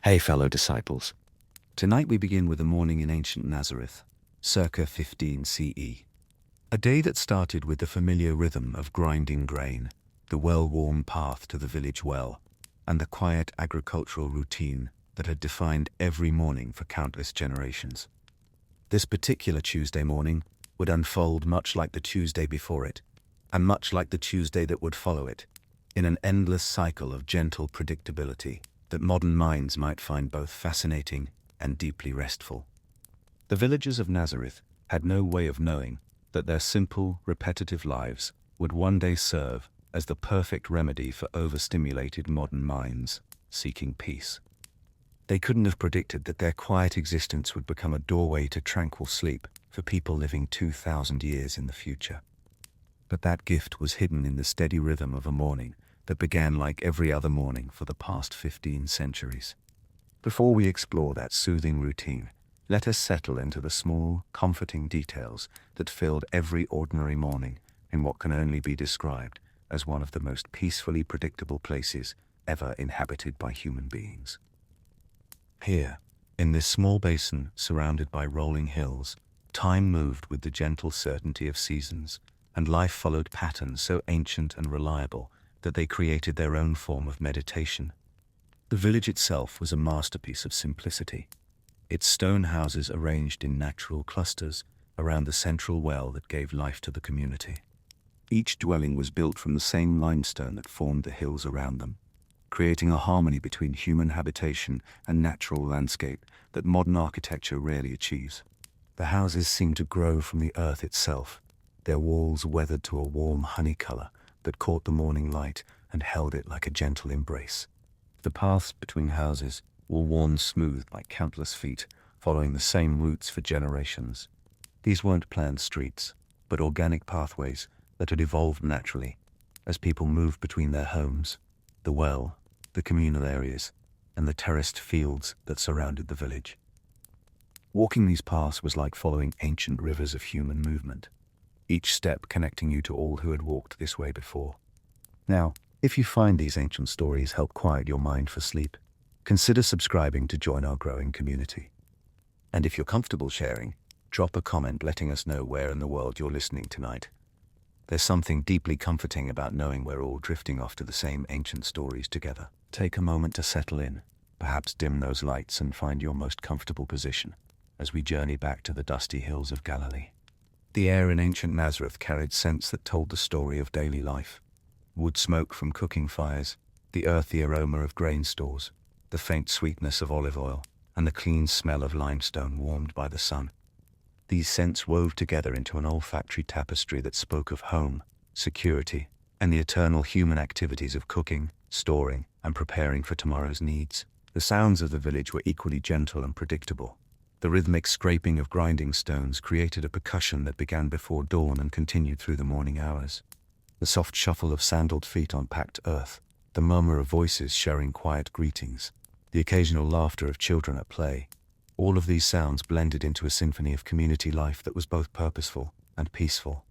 Hey fellow disciples, tonight we begin with a morning in ancient Nazareth, circa 15 CE. A day that started with the familiar rhythm of grinding grain, the well-worn path to the village well, and the quiet agricultural routine that had defined every morning for countless generations. This particular Tuesday morning would unfold much like the Tuesday before it, and much like the Tuesday that would follow it, in an endless cycle of gentle predictability that modern minds might find both fascinating and deeply restful. The villagers of Nazareth had no way of knowing that their simple, repetitive lives would one day serve as the perfect remedy for overstimulated modern minds seeking peace. They couldn't have predicted that their quiet existence would become a doorway to tranquil sleep for people living 2,000 years in the future. But that gift was hidden in the steady rhythm of a morning that began like every other morning for the past 15 centuries. Before we explore that soothing routine, let us settle into the small, comforting details that filled every ordinary morning in what can only be described as one of the most peacefully predictable places ever inhabited by human beings. Here, in this small basin surrounded by rolling hills, time moved with the gentle certainty of seasons, and life followed patterns so ancient and reliable that they created their own form of meditation. The village itself was a masterpiece of simplicity, its stone houses arranged in natural clusters around the central well that gave life to the community. Each dwelling was built from the same limestone that formed the hills around them, creating a harmony between human habitation and natural landscape that modern architecture rarely achieves. The houses seemed to grow from the earth itself, their walls weathered to a warm honey color that caught the morning light and held it like a gentle embrace. The paths between houses were worn smooth by countless feet, following the same routes for generations. These weren't planned streets, but organic pathways that had evolved naturally as people moved between their homes, the well, the communal areas, and the terraced fields that surrounded the village. Walking these paths was like following ancient rivers of human movement, each step connecting you to all who had walked this way before. Now, if you find these ancient stories help quiet your mind for sleep, consider subscribing to join our growing community. And if you're comfortable sharing, drop a comment letting us know where in the world you're listening tonight. There's something deeply comforting about knowing we're all drifting off to the same ancient stories together. Take a moment to settle in, perhaps dim those lights and find your most comfortable position as we journey back to the dusty hills of Galilee. The air in ancient Nazareth carried scents that told the story of daily life. Wood smoke from cooking fires, the earthy aroma of grain stores, the faint sweetness of olive oil, and the clean smell of limestone warmed by the sun. These scents wove together into an olfactory tapestry that spoke of home, security, and the eternal human activities of cooking, storing, and preparing for tomorrow's needs. The sounds of the village were equally gentle and predictable. The rhythmic scraping of grinding stones created a percussion that began before dawn and continued through the morning hours. The soft shuffle of sandaled feet on packed earth, the murmur of voices sharing quiet greetings, the occasional laughter of children at play. All of these sounds blended into a symphony of community life that was both purposeful and peaceful.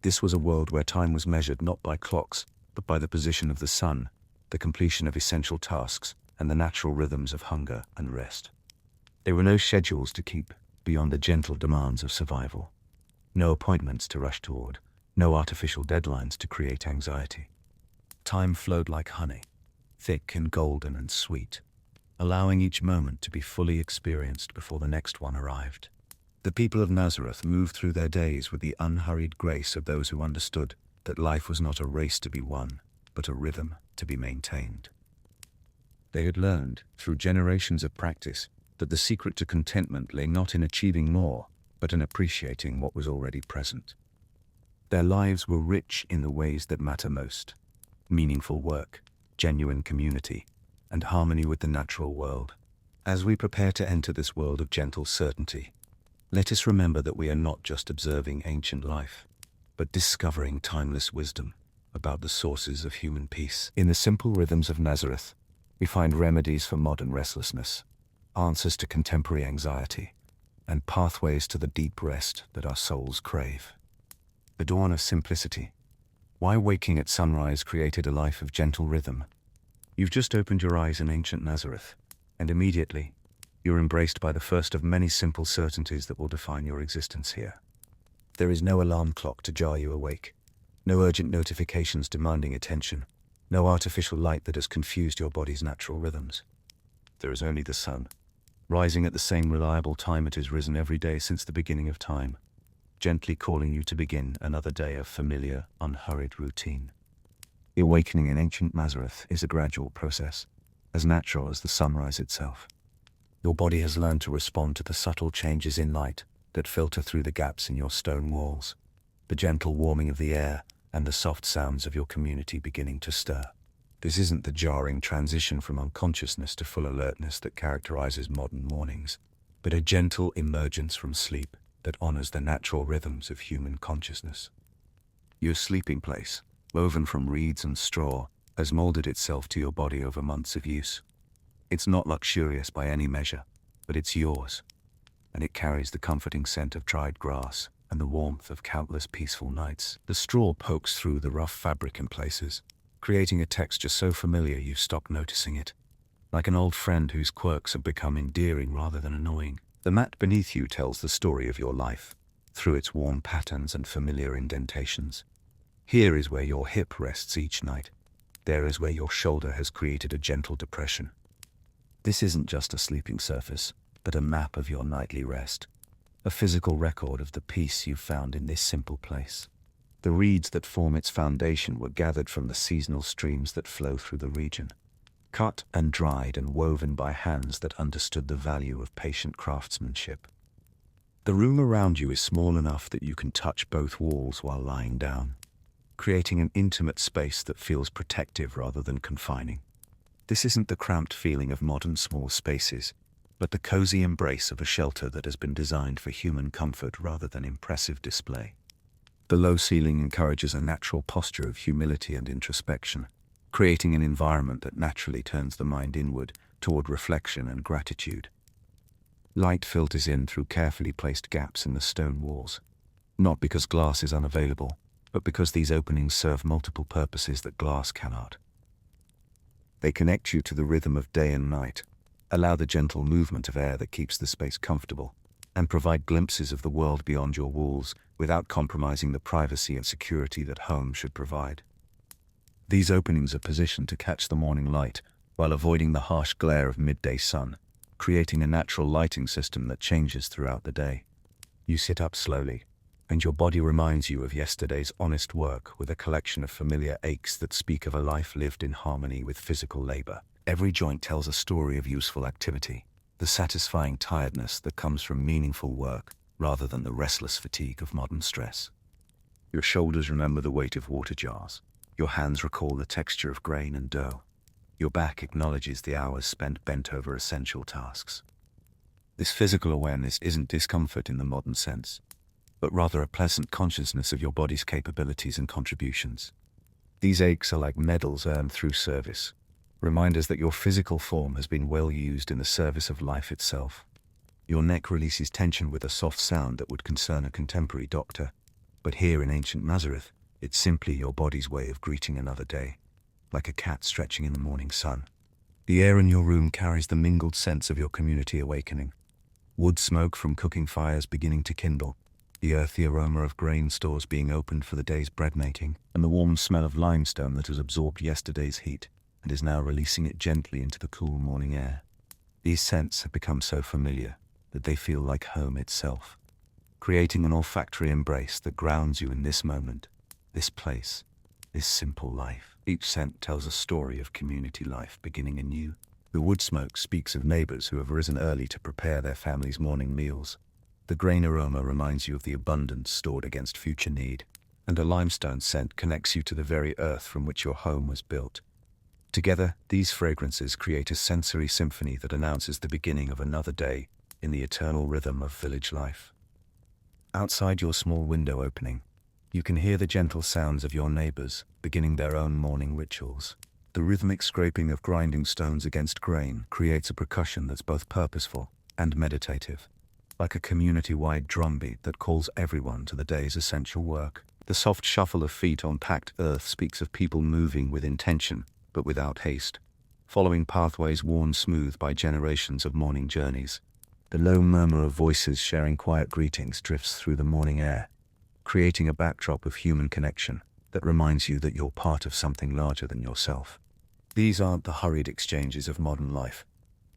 This was a world where time was measured not by clocks, but by the position of the sun, the completion of essential tasks, and the natural rhythms of hunger and rest. There were no schedules to keep beyond the gentle demands of survival. No appointments to rush toward, no artificial deadlines to create anxiety. Time flowed like honey, thick and golden and sweet, allowing each moment to be fully experienced before the next one arrived. The people of Nazareth moved through their days with the unhurried grace of those who understood that life was not a race to be won, but a rhythm to be maintained. They had learned, through generations of practice, that the secret to contentment lay not in achieving more, but in appreciating what was already present. Their lives were rich in the ways that matter most: meaningful work, genuine community, and harmony with the natural world. As we prepare to enter this world of gentle certainty, let us remember that we are not just observing ancient life, but discovering timeless wisdom about the sources of human peace. In the simple rhythms of Nazareth, we find remedies for modern restlessness, answers to contemporary anxiety, and pathways to the deep rest that our souls crave. The dawn of simplicity. Why waking at sunrise created a life of gentle rhythm. You've just opened your eyes in ancient Nazareth, And immediately, you're embraced by the first of many simple certainties that will define your existence here. There is no alarm clock to jar you awake, no urgent notifications demanding attention, no artificial light that has confused your body's natural rhythms. There is only the sun, rising at the same reliable time it has risen every day since the beginning of time, gently calling you to begin another day of familiar, unhurried routine. The awakening in ancient Nazareth is a gradual process, as natural as the sunrise itself. Your body has learned to respond to the subtle changes in light that filter through the gaps in your stone walls, the gentle warming of the air, and the soft sounds of your community beginning to stir. This isn't the jarring transition from unconsciousness to full alertness that characterizes modern mornings, but a gentle emergence from sleep that honors the natural rhythms of human consciousness. Your sleeping place, woven from reeds and straw, has molded itself to your body over months of use. It's not luxurious by any measure, but it's yours, and it carries the comforting scent of dried grass and the warmth of countless peaceful nights. The straw pokes through the rough fabric in places, creating a texture so familiar you've stopped noticing it, like an old friend whose quirks have become endearing rather than annoying. The mat beneath you tells the story of your life, through its warm patterns and familiar indentations. Here is where your hip rests each night. There is where your shoulder has created a gentle depression. This isn't just a sleeping surface, but a map of your nightly rest, a physical record of the peace you've found in this simple place. The reeds that form its foundation were gathered from the seasonal streams that flow through the region, cut and dried and woven by hands that understood the value of patient craftsmanship. The room around you is small enough that you can touch both walls while lying down, creating an intimate space that feels protective rather than confining. This isn't the cramped feeling of modern small spaces, but the cozy embrace of a shelter that has been designed for human comfort rather than impressive display. The low ceiling encourages a natural posture of humility and introspection, creating an environment that naturally turns the mind inward toward reflection and gratitude. Light filters in through carefully placed gaps in the stone walls, not because glass is unavailable, but because these openings serve multiple purposes that glass cannot. They connect you to the rhythm of day and night, allow the gentle movement of air that keeps the space comfortable, and provide glimpses of the world beyond your walls without compromising the privacy and security that home should provide. These openings are positioned to catch the morning light while avoiding the harsh glare of midday sun, creating a natural lighting system that changes throughout the day. You sit up slowly, and your body reminds you of yesterday's honest work with a collection of familiar aches that speak of a life lived in harmony with physical labor. Every joint tells a story of useful activity, the satisfying tiredness that comes from meaningful work rather than the restless fatigue of modern stress. Your shoulders remember the weight of water jars. Your hands recall the texture of grain and dough. Your back acknowledges the hours spent bent over essential tasks. This physical awareness isn't discomfort in the modern sense, but rather a pleasant consciousness of your body's capabilities and contributions. These aches are like medals earned through service, reminders that your physical form has been well used in the service of life itself. Your neck releases tension with a soft sound that would concern a contemporary doctor, but here in ancient Nazareth, it's simply your body's way of greeting another day, like a cat stretching in the morning sun. The air in your room carries the mingled sense of your community awakening. Wood smoke from cooking fires beginning to kindle, the earthy aroma of grain stores being opened for the day's bread making, and the warm smell of limestone that has absorbed yesterday's heat and is now releasing it gently into the cool morning air. These scents have become so familiar that they feel like home itself, creating an olfactory embrace that grounds you in this moment, this place, this simple life. Each scent tells a story of community life beginning anew. The wood smoke speaks of neighbors who have risen early to prepare their family's morning meals. The grain aroma reminds you of the abundance stored against future need, and a limestone scent connects you to the very earth from which your home was built. Together, these fragrances create a sensory symphony that announces the beginning of another day in the eternal rhythm of village life. Outside your small window opening, you can hear the gentle sounds of your neighbors beginning their own morning rituals. The rhythmic scraping of grinding stones against grain creates a percussion that's both purposeful and meditative, like a community-wide drumbeat that calls everyone to the day's essential work. The soft shuffle of feet on packed earth speaks of people moving with intention, but without haste, following pathways worn smooth by generations of morning journeys. The low murmur of voices sharing quiet greetings drifts through the morning air, creating a backdrop of human connection that reminds you that you're part of something larger than yourself. These aren't the hurried exchanges of modern life,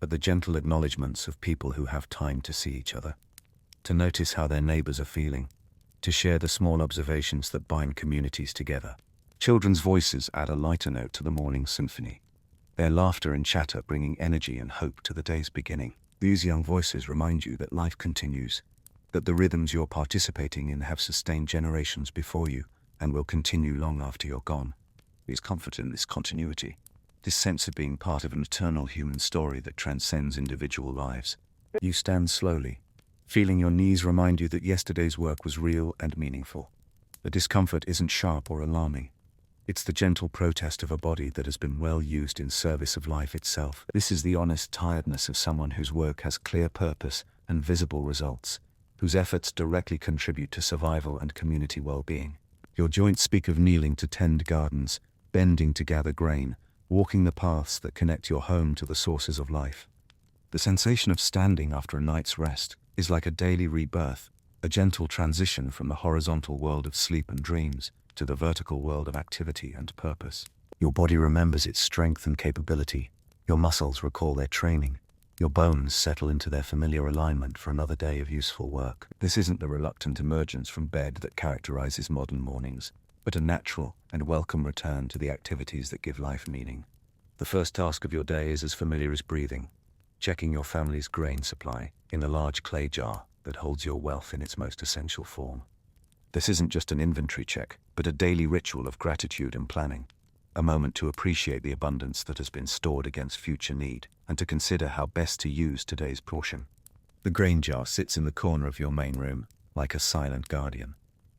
but the gentle acknowledgements of people who have time to see each other, to notice how their neighbors are feeling, to share the small observations that bind communities together. Children's voices add a lighter note to the morning symphony, their laughter and chatter bringing energy and hope to the day's beginning. These young voices remind you that life continues, that the rhythms you're participating in have sustained generations before you and will continue long after you're gone. There's comfort in this continuity, this sense of being part of an eternal human story that transcends individual lives. You stand slowly, feeling your knees remind you that yesterday's work was real and meaningful. The discomfort isn't sharp or alarming. It's the gentle protest of a body that has been well used in service of life itself. This is the honest tiredness of someone whose work has clear purpose and visible results, whose efforts directly contribute to survival and community well-being. Your joints speak of kneeling to tend gardens, bending to gather grain, walking the paths that connect your home to the sources of life. The sensation of standing after a night's rest is like a daily rebirth, a gentle transition from the horizontal world of sleep and dreams to the vertical world of activity and purpose. Your body remembers its strength and capability. Your muscles recall their training. Your bones settle into their familiar alignment for another day of useful work. This isn't the reluctant emergence from bed that characterizes modern mornings, but a natural and welcome return to the activities that give life meaning. The first task of your day is as familiar as breathing, checking your family's grain supply in a large clay jar that holds your wealth in its most essential form. This isn't just an inventory check, but a daily ritual of gratitude and planning, a moment to appreciate the abundance that has been stored against future need, and to consider how best to use today's portion. The grain jar sits in the corner of your main room, like a silent guardian,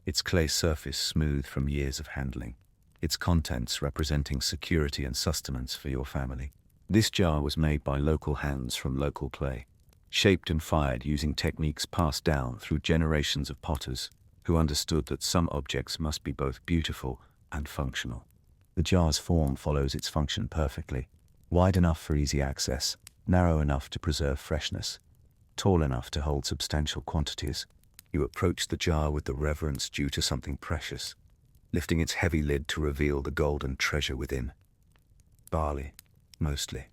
its clay surface smooth from years of handling, its contents representing security and sustenance for your family. This jar was made by local hands from local clay, shaped and fired using techniques passed down through generations of potters who understood that some objects must be both beautiful and functional. The jar's form follows its function perfectly, wide enough for easy access, narrow enough to preserve freshness, tall enough to hold substantial quantities. You approach the jar with the reverence due to something precious, lifting its heavy lid to reveal the golden treasure within. Barley, mostly,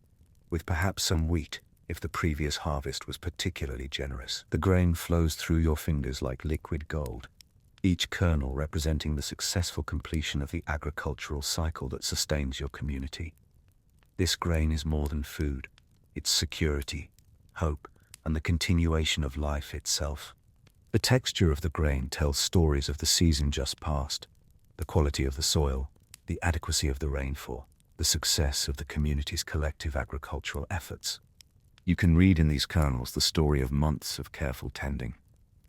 with perhaps some wheat if the previous harvest was particularly generous. The grain flows through your fingers like liquid gold, each kernel representing the successful completion of the agricultural cycle that sustains your community. This grain is more than food. It's security, hope, and the continuation of life itself. The texture of the grain tells stories of the season just past, the quality of the soil, the adequacy of the rainfall, the success of the community's collective agricultural efforts. You can read in these kernels the story of months of careful tending,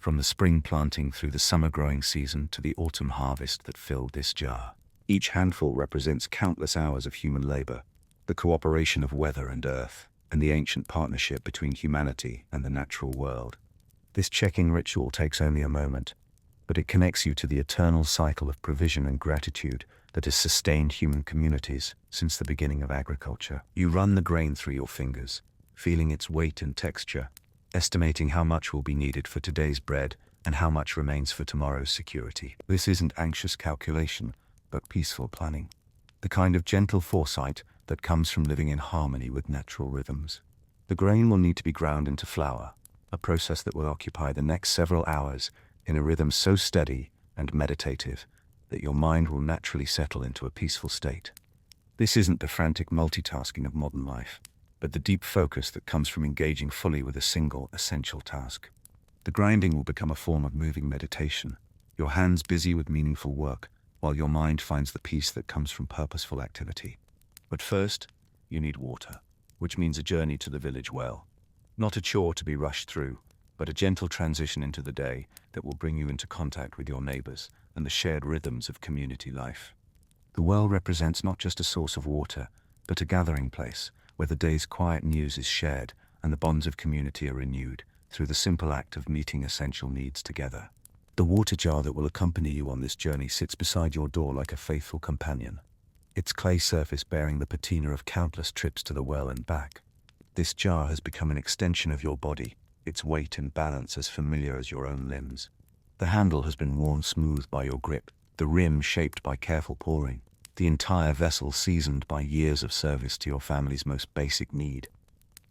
from the spring planting through the summer growing season to the autumn harvest that filled this jar. Each handful represents countless hours of human labor, the cooperation of weather and earth, and the ancient partnership between humanity and the natural world. This checking ritual takes only a moment, but it connects you to the eternal cycle of provision and gratitude that has sustained human communities since the beginning of agriculture. You run the grain through your fingers, feeling its weight and texture, estimating how much will be needed for today's bread and how much remains for tomorrow's security. This isn't anxious calculation, but peaceful planning, the kind of gentle foresight that comes from living in harmony with natural rhythms. The grain will need to be ground into flour, a process that will occupy the next several hours in a rhythm so steady and meditative that your mind will naturally settle into a peaceful state. This isn't the frantic multitasking of modern life, but the deep focus that comes from engaging fully with a single essential task. The grinding will become a form of moving meditation, your hands busy with meaningful work, while your mind finds the peace that comes from purposeful activity. But first, you need water, which means a journey to the village well. Not a chore to be rushed through, but a gentle transition into the day that will bring you into contact with your neighbors and the shared rhythms of community life. The well represents not just a source of water, but a gathering place where the day's quiet news is shared and the bonds of community are renewed through the simple act of meeting essential needs together. The water jar that will accompany you on this journey sits beside your door like a faithful companion, its clay surface bearing the patina of countless trips to the well and back. This jar has become an extension of your body, its weight and balance as familiar as your own limbs. The handle has been worn smooth by your grip, the rim shaped by careful pouring, the entire vessel seasoned by years of service to your family's most basic need.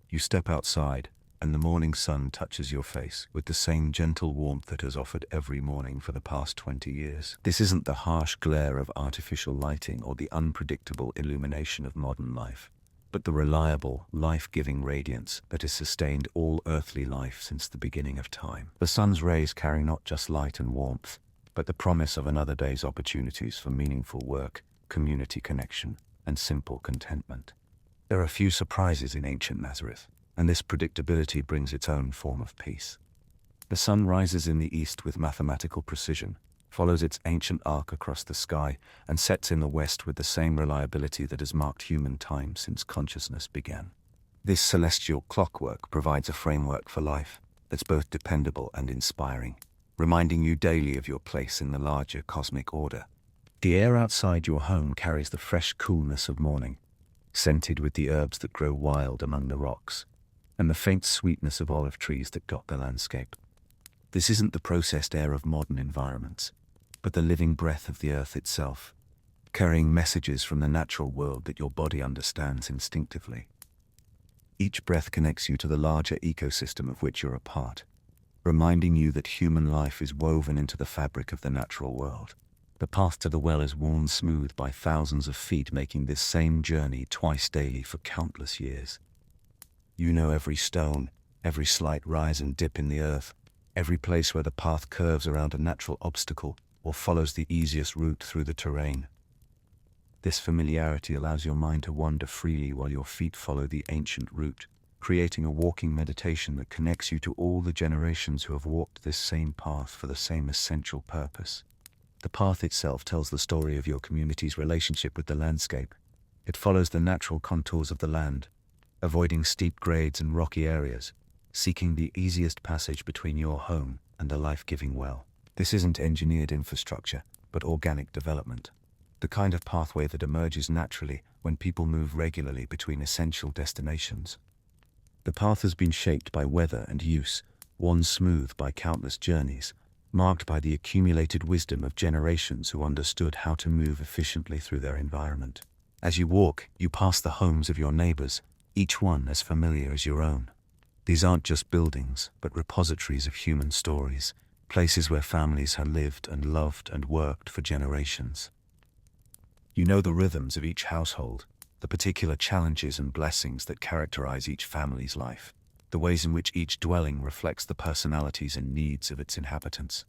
You step outside, and the morning sun touches your face with the same gentle warmth that has offered every morning for the past 20 years. This isn't the harsh glare of artificial lighting or the unpredictable illumination of modern life, but the reliable, life-giving radiance that has sustained all earthly life since the beginning of time. The sun's rays carry not just light and warmth, but the promise of another day's opportunities for meaningful work, community connection, and simple contentment. There are few surprises in ancient Nazareth, and this predictability brings its own form of peace. The sun rises in the east with mathematical precision, follows its ancient arc across the sky, and sets in the west with the same reliability that has marked human time since consciousness began. This celestial clockwork provides a framework for life that's both dependable and inspiring, reminding you daily of your place in the larger cosmic order. The air outside your home carries the fresh coolness of morning, scented with the herbs that grow wild among the rocks, and the faint sweetness of olive trees that dot the landscape. This isn't the processed air of modern environments, but the living breath of the earth itself, carrying messages from the natural world that your body understands instinctively. Each breath connects you to the larger ecosystem of which you're a part, reminding you that human life is woven into the fabric of the natural world. The path to the well is worn smooth by thousands of feet, making this same journey twice daily for countless years. You know every stone, every slight rise and dip in the earth, every place where the path curves around a natural obstacle or follows the easiest route through the terrain. This familiarity allows your mind to wander freely while your feet follow the ancient route, creating a walking meditation that connects you to all the generations who have walked this same path for the same essential purpose. The path itself tells the story of your community's relationship with the landscape. It follows the natural contours of the land, avoiding steep grades and rocky areas, seeking the easiest passage between your home and the life-giving well. This isn't engineered infrastructure, but organic development, the kind of pathway that emerges naturally when people move regularly between essential destinations. The path has been shaped by weather and use, worn smooth by countless journeys, marked by the accumulated wisdom of generations who understood how to move efficiently through their environment. As you walk, you pass the homes of your neighbors, each one as familiar as your own. These aren't just buildings, but repositories of human stories, places where families have lived and loved and worked for generations. You know the rhythms of each household, the particular challenges and blessings that characterize each family's life, the ways in which each dwelling reflects the personalities and needs of its inhabitants.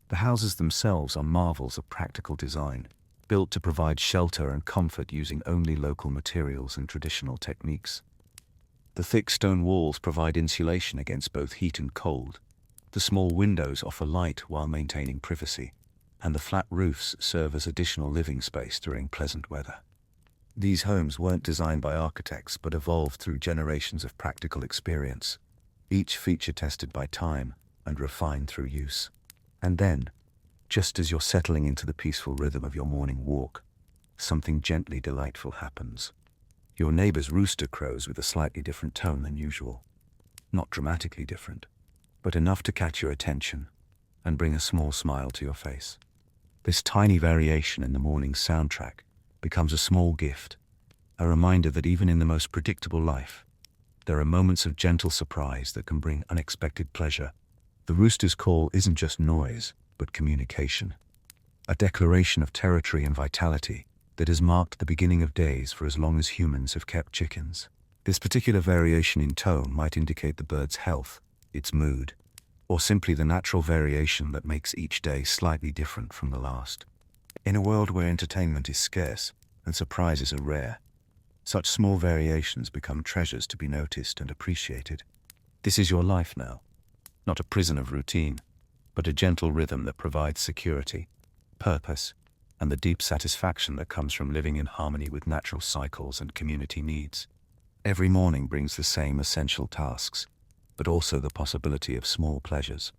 The houses themselves are marvels of practical design, built to provide shelter and comfort using only local materials and traditional techniques. The thick stone walls provide insulation against both heat and cold. The small windows offer light while maintaining privacy, and the flat roofs serve as additional living space during pleasant weather. These homes weren't designed by architects but evolved through generations of practical experience, each feature tested by time and refined through use. And then, just as you're settling into the peaceful rhythm of your morning walk, something gently delightful happens. Your neighbor's rooster crows with a slightly different tone than usual. Not dramatically different, but enough to catch your attention and bring a small smile to your face. This tiny variation in the morning's soundtrack becomes a small gift, a reminder that even in the most predictable life, there are moments of gentle surprise that can bring unexpected pleasure. The rooster's call isn't just noise, but communication, a declaration of territory and vitality that has marked the beginning of days for as long as humans have kept chickens. This particular variation in tone might indicate the bird's health, its mood, or simply the natural variation that makes each day slightly different from the last. In a world where entertainment is scarce and surprises are rare, such small variations become treasures to be noticed and appreciated. This is your life now, not a prison of routine, but a gentle rhythm that provides security, purpose, and the deep satisfaction that comes from living in harmony with natural cycles and community needs. Every morning brings the same essential tasks, but also the possibility of small pleasures,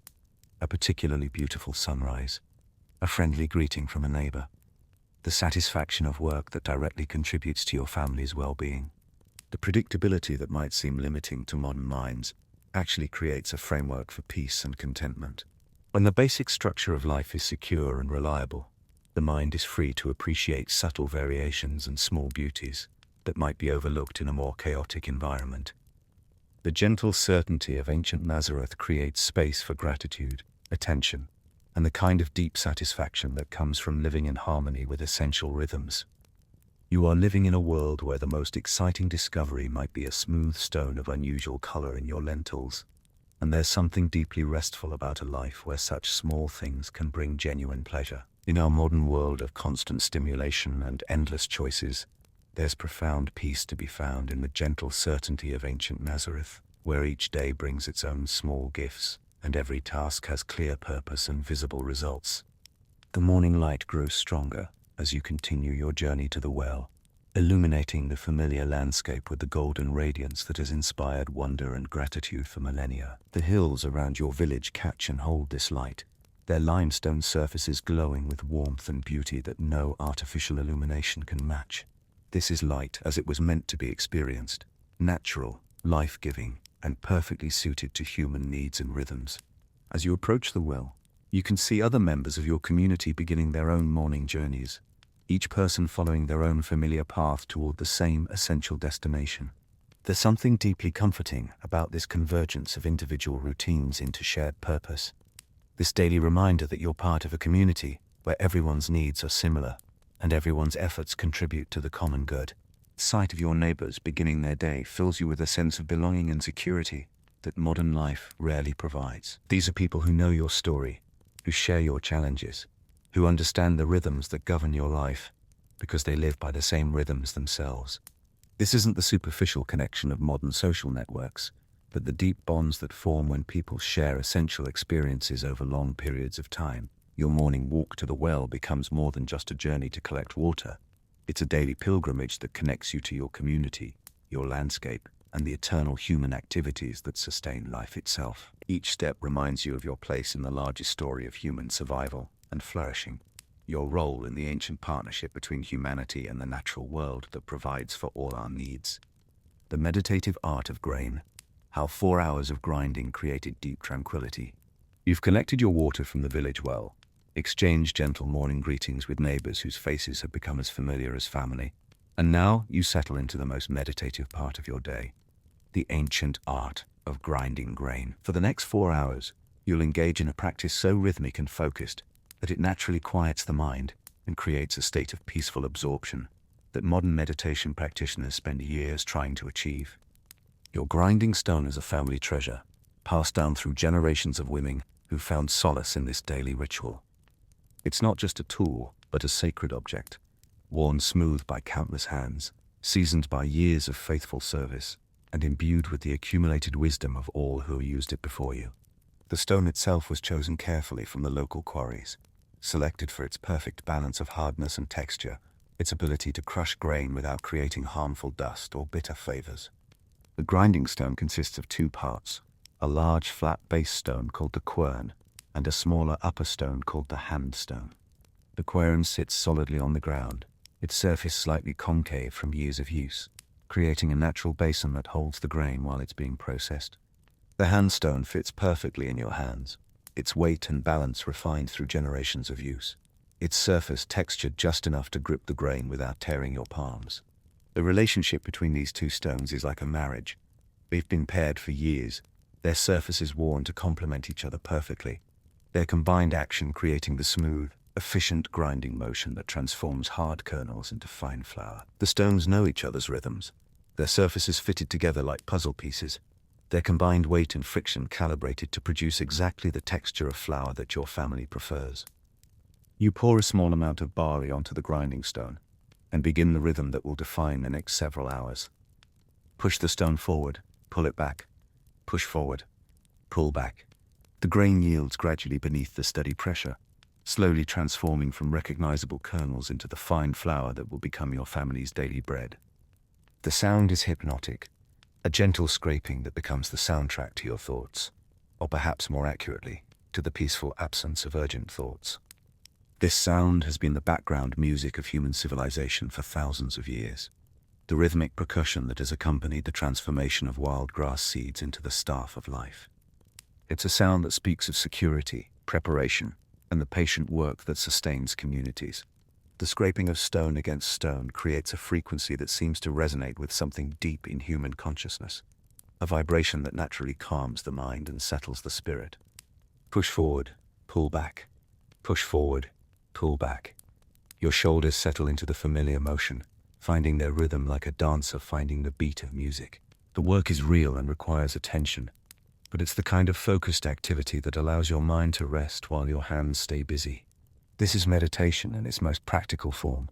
a particularly beautiful sunrise, a friendly greeting from a neighbor, the satisfaction of work that directly contributes to your family's well-being. The predictability that might seem limiting to modern minds actually creates a framework for peace and contentment. When the basic structure of life is secure and reliable, the mind is free to appreciate subtle variations and small beauties that might be overlooked in a more chaotic environment. The gentle certainty of ancient Nazareth creates space for gratitude, attention, and the kind of deep satisfaction that comes from living in harmony with essential rhythms. You are living in a world where the most exciting discovery might be a smooth stone of unusual color in your lentils, and there's something deeply restful about a life where such small things can bring genuine pleasure. In our modern world of constant stimulation and endless choices, there's profound peace to be found in the gentle certainty of ancient Nazareth, where each day brings its own small gifts, and every task has clear purpose and visible results. The morning light grows stronger as you continue your journey to the well, illuminating the familiar landscape with the golden radiance that has inspired wonder and gratitude for millennia. The hills around your village catch and hold this light, their limestone surfaces glowing with warmth and beauty that no artificial illumination can match. This is light as it was meant to be experienced, natural, life-giving, and perfectly suited to human needs and rhythms. As you approach the well, you can see other members of your community beginning their own morning journeys, each person following their own familiar path toward the same essential destination. There's something deeply comforting about this convergence of individual routines into shared purpose. This daily reminder that you're part of a community where everyone's needs are similar and everyone's efforts contribute to the common good. The sight of your neighbors beginning their day fills you with a sense of belonging and security that modern life rarely provides. These are people who know your story, who share your challenges, who understand the rhythms that govern your life, because they live by the same rhythms themselves. This isn't the superficial connection of modern social networks, but the deep bonds that form when people share essential experiences over long periods of time. Your morning walk to the well becomes more than just a journey to collect water. It's a daily pilgrimage that connects you to your community, your landscape, and the eternal human activities that sustain life itself. Each step reminds you of your place in the larger story of human survival and flourishing, your role in the ancient partnership between humanity and the natural world that provides for all our needs. The meditative art of grain, how 4 hours of grinding created deep tranquility. You've collected your water from the village well, exchanged gentle morning greetings with neighbors whose faces have become as familiar as family, and now you settle into the most meditative part of your day, the ancient art of grinding grain. For the next 4 hours, you'll engage in a practice so rhythmic and focused that it naturally quiets the mind and creates a state of peaceful absorption that modern meditation practitioners spend years trying to achieve. Your grinding stone is a family treasure, passed down through generations of women who found solace in this daily ritual. It's not just a tool, but a sacred object, worn smooth by countless hands, seasoned by years of faithful service, and imbued with the accumulated wisdom of all who used it before you. The stone itself was chosen carefully from the local quarries, selected for its perfect balance of hardness and texture, its ability to crush grain without creating harmful dust or bitter flavors. The grinding stone consists of 2 parts, a large flat base stone called the quern, and a smaller upper stone called the hand stone. The quern sits solidly on the ground, its surface slightly concave from years of use, creating a natural basin that holds the grain while it's being processed. The hand stone fits perfectly in your hands, its weight and balance refined through generations of use, its surface textured just enough to grip the grain without tearing your palms. The relationship between these 2 stones is like a marriage. They've been paired for years, their surfaces worn to complement each other perfectly, their combined action creating the smooth, efficient grinding motion that transforms hard kernels into fine flour. The stones know each other's rhythms, their surfaces fitted together like puzzle pieces, their combined weight and friction calibrated to produce exactly the texture of flour that your family prefers. You pour a small amount of barley onto the grinding stone, and begin the rhythm that will define the next several hours. Push the stone forward, pull it back, push forward, pull back. The grain yields gradually beneath the steady pressure, slowly transforming from recognizable kernels into the fine flour that will become your family's daily bread. The sound is hypnotic, a gentle scraping that becomes the soundtrack to your thoughts, or perhaps more accurately, to the peaceful absence of urgent thoughts. This sound has been the background music of human civilization for thousands of years. The rhythmic percussion that has accompanied the transformation of wild grass seeds into the staff of life. It's a sound that speaks of security, preparation, and the patient work that sustains communities. The scraping of stone against stone creates a frequency that seems to resonate with something deep in human consciousness, a vibration that naturally calms the mind and settles the spirit. Push forward, pull back. Push forward, pull back. Your shoulders settle into the familiar motion, finding their rhythm like a dancer finding the beat of music. The work is real and requires attention, but it's the kind of focused activity that allows your mind to rest while your hands stay busy. This is meditation in its most practical form,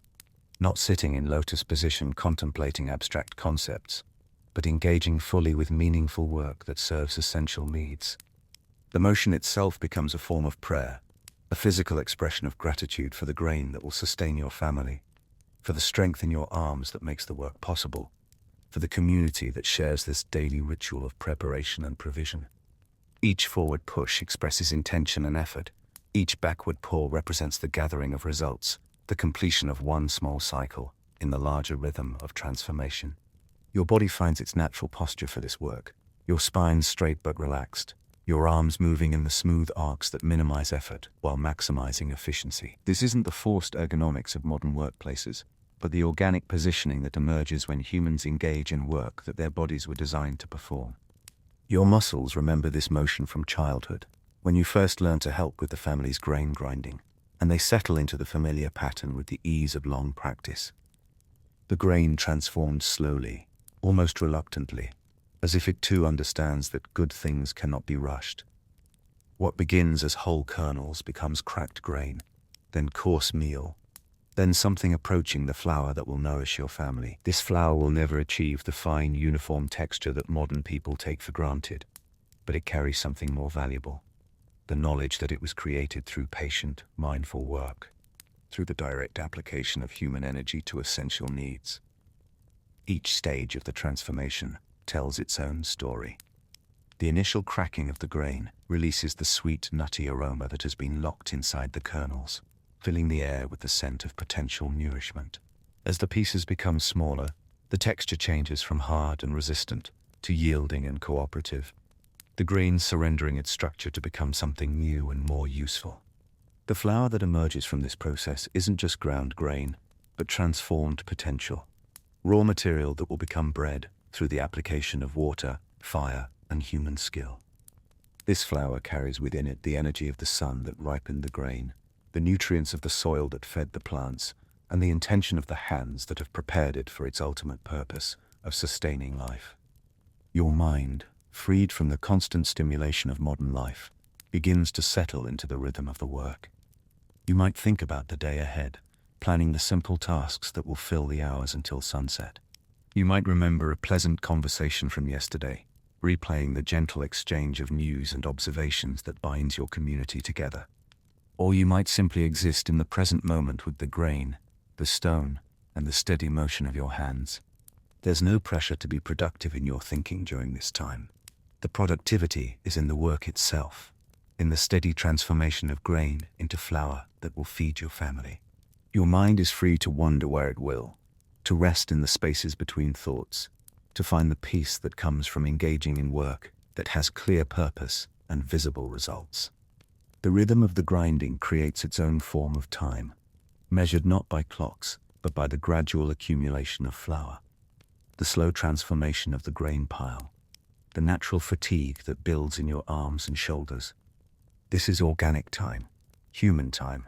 not sitting in lotus position contemplating abstract concepts, but engaging fully with meaningful work that serves essential needs. The motion itself becomes a form of prayer, a physical expression of gratitude for the grain that will sustain your family, for the strength in your arms that makes the work possible, for the community that shares this daily ritual of preparation and provision. Each forward push expresses intention and effort. Each backward pull represents the gathering of results, the completion of one small cycle in the larger rhythm of transformation. Your body finds its natural posture for this work, your spine straight but relaxed, your arms moving in the smooth arcs that minimize effort while maximizing efficiency. This isn't the forced ergonomics of modern workplaces, but the organic positioning that emerges when humans engage in work that their bodies were designed to perform. Your muscles remember this motion from childhood, when you first learn to help with the family's grain grinding, and they settle into the familiar pattern with the ease of long practice. The grain transforms slowly, almost reluctantly, as if it too understands that good things cannot be rushed. What begins as whole kernels becomes cracked grain, then coarse meal, then something approaching the flour that will nourish your family. This flour will never achieve the fine, uniform texture that modern people take for granted, but it carries something more valuable. The knowledge that it was created through patient, mindful work, through the direct application of human energy to essential needs. Each stage of the transformation tells its own story. The initial cracking of the grain releases the sweet, nutty aroma that has been locked inside the kernels, filling the air with the scent of potential nourishment. As the pieces become smaller, the texture changes from hard and resistant to yielding and cooperative, the grain surrendering its structure to become something new and more useful. The flour that emerges from this process isn't just ground grain, but transformed potential, raw material that will become bread through the application of water, fire, and human skill. This flour carries within it the energy of the sun that ripened the grain, the nutrients of the soil that fed the plants, and the intention of the hands that have prepared it for its ultimate purpose of sustaining life. Your mind, freed from the constant stimulation of modern life, begins to settle into the rhythm of the work. You might think about the day ahead, planning the simple tasks that will fill the hours until sunset. You might remember a pleasant conversation from yesterday, replaying the gentle exchange of news and observations that binds your community together. Or you might simply exist in the present moment with the grain, the stone, and the steady motion of your hands. There's no pressure to be productive in your thinking during this time. The productivity is in the work itself, in the steady transformation of grain into flour that will feed your family. Your mind is free to wander where it will, to rest in the spaces between thoughts, to find the peace that comes from engaging in work that has clear purpose and visible results. The rhythm of the grinding creates its own form of time, measured not by clocks, but by the gradual accumulation of flour, the slow transformation of the grain pile, the natural fatigue that builds in your arms and shoulders. This is organic time, human time,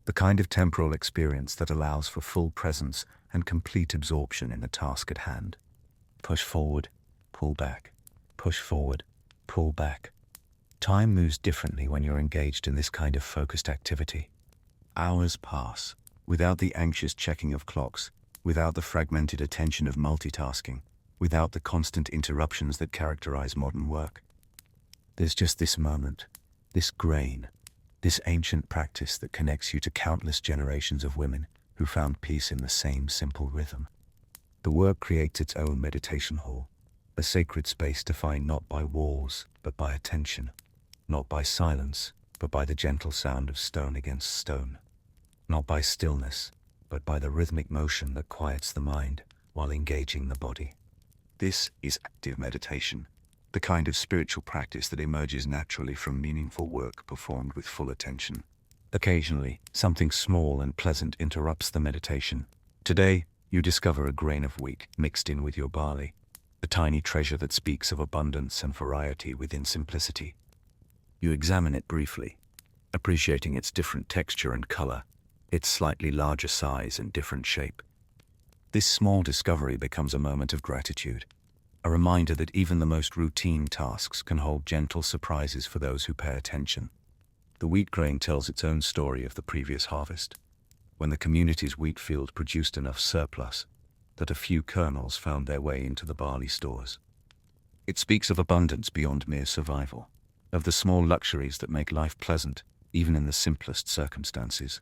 the kind of temporal experience that allows for full presence and complete absorption in the task at hand. Push forward, pull back. Push forward, pull back. Time moves differently when you're engaged in this kind of focused activity. Hours pass, without the anxious checking of clocks, without the fragmented attention of multitasking, without the constant interruptions that characterize modern work. There's just this moment, this grain, this ancient practice that connects you to countless generations of women who found peace in the same simple rhythm. The work creates its own meditation hall, a sacred space defined not by walls, but by attention, not by silence, but by the gentle sound of stone against stone. not by stillness, but by the rhythmic motion that quiets the mind while engaging the body. This is active meditation, the kind of spiritual practice that emerges naturally from meaningful work performed with full attention. Occasionally, something small and pleasant interrupts the meditation. Today, you discover a grain of wheat mixed in with your barley, a tiny treasure that speaks of abundance and variety within simplicity. You examine it briefly, appreciating its different texture and color, its slightly larger size and different shape. This small discovery becomes a moment of gratitude, a reminder that even the most routine tasks can hold gentle surprises for those who pay attention. The wheat grain tells its own story of the previous harvest, when the community's wheat field produced enough surplus that a few kernels found their way into the barley stores. It speaks of abundance beyond mere survival, of the small luxuries that make life pleasant, even in the simplest circumstances.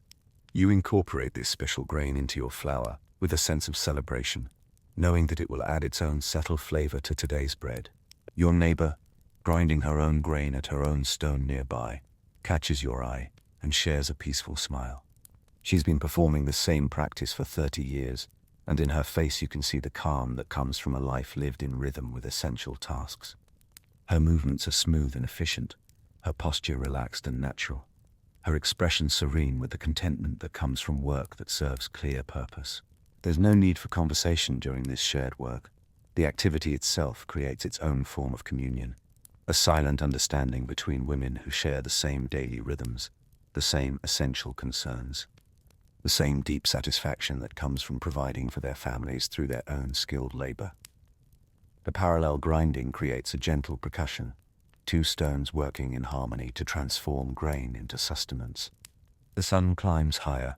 You incorporate this special grain into your flour with a sense of celebration, knowing that it will add its own subtle flavor to today's bread. Your neighbor, grinding her own grain at her own stone nearby, catches your eye and shares a peaceful smile. She's been performing the same practice for 30 years, and in her face you can see the calm that comes from a life lived in rhythm with essential tasks. Her movements are smooth and efficient, her posture relaxed and natural, her expression serene with the contentment that comes from work that serves clear purpose. There's no need for conversation during this shared work. The activity itself creates its own form of communion, a silent understanding between women who share the same daily rhythms, the same essential concerns, the same deep satisfaction that comes from providing for their families through their own skilled labor. The parallel grinding creates a gentle percussion, two stones working in harmony to transform grain into sustenance. The sun climbs higher,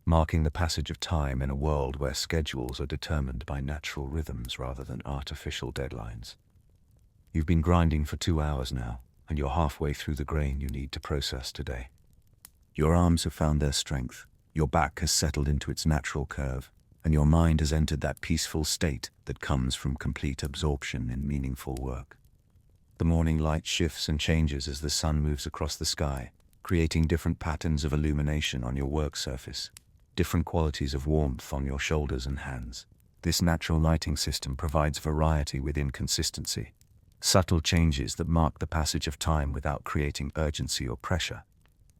marking the passage of time in a world where schedules are determined by natural rhythms rather than artificial deadlines. You've been grinding for 2 hours now, and you're halfway through the grain you need to process today. Your arms have found their strength, your back has settled into its natural curve, and your mind has entered that peaceful state that comes from complete absorption in meaningful work. The morning light shifts and changes as the sun moves across the sky, creating different patterns of illumination on your work surface, different qualities of warmth on your shoulders and hands. This natural lighting system provides variety within consistency, subtle changes that mark the passage of time without creating urgency or pressure.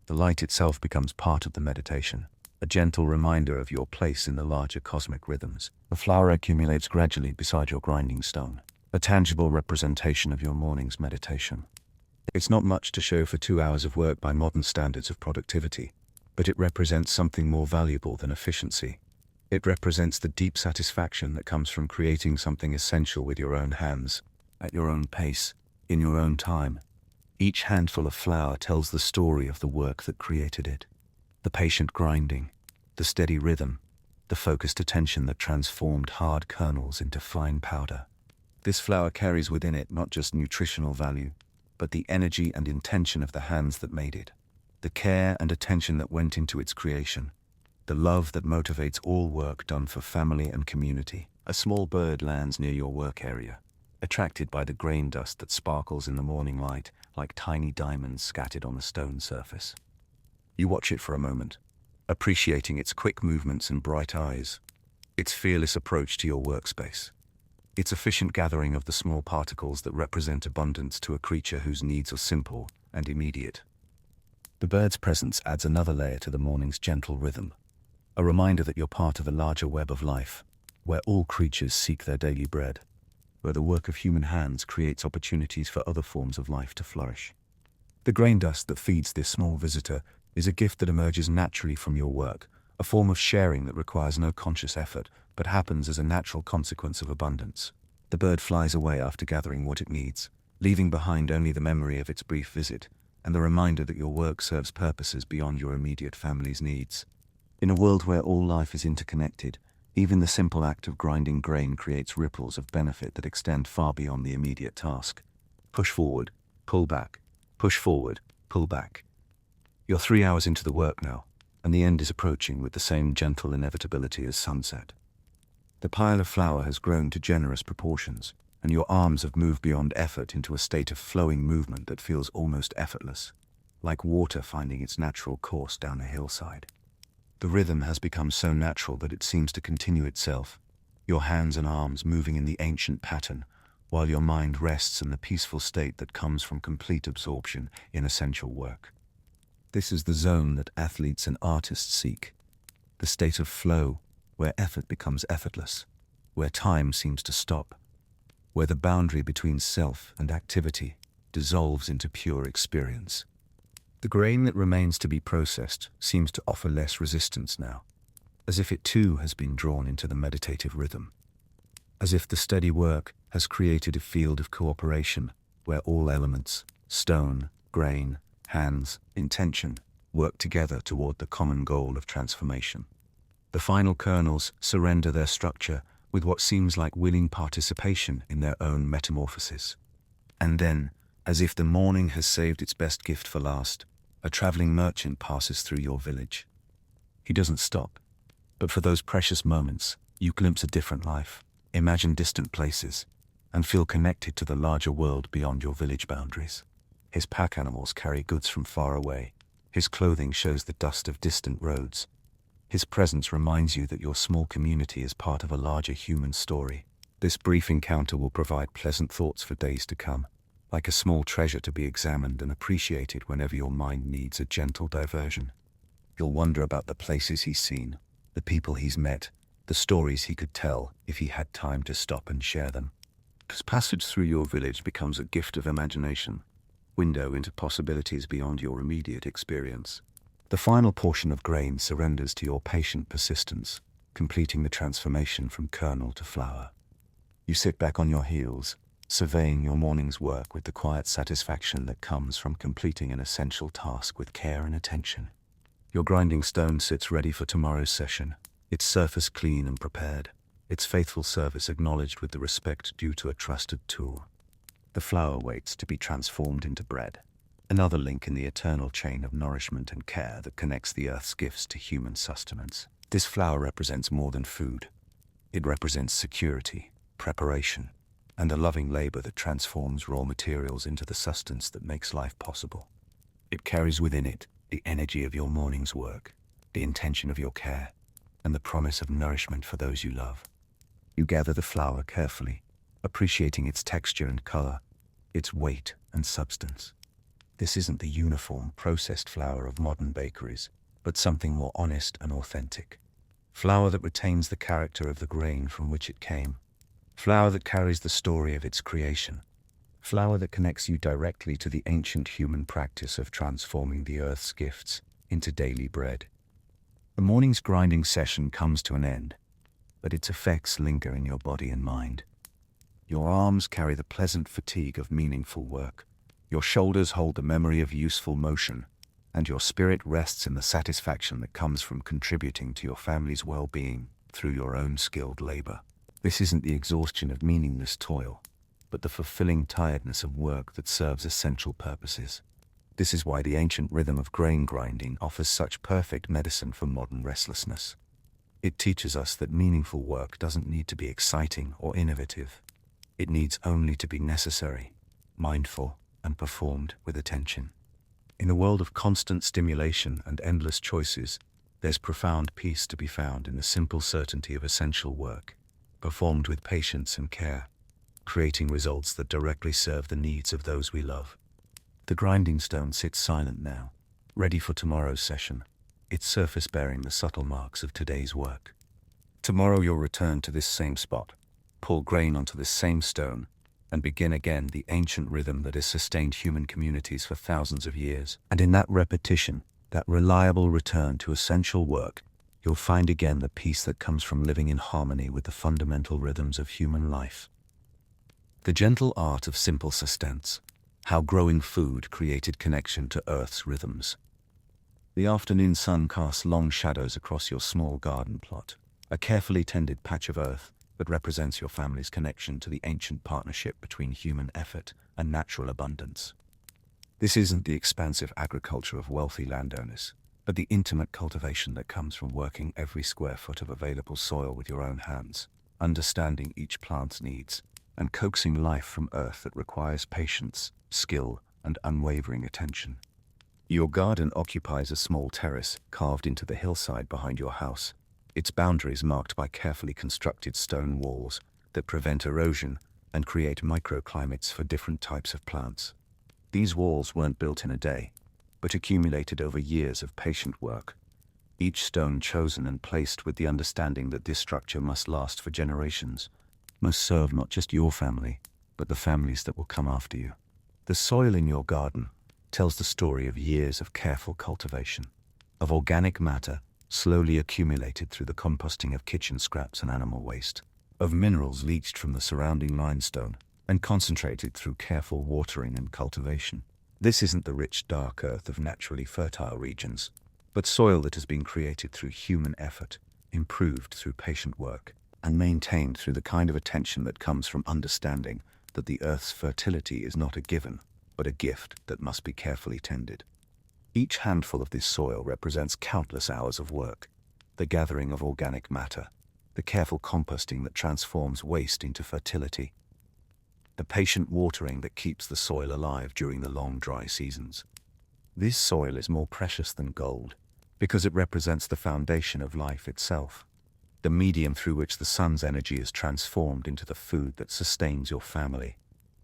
The light itself becomes part of the meditation, a gentle reminder of your place in the larger cosmic rhythms. The flour accumulates gradually beside your grinding stone, a tangible representation of your morning's meditation. It's not much to show for 2 hours of work by modern standards of productivity, but it represents something more valuable than efficiency. It represents the deep satisfaction that comes from creating something essential with your own hands, at your own pace, in your own time. Each handful of flour tells the story of the work that created it. The patient grinding, the steady rhythm, the focused attention that transformed hard kernels into fine powder. This flour carries within it not just nutritional value, but the energy and intention of the hands that made it, the care and attention that went into its creation, the love that motivates all work done for family and community. A small bird lands near your work area, attracted by the grain dust that sparkles in the morning light like tiny diamonds scattered on the stone surface. You watch it for a moment, appreciating its quick movements and bright eyes, its fearless approach to your workspace, its efficient gathering of the small particles that represent abundance to a creature whose needs are simple and immediate. The bird's presence adds another layer to the morning's gentle rhythm, a reminder that you're part of a larger web of life, where all creatures seek their daily bread, where the work of human hands creates opportunities for other forms of life to flourish. The grain dust that feeds this small visitor is a gift that emerges naturally from your work, a form of sharing that requires no conscious effort, but happens as a natural consequence of abundance. The bird flies away after gathering what it needs, leaving behind only the memory of its brief visit, and the reminder that your work serves purposes beyond your immediate family's needs. In a world where all life is interconnected, even the simple act of grinding grain creates ripples of benefit that extend far beyond the immediate task. Push forward, pull back, push forward, pull back. You're 3 hours into the work now, and the end is approaching with the same gentle inevitability as sunset. The pile of flour has grown to generous proportions, and your arms have moved beyond effort into a state of flowing movement that feels almost effortless, like water finding its natural course down a hillside. The rhythm has become so natural that it seems to continue itself, your hands and arms moving in the ancient pattern, while your mind rests in the peaceful state that comes from complete absorption in essential work. This is the zone that athletes and artists seek, the state of flow where effort becomes effortless, where time seems to stop, where the boundary between self and activity dissolves into pure experience. The grain that remains to be processed seems to offer less resistance now, as if it too has been drawn into the meditative rhythm, as if the steady work has created a field of cooperation where all elements, stone, grain, hands, intention, work together toward the common goal of transformation. The final kernels surrender their structure with what seems like willing participation in their own metamorphosis. And then, as if the morning has saved its best gift for last, a traveling merchant passes through your village. He doesn't stop, but for those precious moments, you glimpse a different life, imagine distant places, and feel connected to the larger world beyond your village boundaries. His pack animals carry goods from far away. His clothing shows the dust of distant roads. His presence reminds you that your small community is part of a larger human story. This brief encounter will provide pleasant thoughts for days to come, like a small treasure to be examined and appreciated whenever your mind needs a gentle diversion. You'll wonder about the places he's seen, the people he's met, the stories he could tell if he had time to stop and share them. His passage through your village becomes a gift of imagination, window into possibilities beyond your immediate experience. The final portion of grain surrenders to your patient persistence, completing the transformation from kernel to flower. You sit back on your heels, surveying your morning's work with the quiet satisfaction that comes from completing an essential task with care and attention. Your grinding stone sits ready for tomorrow's session, its surface clean and prepared, its faithful service acknowledged with the respect due to a trusted tool. The flour waits to be transformed into bread, another link in the eternal chain of nourishment and care that connects the earth's gifts to human sustenance. This flour represents more than food. It represents security, preparation, and a loving labor that transforms raw materials into the sustenance that makes life possible. It carries within it the energy of your morning's work, the intention of your care, and the promise of nourishment for those you love. You gather the flour carefully, appreciating its texture and color, its weight and substance. This isn't the uniform, processed flour of modern bakeries, but something more honest and authentic. Flour that retains the character of the grain from which it came. Flour that carries the story of its creation. Flour that connects you directly to the ancient human practice of transforming the earth's gifts into daily bread. The morning's grinding session comes to an end, but its effects linger in your body and mind. Your arms carry the pleasant fatigue of meaningful work. Your shoulders hold the memory of useful motion, and your spirit rests in the satisfaction that comes from contributing to your family's well-being through your own skilled labor. This isn't the exhaustion of meaningless toil, but the fulfilling tiredness of work that serves essential purposes. This is why the ancient rhythm of grain grinding offers such perfect medicine for modern restlessness. It teaches us that meaningful work doesn't need to be exciting or innovative. It needs only to be necessary, mindful, and performed with attention. In a world of constant stimulation and endless choices, there's profound peace to be found in the simple certainty of essential work, performed with patience and care, creating results that directly serve the needs of those we love. The grinding stone sits silent now, ready for tomorrow's session, its surface bearing the subtle marks of today's work. Tomorrow you'll return to this same spot, pull grain onto this same stone, and begin again the ancient rhythm that has sustained human communities for thousands of years. And in that repetition, that reliable return to essential work, you'll find again the peace that comes from living in harmony with the fundamental rhythms of human life. The gentle art of simple sustenance, how growing food created connection to Earth's rhythms. The afternoon sun casts long shadows across your small garden plot, a carefully tended patch of earth that represents your family's connection to the ancient partnership between human effort and natural abundance. This isn't the expansive agriculture of wealthy landowners, but the intimate cultivation that comes from working every square foot of available soil with your own hands, understanding each plant's needs, and coaxing life from earth that requires patience, skill, and unwavering attention. Your garden occupies a small terrace carved into the hillside behind your house. Its boundaries marked by carefully constructed stone walls that prevent erosion and create microclimates for different types of plants. These walls weren't built in a day, but accumulated over years of patient work, each stone chosen and placed with the understanding that this structure must last for generations, must serve not just your family, but the families that will come after you. The soil in your garden tells the story of years of careful cultivation, of organic matter slowly accumulated through the composting of kitchen scraps and animal waste, of minerals leached from the surrounding limestone and concentrated through careful watering and cultivation. This isn't the rich, dark earth of naturally fertile regions, but soil that has been created through human effort, improved through patient work, and maintained through the kind of attention that comes from understanding that the earth's fertility is not a given, but a gift that must be carefully tended. Each handful of this soil represents countless hours of work, the gathering of organic matter, the careful composting that transforms waste into fertility, the patient watering that keeps the soil alive during the long dry seasons. This soil is more precious than gold because it represents the foundation of life itself, the medium through which the sun's energy is transformed into the food that sustains your family.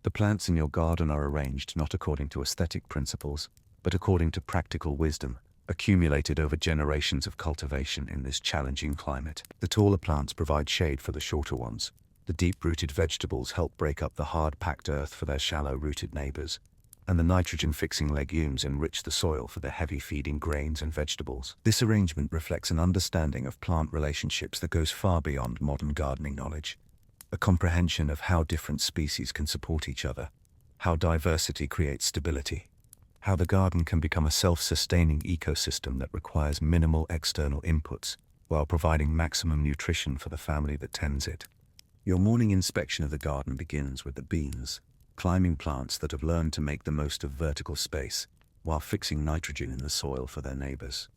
The plants in your garden are arranged not according to aesthetic principles, but according to practical wisdom, accumulated over generations of cultivation in this challenging climate. The taller plants provide shade for the shorter ones. The deep-rooted vegetables help break up the hard-packed earth for their shallow-rooted neighbors, and the nitrogen-fixing legumes enrich the soil for the heavy-feeding grains and vegetables. This arrangement reflects an understanding of plant relationships that goes far beyond modern gardening knowledge, a comprehension of how different species can support each other, how diversity creates stability, how the garden can become a self-sustaining ecosystem that requires minimal external inputs while providing maximum nutrition for the family that tends it. Your morning inspection of the garden begins with the beans, climbing plants that have learned to make the most of vertical space while fixing nitrogen in the soil for their neighbors.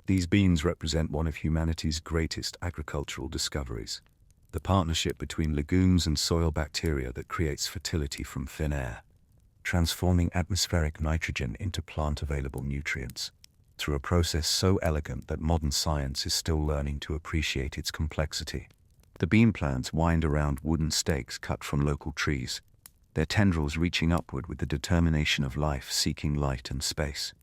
These beans represent one of humanity's greatest agricultural discoveries, the partnership between legumes and soil bacteria that creates fertility from thin air, transforming atmospheric nitrogen into plant-available nutrients, through a process so elegant that modern science is still learning to appreciate its complexity. The bean plants wind around wooden stakes cut from local trees, their tendrils reaching upward with the determination of life seeking light and space.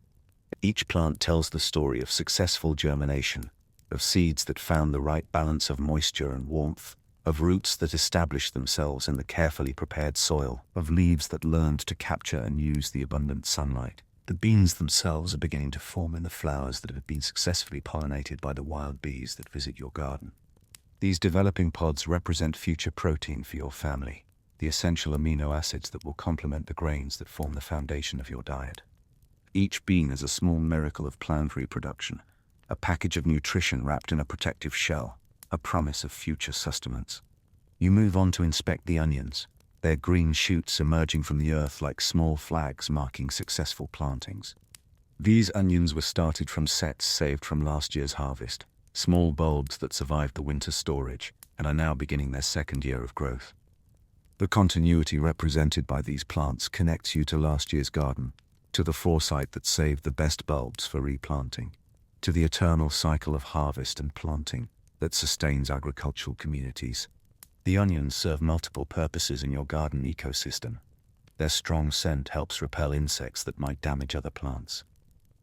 Each plant tells the story of successful germination, of seeds that found the right balance of moisture and warmth, of roots that established themselves in the carefully prepared soil, of leaves that learned to capture and use the abundant sunlight. The beans themselves are beginning to form in the flowers that have been successfully pollinated by the wild bees that visit your garden. These developing pods represent future protein for your family, the essential amino acids that will complement the grains that form the foundation of your diet. Each bean is a small miracle of plant reproduction, a package of nutrition wrapped in a protective shell, a promise of future sustenance. You move on to inspect the onions, their green shoots emerging from the earth like small flags marking successful plantings. These onions were started from sets saved from last year's harvest, small bulbs that survived the winter storage and are now beginning their second year of growth. The continuity represented by these plants connects you to last year's garden, to the foresight that saved the best bulbs for replanting, to the eternal cycle of harvest and planting that sustains agricultural communities. The onions serve multiple purposes in your garden ecosystem. Their strong scent helps repel insects that might damage other plants.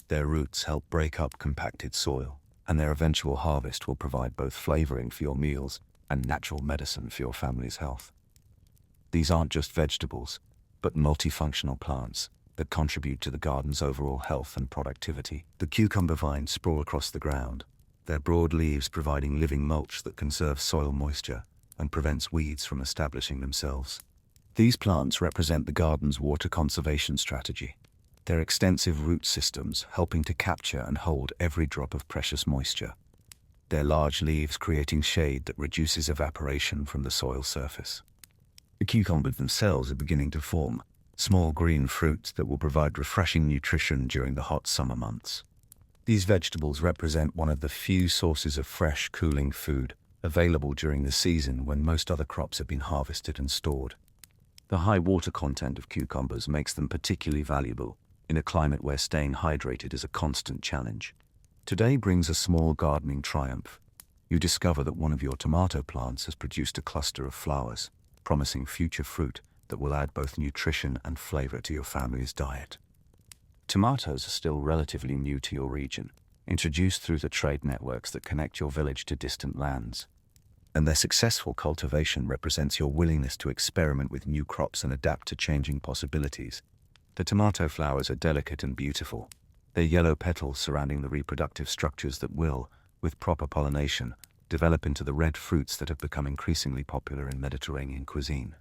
Their roots help break up compacted soil, and their eventual harvest will provide both flavoring for your meals and natural medicine for your family's health. These aren't just vegetables, but multifunctional plants that contribute to the garden's overall health and productivity. The cucumber vines sprawl across the ground, their broad leaves providing living mulch that conserves soil moisture and prevents weeds from establishing themselves. These plants represent the garden's water conservation strategy, their extensive root systems helping to capture and hold every drop of precious moisture, their large leaves creating shade that reduces evaporation from the soil surface. The cucumbers themselves are beginning to form small green fruits that will provide refreshing nutrition during the hot summer months. These vegetables represent one of the few sources of fresh, cooling food available during the season when most other crops have been harvested and stored. The high water content of cucumbers makes them particularly valuable, in a climate where staying hydrated is a constant challenge. Today brings a small gardening triumph. You discover that one of your tomato plants has produced a cluster of flowers, promising future fruit that will add both nutrition and flavor to your family's diet. Tomatoes are still relatively new to your region, introduced through the trade networks that connect your village to distant lands. And their successful cultivation represents your willingness to experiment with new crops and adapt to changing possibilities. The tomato flowers are delicate and beautiful, their yellow petals surrounding the reproductive structures that will, with proper pollination, develop into the red fruits that have become increasingly popular in Mediterranean cuisine.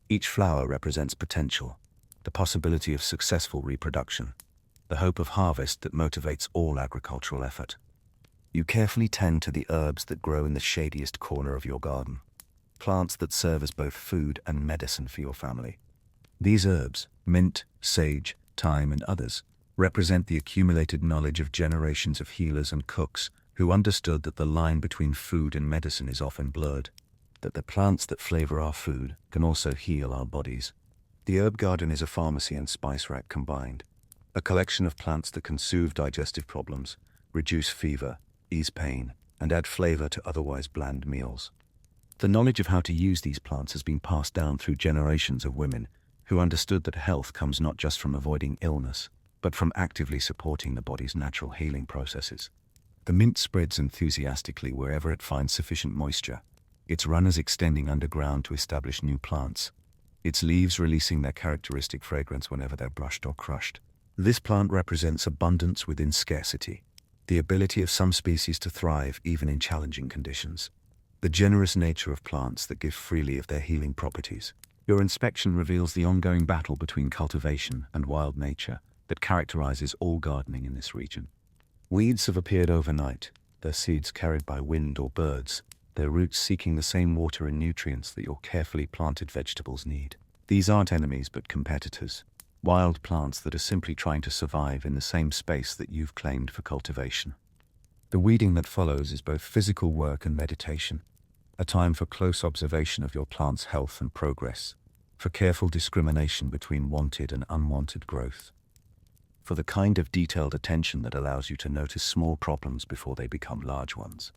Each flower represents potential, the possibility of successful reproduction, the hope of harvest that motivates all agricultural effort. You carefully tend to the herbs that grow in the shadiest corner of your garden, plants that serve as both food and medicine for your family. These herbs, mint, sage, thyme, and others, represent the accumulated knowledge of generations of healers and cooks who understood that the line between food and medicine is often blurred, that the plants that flavor our food can also heal our bodies. The herb garden is a pharmacy and spice rack combined, a collection of plants that can soothe digestive problems, reduce fever, ease pain, and add flavor to otherwise bland meals. The knowledge of how to use these plants has been passed down through generations of women who understood that health comes not just from avoiding illness, but from actively supporting the body's natural healing processes. The mint spreads enthusiastically wherever it finds sufficient moisture, its runners extending underground to establish new plants, its leaves releasing their characteristic fragrance whenever they're brushed or crushed. This plant represents abundance within scarcity, the ability of some species to thrive even in challenging conditions, the generous nature of plants that give freely of their healing properties. Your inspection reveals the ongoing battle between cultivation and wild nature that characterizes all gardening in this region. Weeds have appeared overnight, their seeds carried by wind or birds, their roots seeking the same water and nutrients that your carefully planted vegetables need. These aren't enemies but competitors, wild plants that are simply trying to survive in the same space that you've claimed for cultivation. The weeding that follows is both physical work and meditation, a time for close observation of your plant's health and progress, for careful discrimination between wanted and unwanted growth, for the kind of detailed attention that allows you to notice small problems before they become large ones.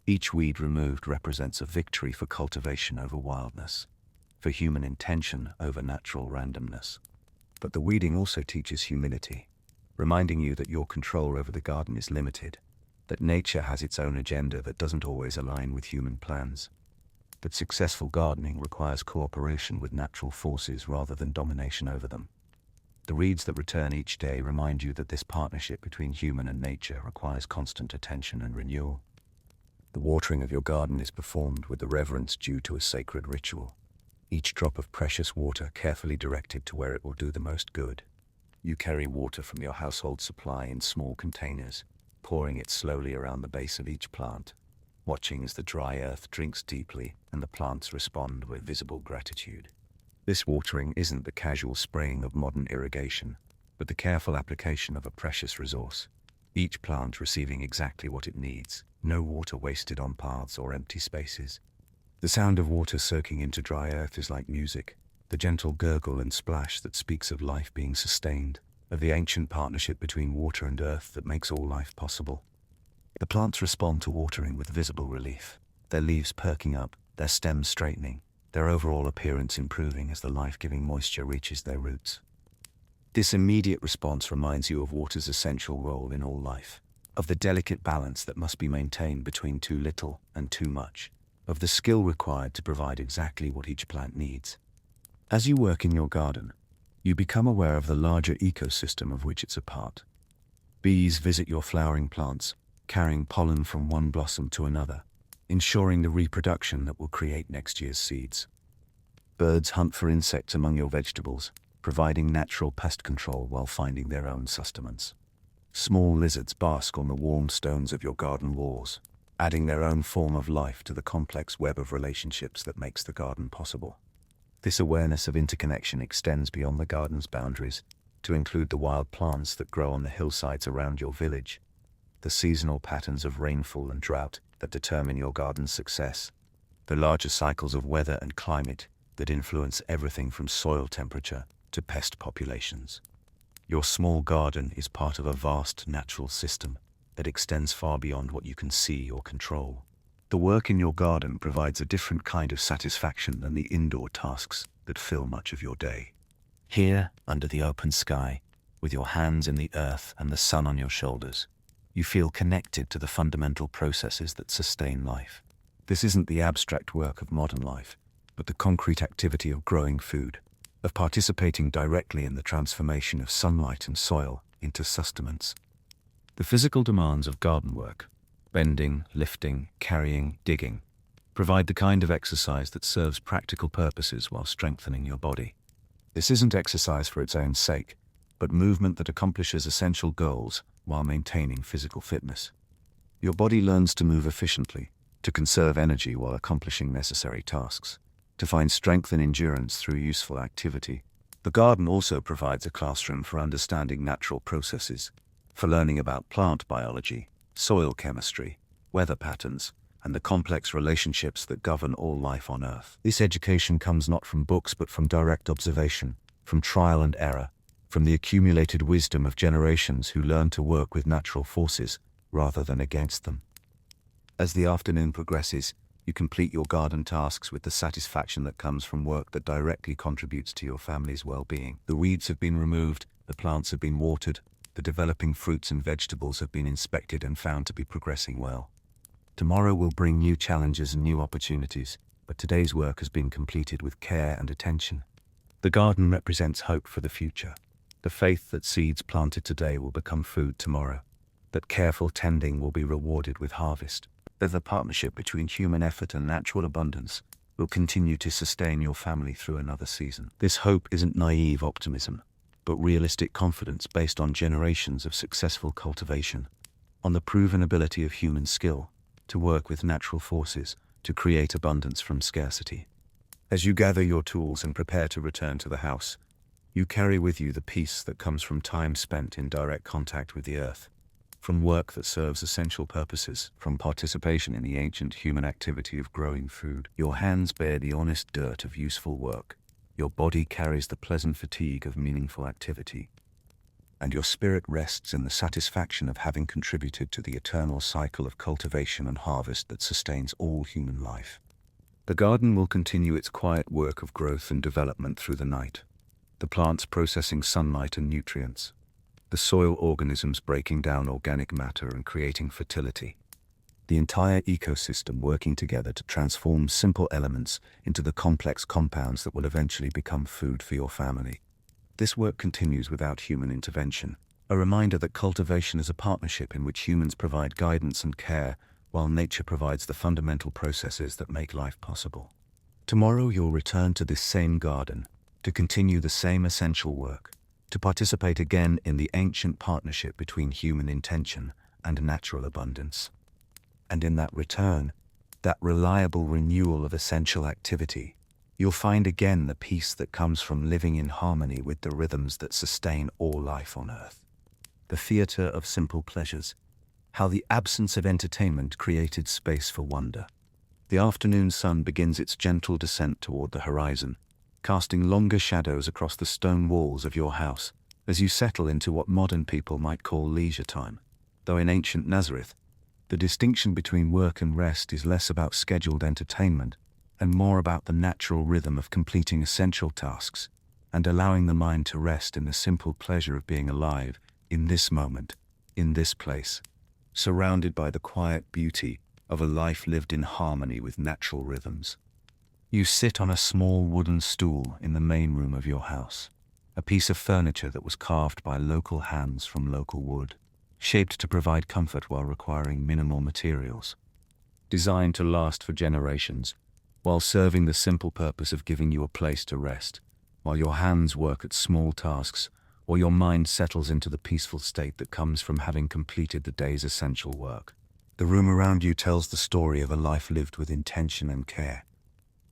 Each weed removed represents a victory for cultivation over wildness, for human intention over natural randomness. But the weeding also teaches humility, reminding you that your control over the garden is limited, that nature has its own agenda that doesn't always align with human plans, that successful gardening requires cooperation with natural forces rather than domination over them. The reeds that return each day remind you that this partnership between human and nature requires constant attention and renewal. The watering of your garden is performed with the reverence due to a sacred ritual, each drop of precious water carefully directed to where it will do the most good. You carry water from your household supply in small containers, pouring it slowly around the base of each plant, watching as the dry earth drinks deeply and the plants respond with visible gratitude. This watering isn't the casual spraying of modern irrigation, but the careful application of a precious resource, each plant receiving exactly what it needs, no water wasted on paths or empty spaces. The sound of water soaking into dry earth is like music, the gentle gurgle and splash that speaks of life being sustained, of the ancient partnership between water and earth that makes all life possible. The plants respond to watering with visible relief, their leaves perking up, their stems straightening, their overall appearance improving as the life-giving moisture reaches their roots. This immediate response reminds you of water's essential role in all life, of the delicate balance that must be maintained between too little and too much, of the skill required to provide exactly what each plant needs. As you work in your garden, you become aware of the larger ecosystem of which it's a part. Bees visit your flowering plants, carrying pollen from one blossom to another, ensuring the reproduction that will create next year's seeds. Birds hunt for insects among your vegetables, providing natural pest control while finding their own sustenance. Small lizards bask on the warm stones of your garden walls, adding their own form of life to the complex web of relationships that makes the garden possible. This awareness of interconnection extends beyond the garden's boundaries to include the wild plants that grow on the hillsides around your village, the seasonal patterns of rainfall and drought that determine your garden's success, the larger cycles of weather and climate that influence everything from soil temperature to pest populations. Your small garden is part of a vast natural system that extends far beyond what you can see or control. The work in your garden provides a different kind of satisfaction than the indoor tasks that fill much of your day. Here, under the open sky, with your hands in the earth and the sun on your shoulders, you feel connected to the fundamental processes that sustain life. This isn't the abstract work of modern life, but the concrete activity of growing food, of participating directly in the transformation of sunlight and soil into sustenance. The physical demands of garden work, bending, lifting, carrying, digging, provide the kind of exercise that serves practical purposes while strengthening your body. This isn't exercise for its own sake, but movement that accomplishes essential goals while maintaining physical fitness. Your body learns to move efficiently, to conserve energy while accomplishing necessary tasks, to find strength and endurance through useful activity. The garden also provides a classroom for understanding natural processes, for learning about plant biology, soil chemistry, weather patterns, and the complex relationships that govern all life on Earth. This education comes not from books but from direct observation, from trial and error, from the accumulated wisdom of generations who learn to work with natural forces rather than against them. As the afternoon progresses, you complete your garden tasks with the satisfaction that comes from work that directly contributes to your family's well-being. The weeds have been removed, the plants have been watered, the developing fruits and vegetables have been inspected and found to be progressing well. Tomorrow will bring new challenges and new opportunities, but today's work has been completed with care and attention. The garden represents hope for the future, the faith that seeds planted today will become food tomorrow, that careful tending will be rewarded with harvest, that the partnership between human effort and natural abundance will continue to sustain your family through another season. This hope isn't naive optimism, but realistic confidence based on generations of successful cultivation, on the proven ability of human skill to work with natural forces to create abundance from scarcity. As you gather your tools and prepare to return to the house, you carry with you the peace that comes from time spent in direct contact with the earth, from work that serves essential purposes, from participation in the ancient human activity of growing food. Your hands bear the honest dirt of useful work, your body carries the pleasant fatigue of meaningful activity, and your spirit rests in the satisfaction of having contributed to the eternal cycle of cultivation and harvest that sustains all human life. The garden will continue its quiet work of growth and development through the night, the plants processing sunlight and nutrients, the soil organisms breaking down organic matter and creating fertility, the entire ecosystem working together to transform simple elements into the complex compounds that will eventually become food for your family. This work continues without human intervention, a reminder that cultivation is a partnership in which humans provide guidance and care, while nature provides the fundamental processes that make life possible. Tomorrow you'll return to this same garden, to continue the same essential work, to participate again in the ancient partnership between human intention and natural abundance. And in that return, that reliable renewal of essential activity, you'll find again the peace that comes from living in harmony with the rhythms that sustain all life on Earth. The theater of simple pleasures, how the absence of entertainment created space for wonder. The afternoon sun begins its gentle descent toward the horizon, casting longer shadows across the stone walls of your house as you settle into what modern people might call leisure time, though in ancient Nazareth, the distinction between work and rest is less about scheduled entertainment and more about the natural rhythm of completing essential tasks and allowing the mind to rest in the simple pleasure of being alive in this moment, in this place, surrounded by the quiet beauty of a life lived in harmony with natural rhythms. You sit on a small wooden stool in the main room of your house, a piece of furniture that was carved by local hands from local wood, shaped to provide comfort while requiring minimal materials, designed to last for generations, while serving the simple purpose of giving you a place to rest, while your hands work at small tasks, or your mind settles into the peaceful state that comes from having completed the day's essential work. The room around you tells the story of a life lived with intention and care,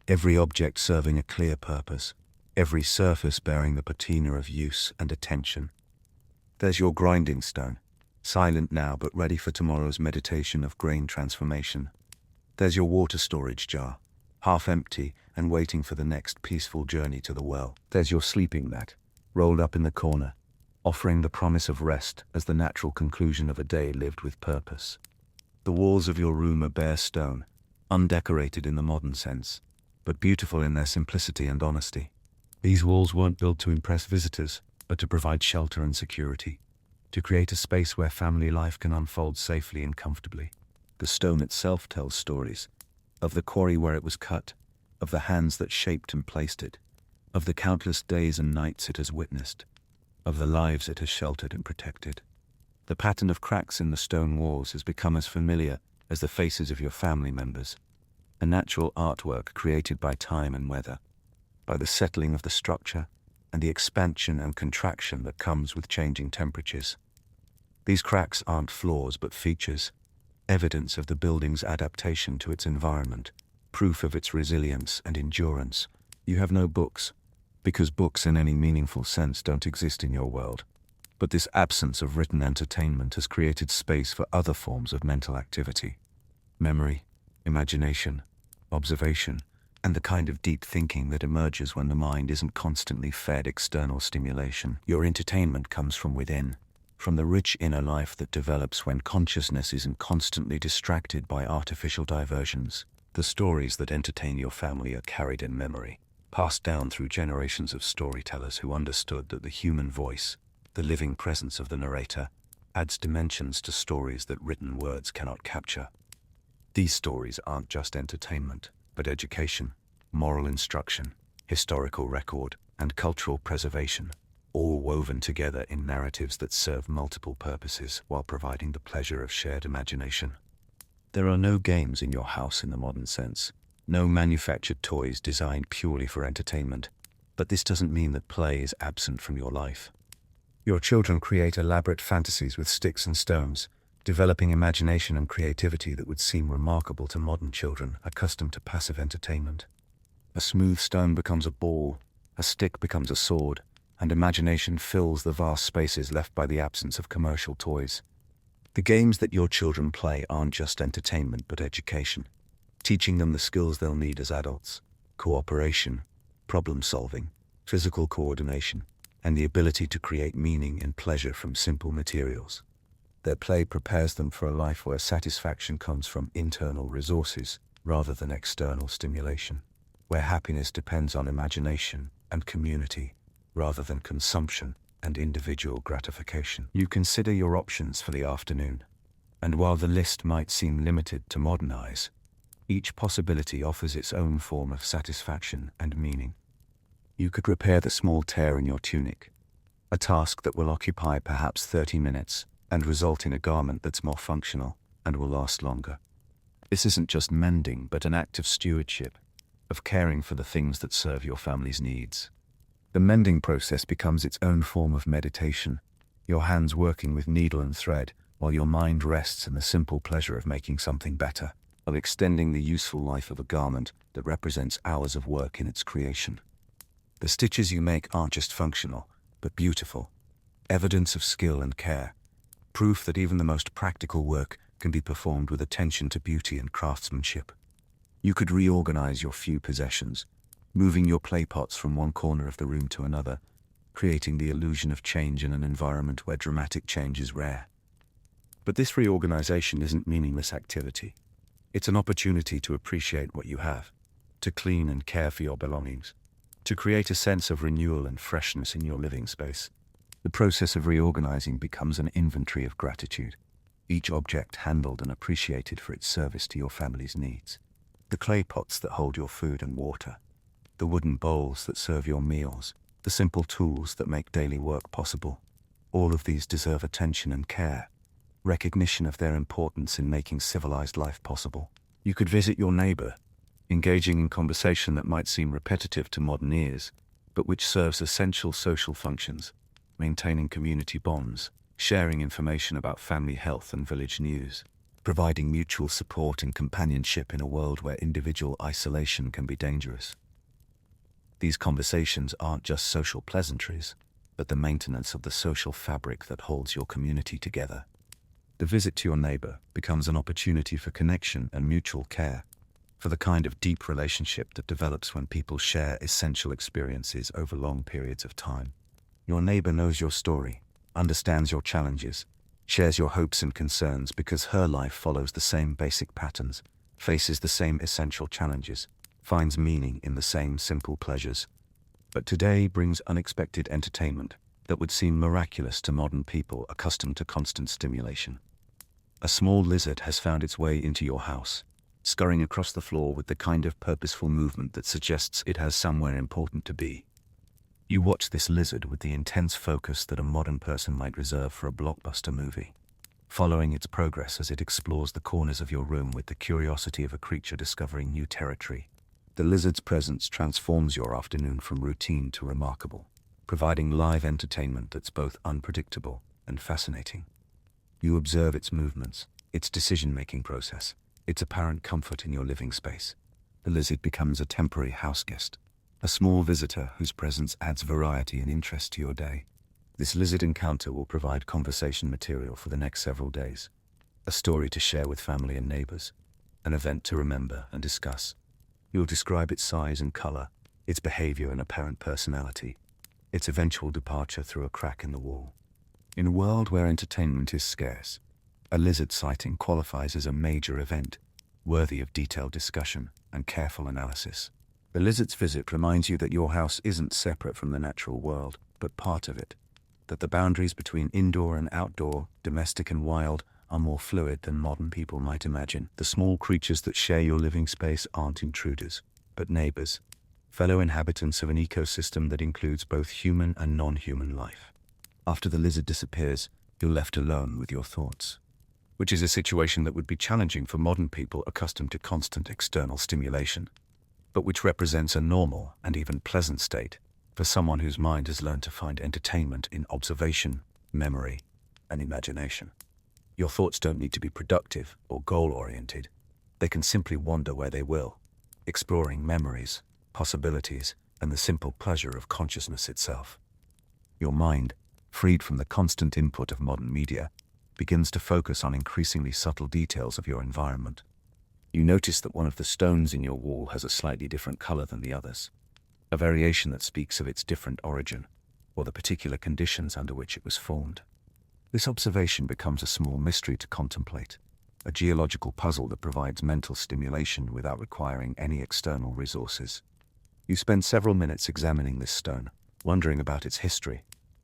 every object serving a clear purpose, every surface bearing the patina of use and attention. There's your grinding stone, silent now but ready for tomorrow's meditation of grain transformation. There's your water storage jar, half empty and waiting for the next peaceful journey to the well. There's your sleeping mat, rolled up in the corner, offering the promise of rest as the natural conclusion of a day lived with purpose. The walls of your room are bare stone, undecorated in the modern sense, but beautiful in their simplicity and honesty. These walls weren't built to impress visitors, but to provide shelter and security, to create a space where family life can unfold safely and comfortably. The stone itself tells stories, of the quarry where it was cut, of the hands that shaped and placed it, of the countless days and nights it has witnessed, of the lives it has sheltered and protected. The pattern of cracks in the stone walls has become as familiar as the faces of your family members, a natural artwork created by time and weather, by the settling of the structure and the expansion and contraction that comes with changing temperatures. These cracks aren't flaws but features, evidence of the building's adaptation to its environment, proof of its resilience and endurance. You have no books, because books in any meaningful sense don't exist in your world. But this absence of written entertainment has created space for other forms of mental activity. Memory, imagination, observation, and the kind of deep thinking that emerges when the mind isn't constantly fed external stimulation. Your entertainment comes from within, from the rich inner life that develops when consciousness isn't constantly distracted by artificial diversions. The stories that entertain your family are carried in memory, passed down through generations of storytellers who understood that the human voice, the living presence of the narrator, adds dimensions to stories that written words cannot capture. These stories aren't just entertainment, but education, moral instruction, historical record, and cultural preservation, all woven together in narratives that serve multiple purposes while providing the pleasure of shared imagination. There are no games in your house in the modern sense, no manufactured toys designed purely for entertainment, but this doesn't mean that play is absent from your life. Your children create elaborate fantasies with sticks and stones, developing imagination and creativity that would seem remarkable to modern children accustomed to passive entertainment. A smooth stone becomes a ball, a stick becomes a sword, and imagination fills the vast spaces left by the absence of commercial toys. The games that your children play aren't just entertainment but education, teaching them the skills they'll need as adults: cooperation, problem-solving, physical coordination, and the ability to create meaning and pleasure from simple materials. Their play prepares them for a life where satisfaction comes from internal resources rather than external stimulation, where happiness depends on imagination and community rather than consumption and individual gratification. You consider your options for the afternoon, and while the list might seem limited to modern eyes, each possibility offers its own form of satisfaction and meaning. You could repair the small tear in your tunic, a task that will occupy perhaps 30 minutes and result in a garment that's more functional and will last longer. This isn't just mending, but an act of stewardship, of caring for the things that serve your family's needs. The mending process becomes its own form of meditation, your hands working with needle and thread, while your mind rests in the simple pleasure of making something better, of extending the useful life of a garment that represents hours of work in its creation. The stitches you make aren't just functional, but beautiful, evidence of skill and care, proof that even the most practical work can be performed with attention to beauty and craftsmanship. You could reorganize your few possessions, moving your clay pots from one corner of the room to another, creating the illusion of change in an environment where dramatic change is rare. But this reorganization isn't meaningless activity. It's an opportunity to appreciate what you have, to clean and care for your belongings, to create a sense of renewal and freshness in your living space. The process of reorganizing becomes an inventory of gratitude, each object handled and appreciated for its service to your family's needs. The clay pots that hold your food and water, the wooden bowls that serve your meals, the simple tools that make daily work possible. All of these deserve attention and care, recognition of their importance in making civilized life possible. You could visit your neighbor, engaging in conversation that might seem repetitive to modern ears, but which serves essential social functions, maintaining community bonds, sharing information about family health and village news, providing mutual support and companionship in a world where individual isolation can be dangerous. These conversations aren't just social pleasantries, but the maintenance of the social fabric that holds your community together. The visit to your neighbor becomes an opportunity for connection and mutual care, for the kind of deep relationship that develops when people share essential experiences over long periods of time. Your neighbor knows your story, understands your challenges, shares your hopes and concerns because her life follows the same basic patterns, faces the same essential challenges, finds meaning in the same simple pleasures. But today brings unexpected entertainment that would seem miraculous to modern people accustomed to constant stimulation. A small lizard has found its way into your house, scurrying across the floor with the kind of purposeful movement that suggests it has somewhere important to be. You watch this lizard with the intense focus that a modern person might reserve for a blockbuster movie, following its progress as it explores the corners of your room with the curiosity of a creature discovering new territory. The lizard's presence transforms your afternoon from routine to remarkable, providing live entertainment that's both unpredictable and fascinating. You observe its movements, its decision-making process, its apparent comfort in your living space. The lizard becomes a temporary houseguest, a small visitor whose presence adds variety and interest to your day. This lizard encounter will provide conversation material for the next several days, a story to share with family and neighbors, an event to remember and discuss. You'll describe its size and color, its behavior and apparent personality, its eventual departure through a crack in the wall. In a world where entertainment is scarce, a lizard sighting qualifies as a major event, worthy of detailed discussion and careful analysis. The lizard's visit reminds you that your house isn't separate from the natural world, but part of it, that the boundaries between indoor and outdoor, domestic and wild, are more fluid than modern people might imagine. The small creatures that share your living space aren't intruders, but neighbors, fellow inhabitants of an ecosystem that includes both human and non-human life. After the lizard disappears, you're left alone with your thoughts, which is a situation that would be challenging for modern people accustomed to constant external stimulation, but which represents a normal and even pleasant state for someone whose mind has learned to find entertainment in observation, memory, and imagination. Your thoughts don't need to be productive or goal-oriented. They can simply wander where they will, exploring memories, possibilities, and the simple pleasure of consciousness itself. Your mind, freed from the constant input of modern media, begins to focus on increasingly subtle details of your environment. You notice that one of the stones in your wall has a slightly different color than the others, a variation that speaks of its different origin, or the particular conditions under which it was formed. This observation becomes a small mystery to contemplate, a geological puzzle that provides mental stimulation without requiring any external resources. You spend several minutes examining this stone, wondering about its history,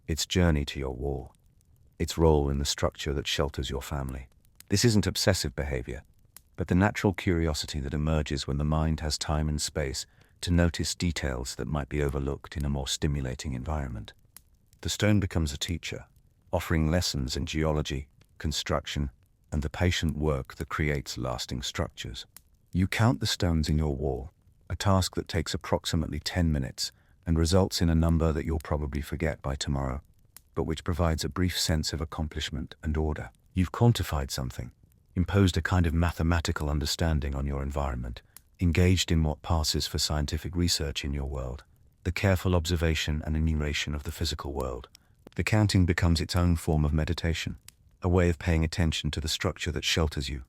its journey to your wall, its role in the structure that shelters your family. This isn't obsessive behavior, but the natural curiosity that emerges when the mind has time and space to notice details that might be overlooked in a more stimulating environment. The stone becomes a teacher, offering lessons in geology, construction, and the patient work that creates lasting structures. You count the stones in your wall, a task that takes approximately 10 minutes and results in a number that you'll probably forget by tomorrow, but which provides a brief sense of accomplishment and order. You've quantified something, imposed a kind of mathematical understanding on your environment, engaged in what passes for scientific research in your world, the careful observation and enumeration of the physical world. The counting becomes its own form of meditation, a way of paying attention to the structure that shelters you,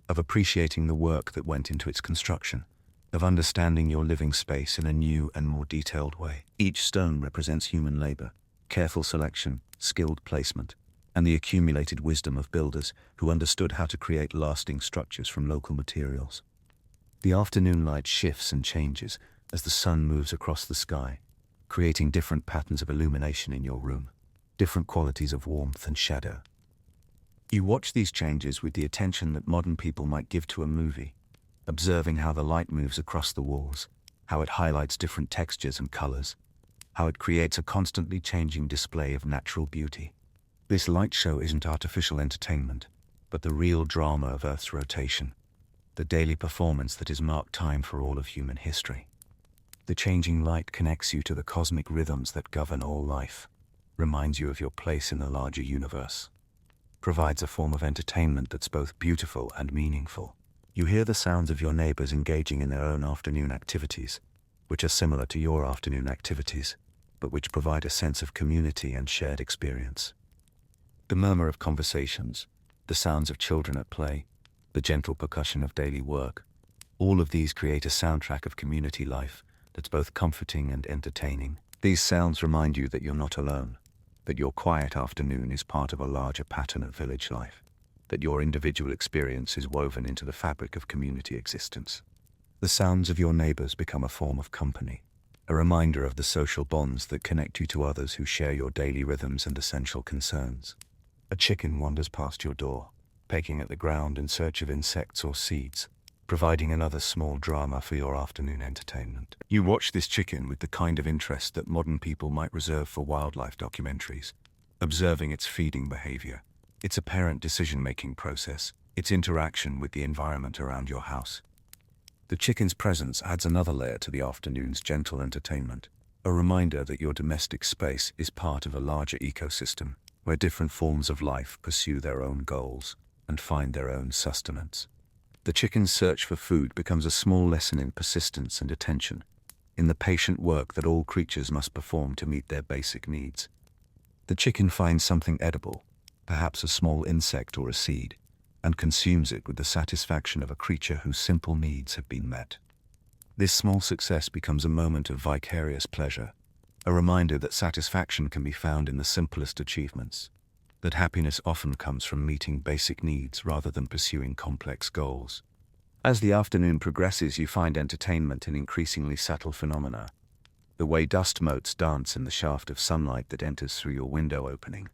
of appreciating the work that went into its construction, of understanding your living space in a new and more detailed way. Each stone represents human labor, careful selection, skilled placement, and the accumulated wisdom of builders who understood how to create lasting structures from local materials. The afternoon light shifts and changes as the sun moves across the sky, creating different patterns of illumination in your room, different qualities of warmth and shadow. You watch these changes with the attention that modern people might give to a movie, observing how the light moves across the walls, how it highlights different textures and colors, how it creates a constantly changing display of natural beauty. This light show isn't artificial entertainment, but the real drama of Earth's rotation, the daily performance that has marked time for all of human history. The changing light connects you to the cosmic rhythms that govern all life, reminds you of your place in the larger universe, provides a form of entertainment that's both beautiful and meaningful. You hear the sounds of your neighbors engaging in their own afternoon activities, which are similar to your afternoon activities, but which provide a sense of community and shared experience. The murmur of conversations, the sounds of children at play, the gentle percussion of daily work, all of these create a soundtrack of community life that's both comforting and entertaining. These sounds remind you that you're not alone, that your quiet afternoon is part of a larger pattern of village life, that your individual experience is woven into the fabric of community existence. The sounds of your neighbors become a form of company, a reminder of the social bonds that connect you to others who share your daily rhythms and essential concerns. A chicken wanders past your door, pecking at the ground in search of insects or seeds, providing another small drama for your afternoon entertainment. You watch this chicken with the kind of interest that modern people might reserve for wildlife documentaries, observing its feeding behavior, its apparent decision-making process, its interaction with the environment around your house. The chicken's presence adds another layer to the afternoon's gentle entertainment, a reminder that your domestic space is part of a larger ecosystem where different forms of life pursue their own goals and find their own sustenance. The chicken's search for food becomes a small lesson in persistence and attention, in the patient work that all creatures must perform to meet their basic needs. The chicken finds something edible, perhaps a small insect or a seed, and consumes it with the satisfaction of a creature whose simple needs have been met. This small success becomes a moment of vicarious pleasure, a reminder that satisfaction can be found in the simplest achievements, that happiness often comes from meeting basic needs rather than pursuing complex goals. As the afternoon progresses, you find entertainment in increasingly subtle phenomena, the way dust motes dance in the shaft of sunlight that enters through your window opening,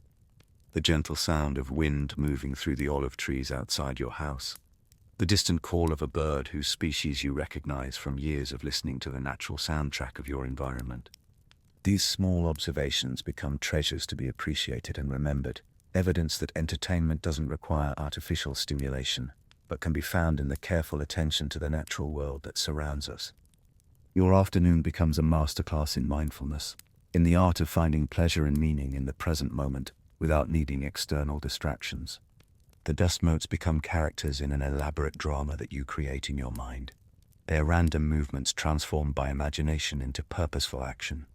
the gentle sound of wind moving through the olive trees outside your house, the distant call of a bird whose species you recognize from years of listening to the natural soundtrack of your environment. These small observations become treasures to be appreciated and remembered, evidence that entertainment doesn't require artificial stimulation, but can be found in the careful attention to the natural world that surrounds us. Your afternoon becomes a masterclass in mindfulness, in the art of finding pleasure and meaning in the present moment without needing external distractions. The dust motes become characters in an elaborate drama that you create in your mind, their random movements transformed by imagination into purposeful action,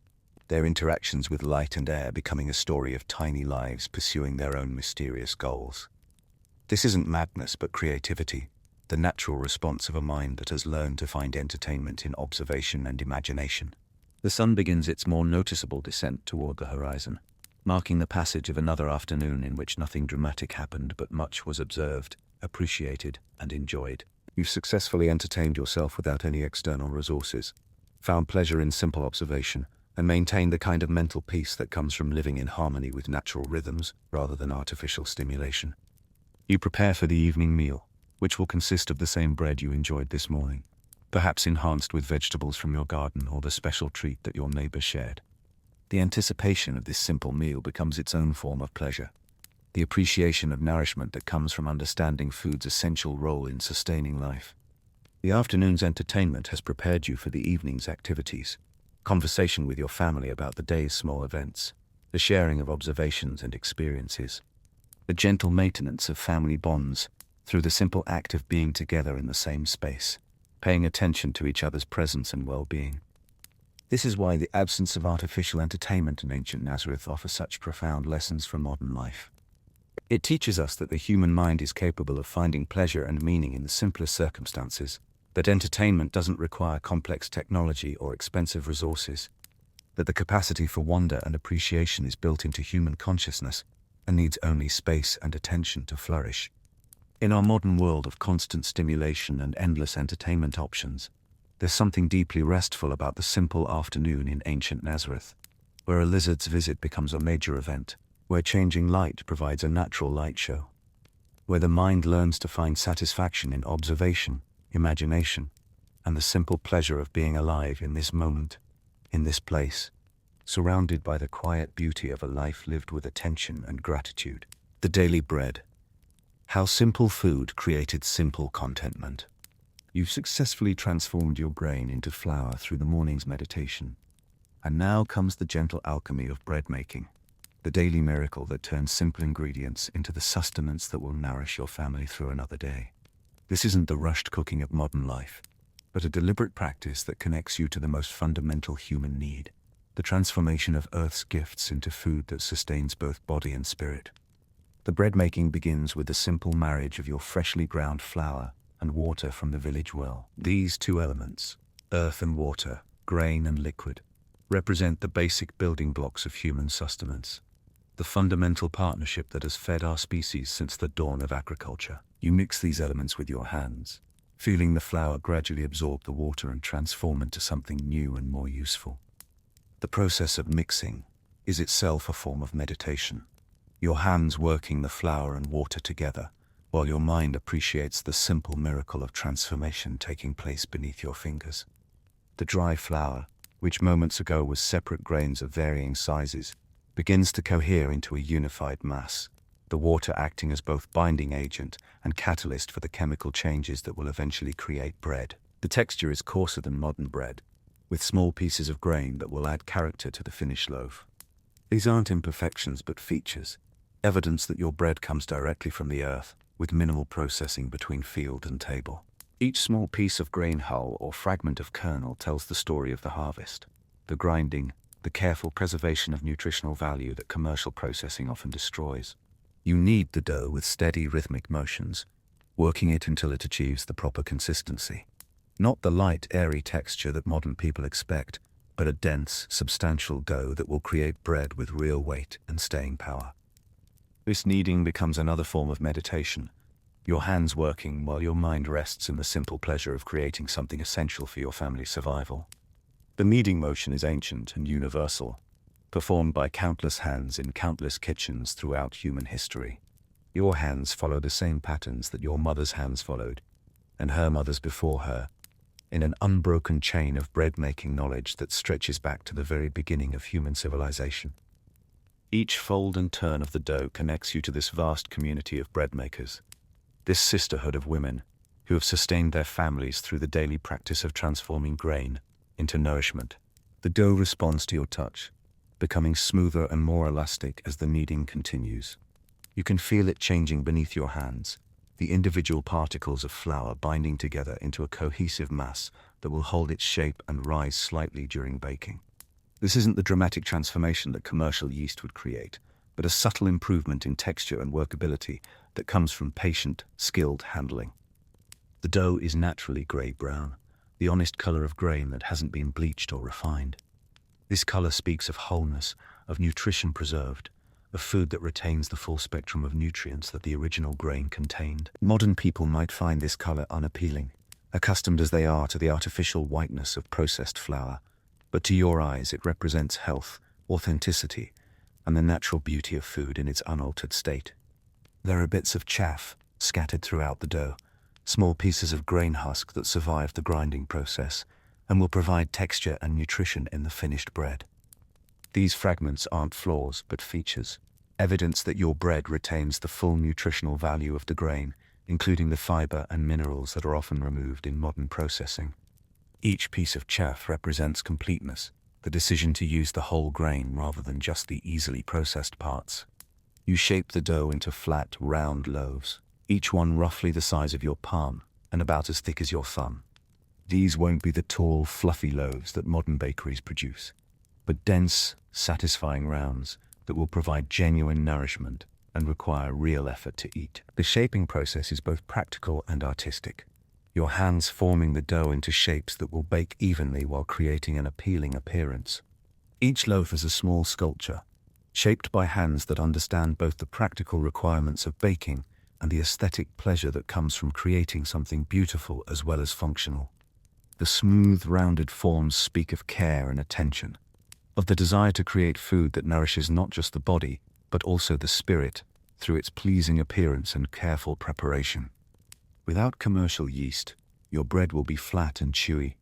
their interactions with light and air becoming a story of tiny lives pursuing their own mysterious goals. This isn't madness but creativity, the natural response of a mind that has learned to find entertainment in observation and imagination. The sun begins its more noticeable descent toward the horizon, marking the passage of another afternoon in which nothing dramatic happened but much was observed, appreciated, and enjoyed. You've successfully entertained yourself without any external resources, found pleasure in simple observation, and maintained the kind of mental peace that comes from living in harmony with natural rhythms rather than artificial stimulation. You prepare for the evening meal, which will consist of the same bread you enjoyed this morning, perhaps enhanced with vegetables from your garden or the special treat that your neighbor shared. The anticipation of this simple meal becomes its own form of pleasure, the appreciation of nourishment that comes from understanding food's essential role in sustaining life. The afternoon's entertainment has prepared you for the evening's activities, conversation with your family about the day's small events, the sharing of observations and experiences, the gentle maintenance of family bonds through the simple act of being together in the same space, paying attention to each other's presence and well-being. This is why the absence of artificial entertainment in ancient Nazareth offers such profound lessons for modern life. It teaches us that the human mind is capable of finding pleasure and meaning in the simplest circumstances, that entertainment doesn't require complex technology or expensive resources, that the capacity for wonder and appreciation is built into human consciousness and needs only space and attention to flourish. In our modern world of constant stimulation and endless entertainment options, there's something deeply restful about the simple afternoon in ancient Nazareth, where a lizard's visit becomes a major event, where changing light provides a natural light show, where the mind learns to find satisfaction in observation, imagination, and the simple pleasure of being alive in this moment, in this place, surrounded by the quiet beauty of a life lived with attention and gratitude. The daily bread. How simple food created simple contentment. You've successfully transformed your brain into flour through the morning's meditation. And now comes the gentle alchemy of bread making, the daily miracle that turns simple ingredients into the sustenance that will nourish your family through another day. This isn't the rushed cooking of modern life, but a deliberate practice that connects you to the most fundamental human need, the transformation of Earth's gifts into food that sustains both body and spirit. The bread making begins with the simple marriage of your freshly ground flour and water from the village well. These two elements, earth and water, grain and liquid, represent the basic building blocks of human sustenance. the fundamental partnership that has fed our species since the dawn of agriculture. You mix these elements with your hands, feeling the flour gradually absorb the water and transform into something new and more useful. The process of mixing is itself a form of meditation, your hands working the flour and water together, while your mind appreciates the simple miracle of transformation taking place beneath your fingers. The dry flour, which moments ago was separate grains of varying sizes, begins to cohere into a unified mass, the water acting as both binding agent and catalyst for the chemical changes that will eventually create bread. The texture is coarser than modern bread, with small pieces of grain that will add character to the finished loaf. These aren't imperfections but features, evidence that your bread comes directly from the earth, with minimal processing between field and table. Each small piece of grain hull or fragment of kernel tells the story of the harvest, the grinding, the careful preservation of nutritional value that commercial processing often destroys. You knead the dough with steady rhythmic motions, working it until it achieves the proper consistency. Not the light, airy texture that modern people expect, but a dense, substantial dough that will create bread with real weight and staying power. This kneading becomes another form of meditation, your hands working while your mind rests in the simple pleasure of creating something essential for your family's survival. The kneading motion is ancient and universal, performed by countless hands in countless kitchens throughout human history. Your hands follow the same patterns that your mother's hands followed, and her mother's before her, in an unbroken chain of bread-making knowledge that stretches back to the very beginning of human civilization. Each fold and turn of the dough connects you to this vast community of bread makers, this sisterhood of women who have sustained their families through the daily practice of transforming grain into nourishment. The dough responds to your touch, becoming smoother and more elastic as the kneading continues. You can feel it changing beneath your hands, the individual particles of flour binding together into a cohesive mass that will hold its shape and rise slightly during baking. This isn't the dramatic transformation that commercial yeast would create, but a subtle improvement in texture and workability that comes from patient, skilled handling. The dough is naturally grey-brown, the honest color of grain that hasn't been bleached or refined. This color speaks of wholeness, of nutrition preserved, of food that retains the full spectrum of nutrients that the original grain contained. Modern people might find this color unappealing, accustomed as they are to the artificial whiteness of processed flour, but to your eyes it represents health, authenticity, and the natural beauty of food in its unaltered state. There are bits of chaff scattered throughout the dough, small pieces of grain husk that survive the grinding process and will provide texture and nutrition in the finished bread. These fragments aren't flaws but features, evidence that your bread retains the full nutritional value of the grain, including the fiber and minerals that are often removed in modern processing. Each piece of chaff represents completeness, the decision to use the whole grain rather than just the easily processed parts. You shape the dough into flat, round loaves, each one roughly the size of your palm and about as thick as your thumb. These won't be the tall, fluffy loaves that modern bakeries produce, but dense, satisfying rounds that will provide genuine nourishment and require real effort to eat. The shaping process is both practical and artistic, your hands forming the dough into shapes that will bake evenly while creating an appealing appearance. Each loaf is a small sculpture, shaped by hands that understand both the practical requirements of baking and the aesthetic pleasure that comes from creating something beautiful as well as functional. The smooth, rounded forms speak of care and attention, of the desire to create food that nourishes not just the body, but also the spirit, through its pleasing appearance and careful preparation. Without commercial yeast, your bread will be flat and chewy,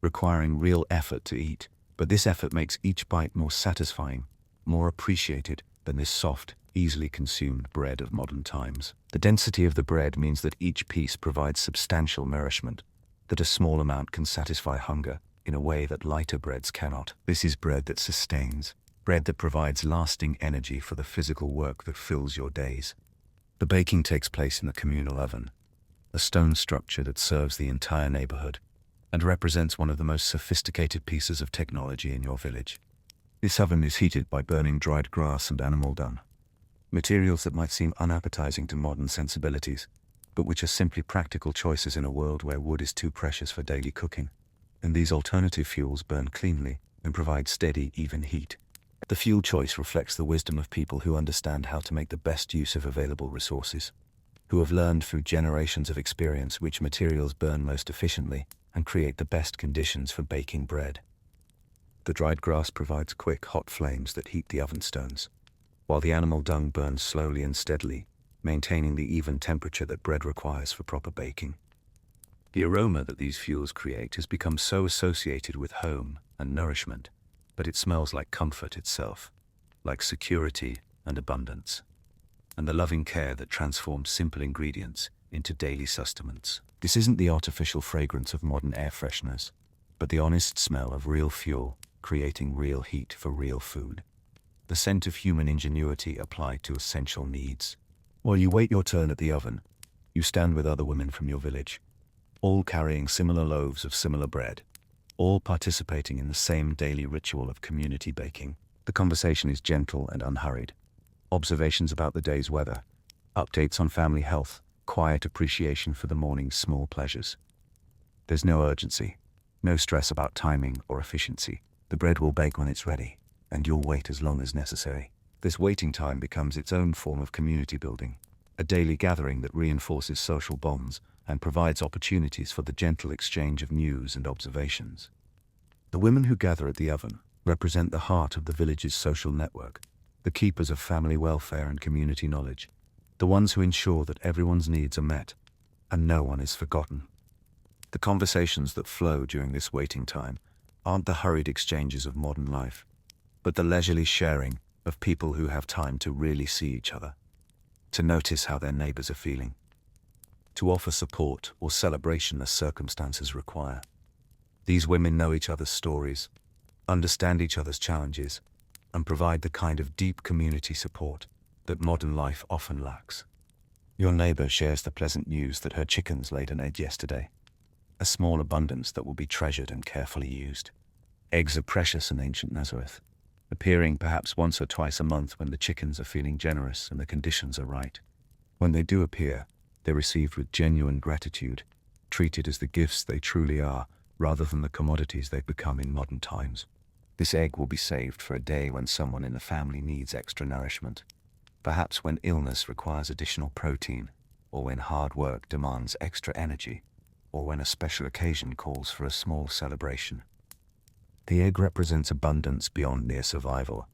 requiring real effort to eat, but this effort makes each bite more satisfying, more appreciated than this soft, easily consumed bread of modern times. The density of the bread means that each piece provides substantial nourishment, that a small amount can satisfy hunger in a way that lighter breads cannot. This is bread that sustains, bread that provides lasting energy for the physical work that fills your days. The baking takes place in the communal oven, a stone structure that serves the entire neighborhood and represents one of the most sophisticated pieces of technology in your village. This oven is heated by burning dried grass and animal dung, materials that might seem unappetizing to modern sensibilities, but which are simply practical choices in a world where wood is too precious for daily cooking. And these alternative fuels burn cleanly and provide steady, even heat, The fuel choice reflects the wisdom of people who understand how to make the best use of available resources, who have learned through generations of experience which materials burn most efficiently and create the best conditions for baking bread. The dried grass provides quick, hot flames that heat the oven stones, while the animal dung burns slowly and steadily, maintaining the even temperature that bread requires for proper baking. The aroma that these fuels create has become so associated with home and nourishment, but it smells like comfort itself, like security and abundance, and the loving care that transforms simple ingredients into daily sustenance. This isn't the artificial fragrance of modern air fresheners, but the honest smell of real fuel, creating real heat for real food. The scent of human ingenuity applied to essential needs. While you wait your turn at the oven, you stand with other women from your village, all carrying similar loaves of similar bread, all participating in the same daily ritual of community baking. The conversation is gentle and unhurried. Observations about the day's weather, updates on family health, quiet appreciation for the morning's small pleasures. There's no urgency, no stress about timing or efficiency. The bread will bake when it's ready, and you'll wait as long as necessary. This waiting time becomes its own form of community building, a daily gathering that reinforces social bonds and provides opportunities for the gentle exchange of news and observations. The women who gather at the oven represent the heart of the village's social network, the keepers of family welfare and community knowledge, the ones who ensure that everyone's needs are met and no one is forgotten. The conversations that flow during this waiting time aren't the hurried exchanges of modern life, but the leisurely sharing of people who have time to really see each other, to notice how their neighbors are feeling, to offer support or celebration as circumstances require. These women know each other's stories, understand each other's challenges, and provide the kind of deep community support that modern life often lacks. Your neighbor shares the pleasant news that her chickens laid an egg yesterday, a small abundance that will be treasured and carefully used. Eggs are precious in ancient Nazareth, appearing perhaps once or twice a month when the chickens are feeling generous and the conditions are right. When they do appear, they're received with genuine gratitude, treated as the gifts they truly are, rather than the commodities they've become in modern times. This egg will be saved for a day when someone in the family needs extra nourishment, perhaps when illness requires additional protein, or when hard work demands extra energy, or when a special occasion calls for a small celebration. The egg represents abundance beyond mere survival,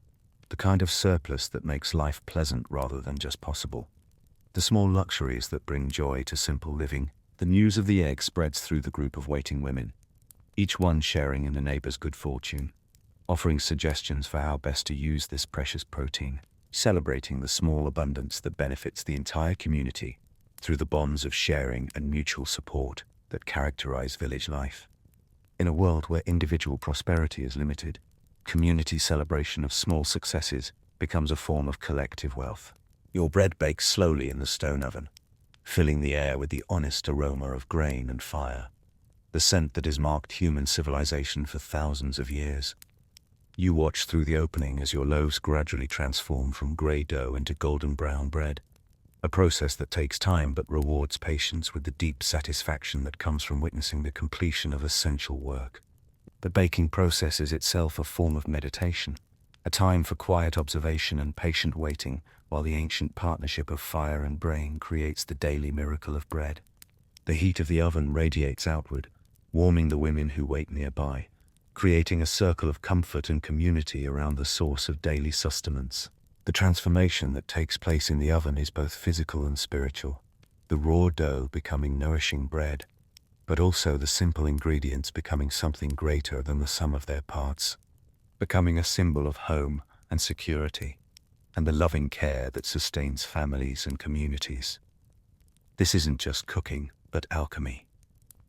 the kind of surplus that makes life pleasant rather than just possible. The small luxuries that bring joy to simple living. The news of the egg spreads through the group of waiting women, each one sharing in the neighbor's good fortune, offering suggestions for how best to use this precious protein, celebrating the small abundance that benefits the entire community through the bonds of sharing and mutual support that characterize village life. In a world where individual prosperity is limited, community celebration of small successes becomes a form of collective wealth. Your bread bakes slowly in the stone oven, filling the air with the honest aroma of grain and fire, the scent that has marked human civilization for thousands of years. You watch through the opening as your loaves gradually transform from grey dough into golden brown bread, a process that takes time but rewards patience with the deep satisfaction that comes from witnessing the completion of essential work. The baking process is itself a form of meditation, a time for quiet observation and patient waiting, while the ancient partnership of fire and brain creates the daily miracle of bread. The heat of the oven radiates outward, warming the women who wait nearby, creating a circle of comfort and community around the source of daily sustenance. The transformation that takes place in the oven is both physical and spiritual, the raw dough becoming nourishing bread, but also the simple ingredients becoming something greater than the sum of their parts, becoming a symbol of home and security, and the loving care that sustains families and communities. This isn't just cooking, but alchemy,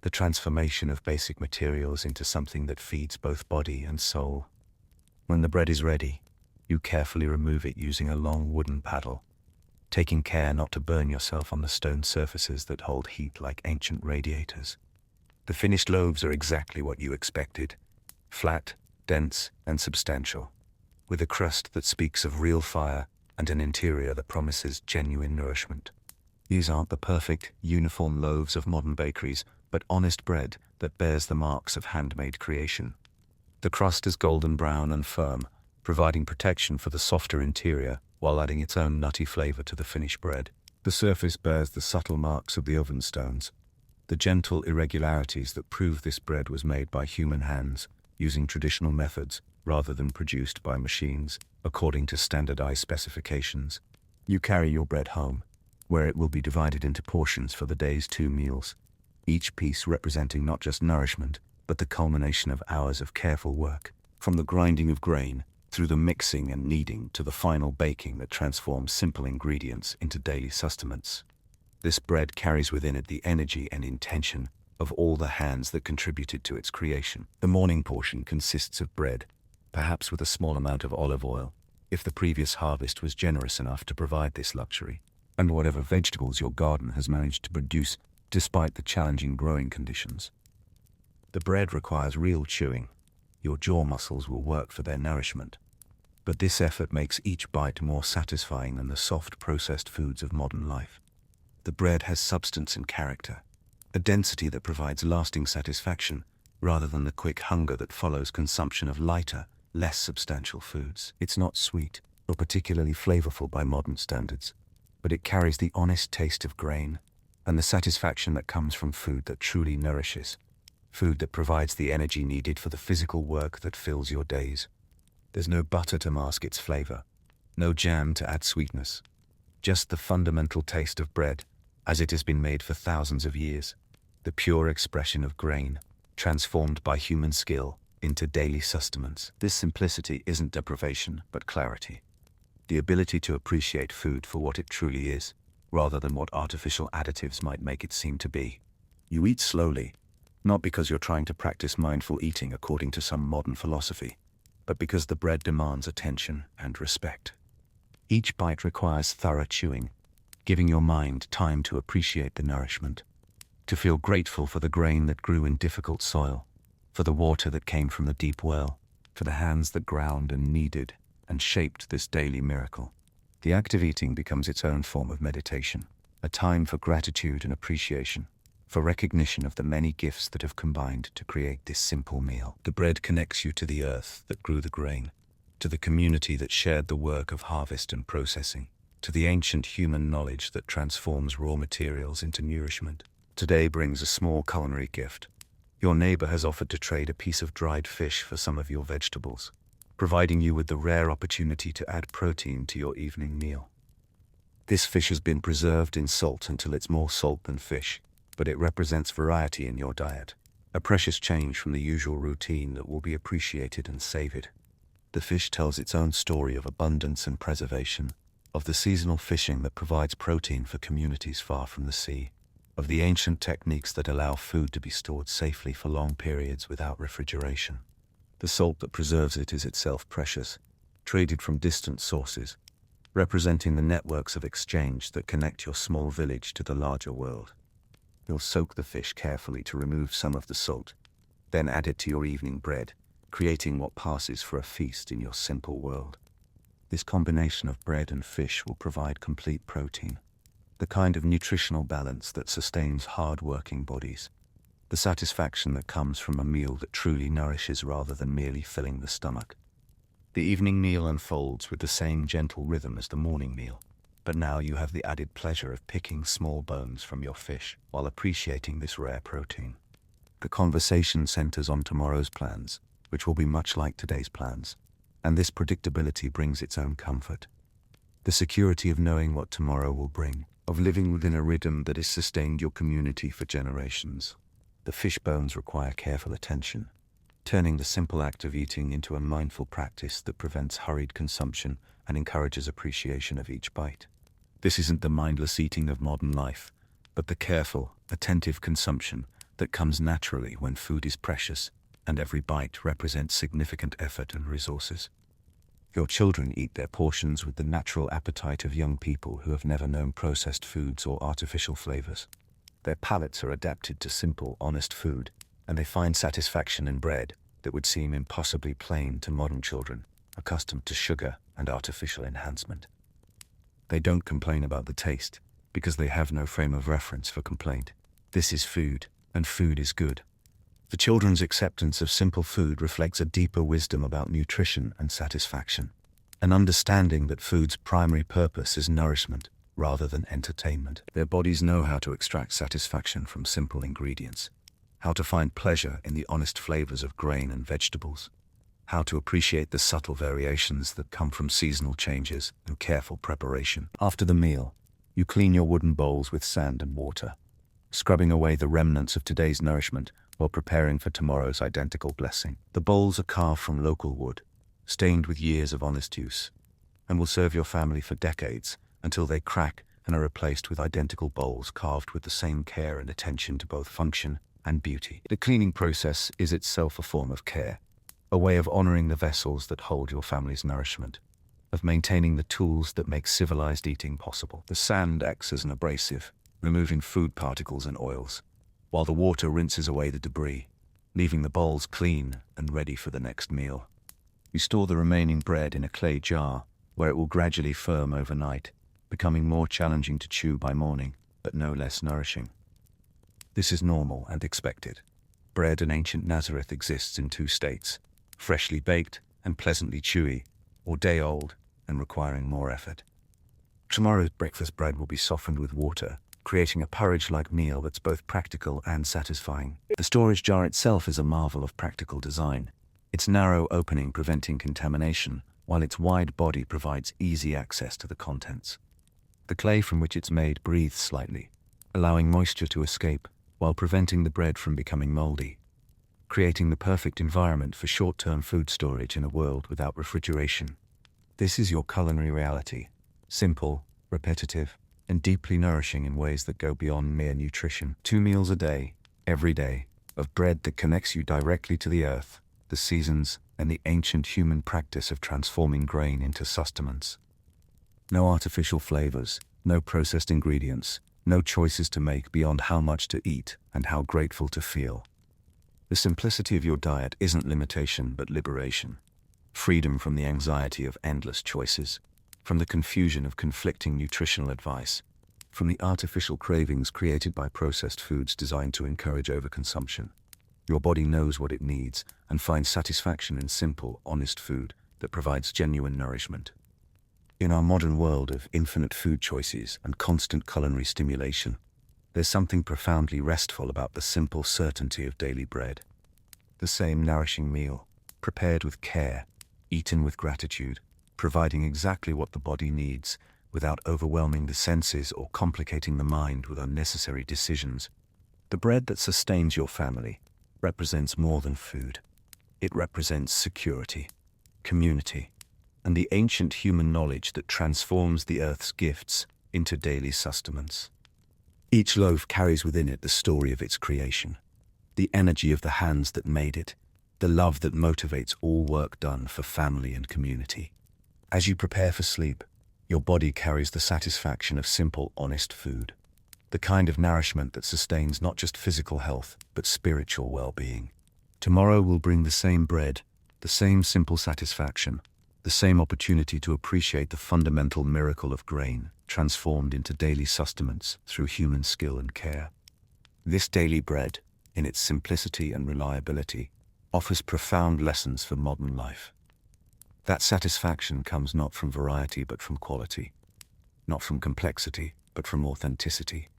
the transformation of basic materials into something that feeds both body and soul. When the bread is ready, you carefully remove it using a long wooden paddle, taking care not to burn yourself on the stone surfaces that hold heat like ancient radiators. The finished loaves are exactly what you expected, flat, dense, and substantial, with a crust that speaks of real fire and an interior that promises genuine nourishment. These aren't the perfect, uniform loaves of modern bakeries, but honest bread that bears the marks of handmade creation. The crust is golden brown and firm, providing protection for the softer interior while adding its own nutty flavor to the finished bread. The surface bears the subtle marks of the oven stones, the gentle irregularities that prove this bread was made by human hands, using traditional methods rather than produced by machines, according to standardized specifications. You carry your bread home, where it will be divided into portions for the day's 2 meals, each piece representing not just nourishment, but the culmination of hours of careful work, from the grinding of grain, through the mixing and kneading to the final baking that transforms simple ingredients into daily sustenance. This bread carries within it the energy and intention of all the hands that contributed to its creation. The morning portion consists of bread, perhaps with a small amount of olive oil, if the previous harvest was generous enough to provide this luxury, and whatever vegetables your garden has managed to produce despite the challenging growing conditions. The bread requires real chewing. Your jaw muscles will work for their nourishment. But this effort makes each bite more satisfying than the soft processed foods of modern life. The bread has substance and character, a density that provides lasting satisfaction rather than the quick hunger that follows consumption of lighter, less substantial foods. It's not sweet or particularly flavorful by modern standards, but it carries the honest taste of grain and the satisfaction that comes from food that truly nourishes, food that provides the energy needed for the physical work that fills your days. There's no butter to mask its flavor, no jam to add sweetness, just the fundamental taste of bread, as it has been made for thousands of years, the pure expression of grain, transformed by human skill into daily sustenance. This simplicity isn't deprivation, but clarity. The ability to appreciate food for what it truly is, rather than what artificial additives might make it seem to be. You eat slowly, not because you're trying to practice mindful eating according to some modern philosophy, but because the bread demands attention and respect. Each bite requires thorough chewing, giving your mind time to appreciate the nourishment, to feel grateful for the grain that grew in difficult soil, for the water that came from the deep well, for the hands that ground and kneaded and shaped this daily miracle. The act of eating becomes its own form of meditation, a time for gratitude and appreciation, for recognition of the many gifts that have combined to create this simple meal. The bread connects you to the earth that grew the grain, to the community that shared the work of harvest and processing, to the ancient human knowledge that transforms raw materials into nourishment. Today brings a small culinary gift. Your neighbor has offered to trade a piece of dried fish for some of your vegetables, providing you with the rare opportunity to add protein to your evening meal. This fish has been preserved in salt until it's more salt than fish, but it represents variety in your diet, a precious change from the usual routine that will be appreciated and savored. The fish tells its own story of abundance and preservation, of the seasonal fishing that provides protein for communities far from the sea, of the ancient techniques that allow food to be stored safely for long periods without refrigeration. The salt that preserves it is itself precious, traded from distant sources, representing the networks of exchange that connect your small village to the larger world. You'll soak the fish carefully to remove some of the salt, then add it to your evening bread, creating what passes for a feast in your simple world. This combination of bread and fish will provide complete protein, the kind of nutritional balance that sustains hard-working bodies, the satisfaction that comes from a meal that truly nourishes rather than merely filling the stomach. The evening meal unfolds with the same gentle rhythm as the morning meal, but now you have the added pleasure of picking small bones from your fish while appreciating this rare protein. The conversation centers on tomorrow's plans, which will be much like today's plans, and this predictability brings its own comfort. The security of knowing what tomorrow will bring, of living within a rhythm that has sustained your community for generations. The fish bones require careful attention, turning the simple act of eating into a mindful practice that prevents hurried consumption and encourages appreciation of each bite. This isn't the mindless eating of modern life, but the careful, attentive consumption that comes naturally when food is precious and every bite represents significant effort and resources. Your children eat their portions with the natural appetite of young people who have never known processed foods or artificial flavors. Their palates are adapted to simple, honest food, and they find satisfaction in bread that would seem impossibly plain to modern children, accustomed to sugar and artificial enhancement. They don't complain about the taste, because they have no frame of reference for complaint. This is food, and food is good. The children's acceptance of simple food reflects a deeper wisdom about nutrition and satisfaction, an understanding that food's primary purpose is nourishment rather than entertainment. Their bodies know how to extract satisfaction from simple ingredients, how to find pleasure in the honest flavors of grain and vegetables, how to appreciate the subtle variations that come from seasonal changes and careful preparation. After the meal, you clean your wooden bowls with sand and water, scrubbing away the remnants of today's nourishment while preparing for tomorrow's identical blessing. The bowls are carved from local wood, stained with years of honest use, and will serve your family for decades until they crack and are replaced with identical bowls carved with the same care and attention to both function and beauty. The cleaning process is itself a form of care, a way of honoring the vessels that hold your family's nourishment, of maintaining the tools that make civilized eating possible. The sand acts as an abrasive, removing food particles and oils, while the water rinses away the debris, leaving the bowls clean and ready for the next meal. You store the remaining bread in a clay jar, where it will gradually firm overnight, becoming more challenging to chew by morning, but no less nourishing. This is normal and expected. Bread in ancient Nazareth exists in two states, freshly baked and pleasantly chewy, or day-old and requiring more effort. Tomorrow's breakfast bread will be softened with water, creating a porridge-like meal that's both practical and satisfying. The storage jar itself is a marvel of practical design, its narrow opening preventing contamination, while its wide body provides easy access to the contents. The clay from which it's made breathes slightly, allowing moisture to escape while preventing the bread from becoming moldy, creating the perfect environment for short-term food storage in a world without refrigeration. This is your culinary reality, simple, repetitive, and deeply nourishing in ways that go beyond mere nutrition. 2 meals a day, every day, of bread that connects you directly to the earth, the seasons, and the ancient human practice of transforming grain into sustenance. No artificial flavors, no processed ingredients, no choices to make beyond how much to eat and how grateful to feel. The simplicity of your diet isn't limitation but liberation, freedom from the anxiety of endless choices, from the confusion of conflicting nutritional advice, from the artificial cravings created by processed foods designed to encourage overconsumption. Your body knows what it needs and finds satisfaction in simple, honest food that provides genuine nourishment. In our modern world of infinite food choices and constant culinary stimulation, there's something profoundly restful about the simple certainty of daily bread. The same nourishing meal, prepared with care, eaten with gratitude, providing exactly what the body needs without overwhelming the senses or complicating the mind with unnecessary decisions. The bread that sustains your family represents more than food. It represents security, community, and the ancient human knowledge that transforms the earth's gifts into daily sustenance. Each loaf carries within it the story of its creation, the energy of the hands that made it, the love that motivates all work done for family and community. As you prepare for sleep, your body carries the satisfaction of simple, honest food, the kind of nourishment that sustains not just physical health, but spiritual well-being. Tomorrow will bring the same bread, the same simple satisfaction, the same opportunity to appreciate the fundamental miracle of grain, transformed into daily sustenance through human skill and care. This daily bread, in its simplicity and reliability, offers profound lessons for modern life. That satisfaction comes not from variety but from quality, not from complexity but from authenticity,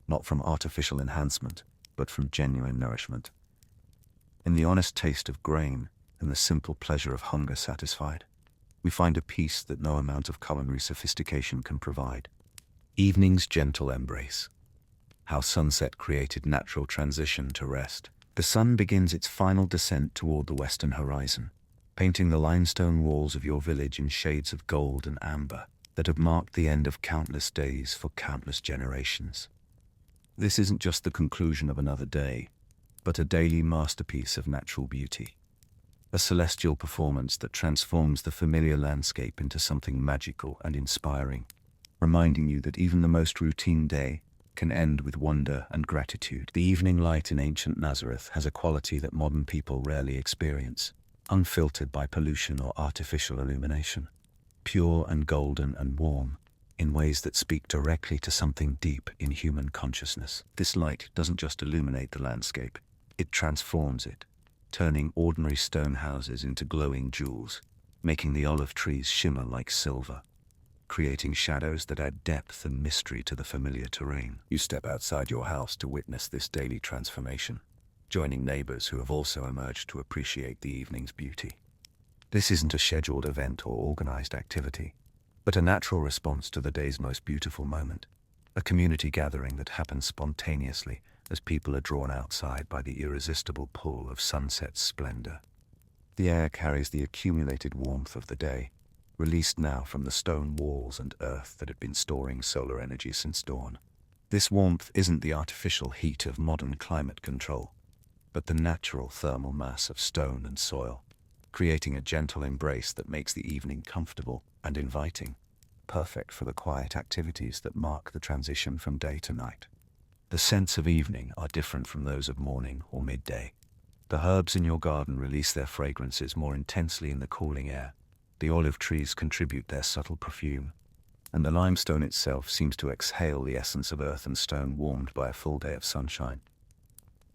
not from artificial enhancement but from genuine nourishment. In the honest taste of grain and the simple pleasure of hunger satisfied, we find a peace that no amount of culinary sophistication can provide. Evening's gentle embrace. How sunset created natural transition to rest. The sun begins its final descent toward the western horizon, painting the limestone walls of your village in shades of gold and amber that have marked the end of countless days for countless generations. This isn't just the conclusion of another day, but a daily masterpiece of natural beauty, a celestial performance that transforms the familiar landscape into something magical and inspiring, reminding you that even the most routine day can end with wonder and gratitude. The evening light in ancient Nazareth has a quality that modern people rarely experience, unfiltered by pollution or artificial illumination, pure and golden and warm, in ways that speak directly to something deep in human consciousness. This light doesn't just illuminate the landscape, It transforms it, turning ordinary stone houses into glowing jewels, making the olive trees shimmer like silver, creating shadows that add depth and mystery to the familiar terrain. You step outside your house to witness this daily transformation, joining neighbors who have also emerged to appreciate the evening's beauty. This isn't a scheduled event or organized activity, but a natural response to the day's most beautiful moment, a community gathering that happens spontaneously as people are drawn outside by the irresistible pull of sunset's splendor. The air carries the accumulated warmth of the day, released now from the stone walls and earth that had been storing solar energy since dawn. This warmth isn't the artificial heat of modern climate control, but the natural thermal mass of stone and soil, creating a gentle embrace that makes the evening comfortable and inviting, perfect for the quiet activities that mark the transition from day to night. The scents of evening are different from those of morning or midday. The herbs in your garden release their fragrances more intensely in the cooling air. The olive trees contribute their subtle perfume, and the limestone itself seems to exhale the essence of earth and stone warmed by a full day of sunshine.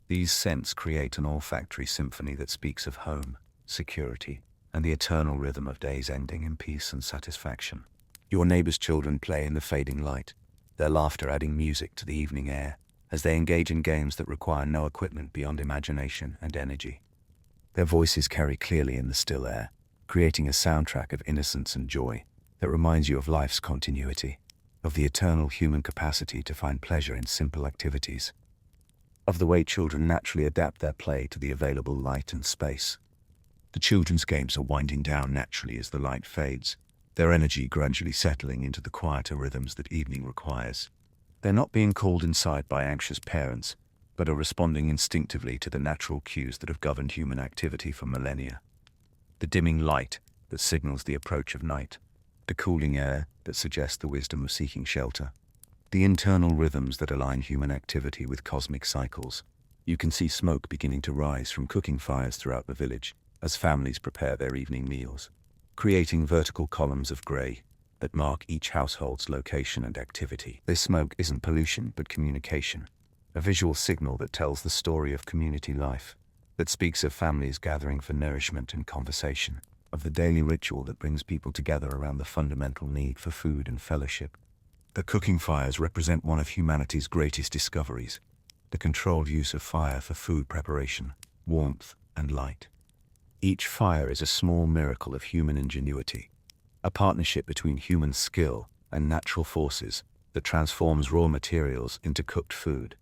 These scents create an olfactory symphony that speaks of home, security, and the eternal rhythm of days ending in peace and satisfaction. Your neighbor's children play in the fading light, their laughter adding music to the evening air as they engage in games that require no equipment beyond imagination and energy. Their voices carry clearly in the still air, creating a soundtrack of innocence and joy that reminds you of life's continuity, of the eternal human capacity to find pleasure in simple activities, of the way children naturally adapt their play to the available light and space. The children's games are winding down naturally as the light fades, their energy gradually settling into the quieter rhythms that evening requires. They're not being called inside by anxious parents, but are responding instinctively to the natural cues that have governed human activity for millennia. The dimming light that signals the approach of night, the cooling air that suggests the wisdom of seeking shelter, the internal rhythms that align human activity with cosmic cycles. You can see smoke beginning to rise from cooking fires throughout the village as families prepare their evening meals, creating vertical columns of grey that mark each household's location and activity. This smoke isn't pollution but communication, a visual signal that tells the story of community life, that speaks of families gathering for nourishment and conversation, of the daily ritual that brings people together around the fundamental need for food and fellowship. The cooking fires represent one of humanity's greatest discoveries, the controlled use of fire for food preparation, warmth, and light. Each fire is a small miracle of human ingenuity, a partnership between human skill and natural forces that transforms raw materials into cooked food,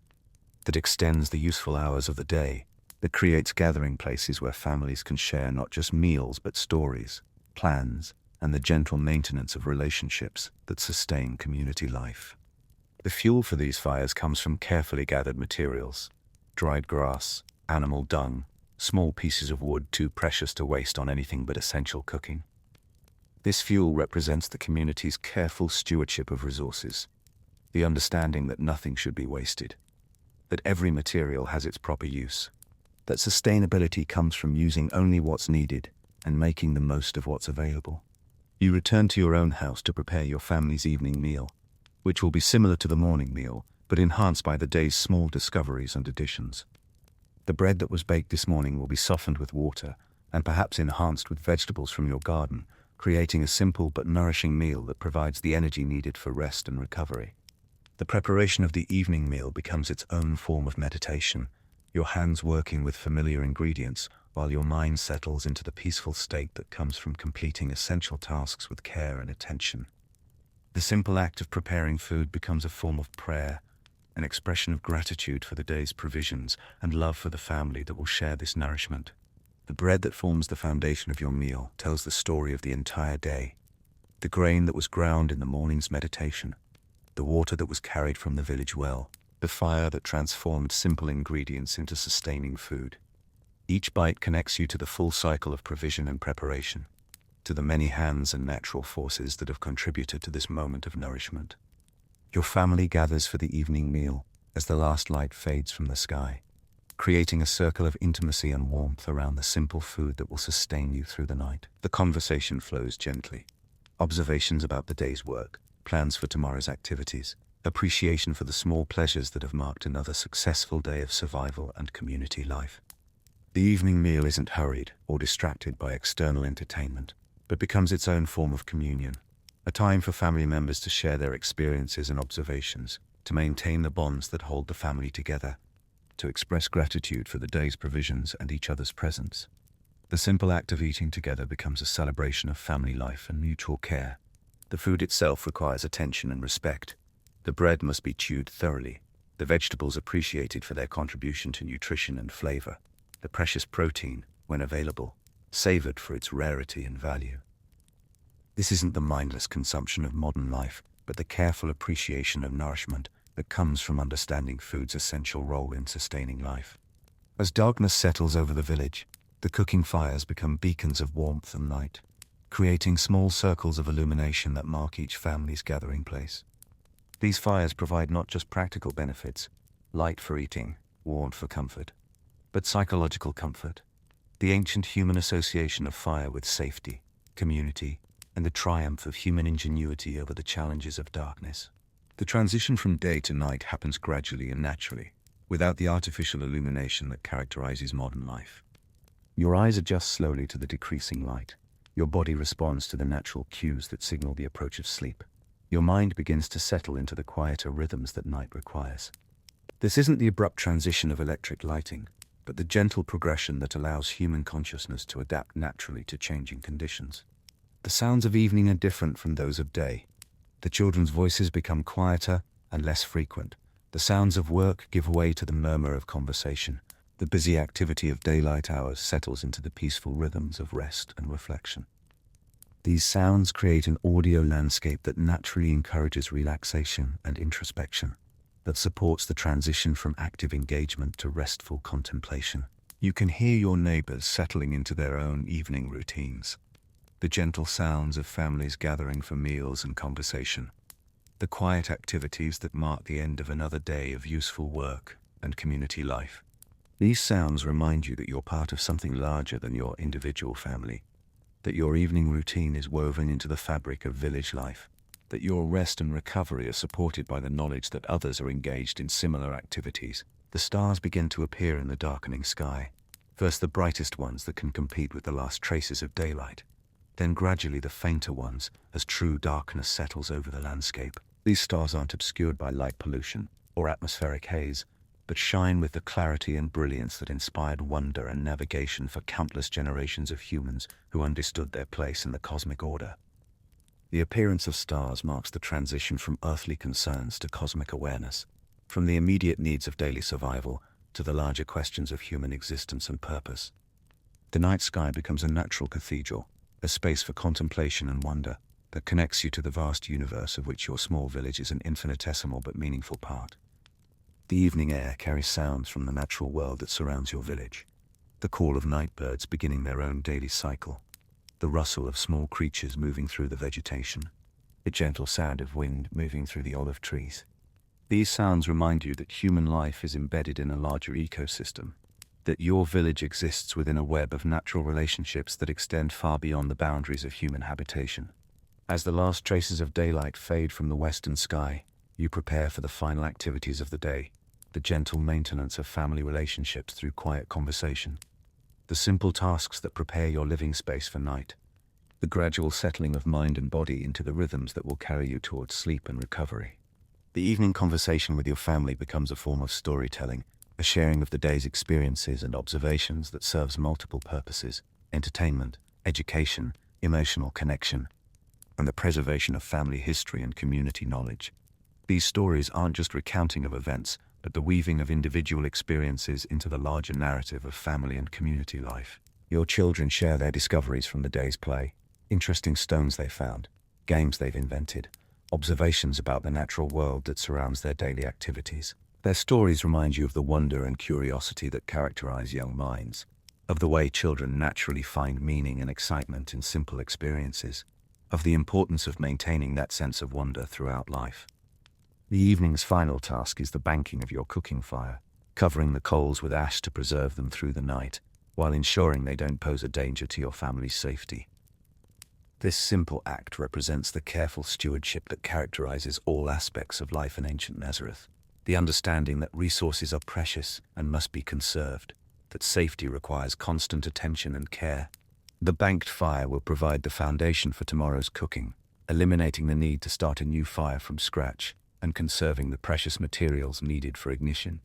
that extends the useful hours of the day, that creates gathering places where families can share not just meals but stories, plans, and the gentle maintenance of relationships that sustain community life. The fuel for these fires comes from carefully gathered materials: dried grass, animal dung, small pieces of wood too precious to waste on anything but essential cooking. This fuel represents the community's careful stewardship of resources, the understanding that nothing should be wasted, that every material has its proper use, that sustainability comes from using only what's needed and making the most of what's available. You return to your own house to prepare your family's evening meal, which will be similar to the morning meal, but enhanced by the day's small discoveries and additions. The bread that was baked this morning will be softened with water and perhaps enhanced with vegetables from your garden, creating a simple but nourishing meal that provides the energy needed for rest and recovery. The preparation of the evening meal becomes its own form of meditation, your hands working with familiar ingredients while your mind settles into the peaceful state that comes from completing essential tasks with care and attention. The simple act of preparing food becomes a form of prayer, an expression of gratitude for the day's provisions and love for the family that will share this nourishment. The bread that forms the foundation of your meal tells the story of the entire day, the grain that was ground in the morning's meditation, the water that was carried from the village well, the fire that transformed simple ingredients into sustaining food. Each bite connects you to the full cycle of provision and preparation, to the many hands and natural forces that have contributed to this moment of nourishment. Your family gathers for the evening meal as the last light fades from the sky, creating a circle of intimacy and warmth around the simple food that will sustain you through the night. The conversation flows gently. Observations about the day's work, plans for tomorrow's activities, appreciation for the small pleasures that have marked another successful day of survival and community life. The evening meal isn't hurried or distracted by external entertainment, but becomes its own form of communion, a time for family members to share their experiences and observations, to maintain the bonds that hold the family together, to express gratitude for the day's provisions and each other's presence. The simple act of eating together becomes a celebration of family life and mutual care. The food itself requires attention and respect. The bread must be chewed thoroughly, the vegetables appreciated for their contribution to nutrition and flavor, the precious protein, when available, savored for its rarity and value. This isn't the mindless consumption of modern life, but the careful appreciation of nourishment that comes from understanding food's essential role in sustaining life. As darkness settles over the village, the cooking fires become beacons of warmth and light, creating small circles of illumination that mark each family's gathering place. These fires provide not just practical benefits, light for eating, warmth for comfort, but psychological comfort, the ancient human association of fire with safety, community, and the triumph of human ingenuity over the challenges of darkness. The transition from day to night happens gradually and naturally, without the artificial illumination that characterizes modern life. Your eyes adjust slowly to the decreasing light. Your body responds to the natural cues that signal the approach of sleep. Your mind begins to settle into the quieter rhythms that night requires. This isn't the abrupt transition of electric lighting, but the gentle progression that allows human consciousness to adapt naturally to changing conditions. The sounds of evening are different from those of day. The children's voices become quieter and less frequent. The sounds of work give way to the murmur of conversation. The busy activity of daylight hours settles into the peaceful rhythms of rest and reflection. These sounds create an audio landscape that naturally encourages relaxation and introspection, that supports the transition from active engagement to restful contemplation. You can hear your neighbors settling into their own evening routines, the gentle sounds of families gathering for meals and conversation, the quiet activities that mark the end of another day of useful work and community life. These sounds remind you that you're part of something larger than your individual family, that your evening routine is woven into the fabric of village life, that your rest and recovery are supported by the knowledge that others are engaged in similar activities. The stars begin to appear in the darkening sky, first the brightest ones that can compete with the last traces of daylight, then gradually the fainter ones as true darkness settles over the landscape. These stars aren't obscured by light pollution or atmospheric haze, but shine with the clarity and brilliance that inspired wonder and navigation for countless generations of humans who understood their place in the cosmic order. The appearance of stars marks the transition from earthly concerns to cosmic awareness, from the immediate needs of daily survival to the larger questions of human existence and purpose. The night sky becomes a natural cathedral, a space for contemplation and wonder that connects you to the vast universe of which your small village is an infinitesimal but meaningful part. The evening air carries sounds from the natural world that surrounds your village. The call of night birds beginning their own daily cycle, the rustle of small creatures moving through the vegetation, the gentle sound of wind moving through the olive trees. These sounds remind you that human life is embedded in a larger ecosystem, that your village exists within a web of natural relationships that extend far beyond the boundaries of human habitation. As the last traces of daylight fade from the western sky, you prepare for the final activities of the day, the gentle maintenance of family relationships through quiet conversation, the simple tasks that prepare your living space for night, the gradual settling of mind and body into the rhythms that will carry you towards sleep and recovery. The evening conversation with your family becomes a form of storytelling, a sharing of the day's experiences and observations that serves multiple purposes: entertainment, education, emotional connection, and the preservation of family history and community knowledge. These stories aren't just recounting of events, but the weaving of individual experiences into the larger narrative of family and community life. Your children share their discoveries from the day's play, interesting stones they found, games they've invented, observations about the natural world that surrounds their daily activities. Their stories remind you of the wonder and curiosity that characterize young minds, of the way children naturally find meaning and excitement in simple experiences, of the importance of maintaining that sense of wonder throughout life. The evening's final task is the banking of your cooking fire, covering the coals with ash to preserve them through the night, while ensuring they don't pose a danger to your family's safety. This simple act represents the careful stewardship that characterizes all aspects of life in ancient Nazareth. The understanding that resources are precious and must be conserved, that safety requires constant attention and care. The banked fire will provide the foundation for tomorrow's cooking, eliminating the need to start a new fire from scratch and conserving the precious materials needed for ignition.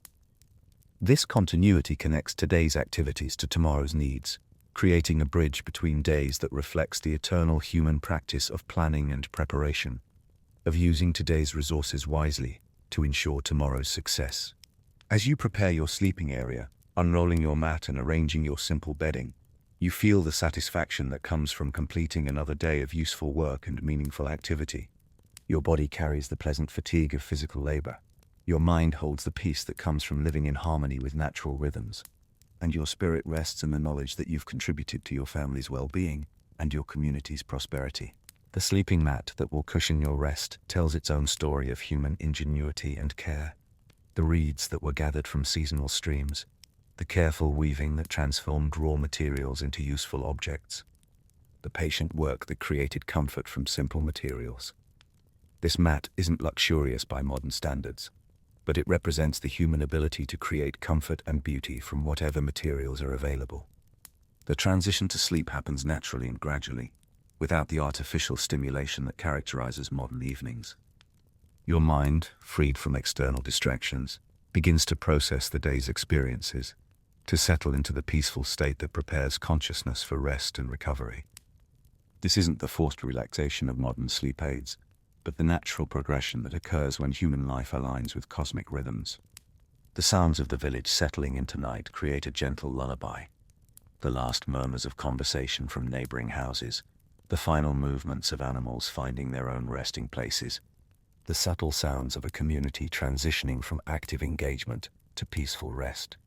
This continuity connects today's activities to tomorrow's needs, creating a bridge between days that reflects the eternal human practice of planning and preparation, of using today's resources wisely to ensure tomorrow's success. As you prepare your sleeping area, unrolling your mat and arranging your simple bedding, you feel the satisfaction that comes from completing another day of useful work and meaningful activity. Your body carries the pleasant fatigue of physical labor. Your mind holds the peace that comes from living in harmony with natural rhythms. And your spirit rests in the knowledge that you've contributed to your family's well-being and your community's prosperity. The sleeping mat that will cushion your rest tells its own story of human ingenuity and care. The reeds that were gathered from seasonal streams, the careful weaving that transformed raw materials into useful objects, the patient work that created comfort from simple materials. This mat isn't luxurious by modern standards, but it represents the human ability to create comfort and beauty from whatever materials are available. The transition to sleep happens naturally and gradually, without the artificial stimulation that characterizes modern evenings. Your mind, freed from external distractions, begins to process the day's experiences, to settle into the peaceful state that prepares consciousness for rest and recovery. This isn't the forced relaxation of modern sleep aids, but the natural progression that occurs when human life aligns with cosmic rhythms. The sounds of the village settling into night create a gentle lullaby. The last murmurs of conversation from neighboring houses, the final movements of animals finding their own resting places, the subtle sounds of a community transitioning from active engagement to peaceful rest.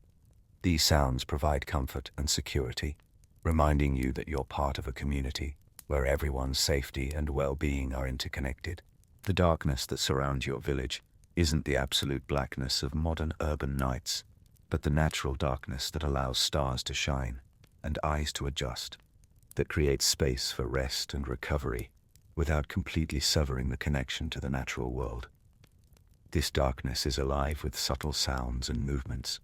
These sounds provide comfort and security, reminding you that you're part of a community where everyone's safety and well-being are interconnected. The darkness that surrounds your village isn't the absolute blackness of modern urban nights, but the natural darkness that allows stars to shine and eyes to adjust, that creates space for rest and recovery without completely severing the connection to the natural world. This darkness is alive with subtle sounds and movements,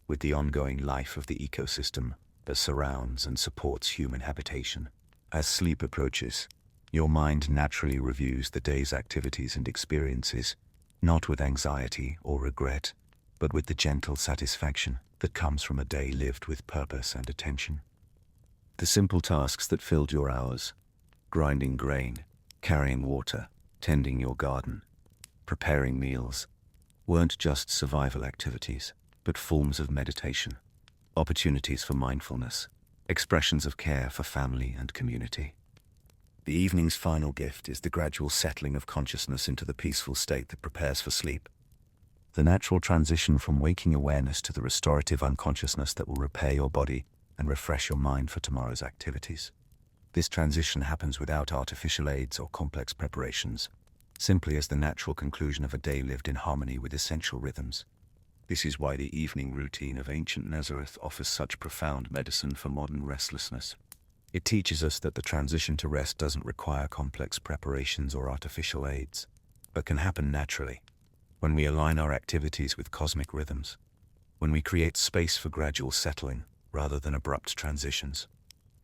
with the ongoing life of the ecosystem that surrounds and supports human habitation. As sleep approaches, your mind naturally reviews the day's activities and experiences, not with anxiety or regret, but with the gentle satisfaction that comes from a day lived with purpose and attention. The simple tasks that filled your hours, grinding grain, carrying water, tending your garden, preparing meals, weren't just survival activities, but forms of meditation, opportunities for mindfulness, expressions of care for family and community. The evening's final gift is the gradual settling of consciousness into the peaceful state that prepares for sleep. The natural transition from waking awareness to the restorative unconsciousness that will repair your body and refresh your mind for tomorrow's activities. This transition happens without artificial aids or complex preparations, simply as the natural conclusion of a day lived in harmony with essential rhythms. This is why the evening routine of ancient Nazareth offers such profound medicine for modern restlessness. It teaches us that the transition to rest doesn't require complex preparations or artificial aids, but can happen naturally, when we align our activities with cosmic rhythms, when we create space for gradual settling rather than abrupt transitions.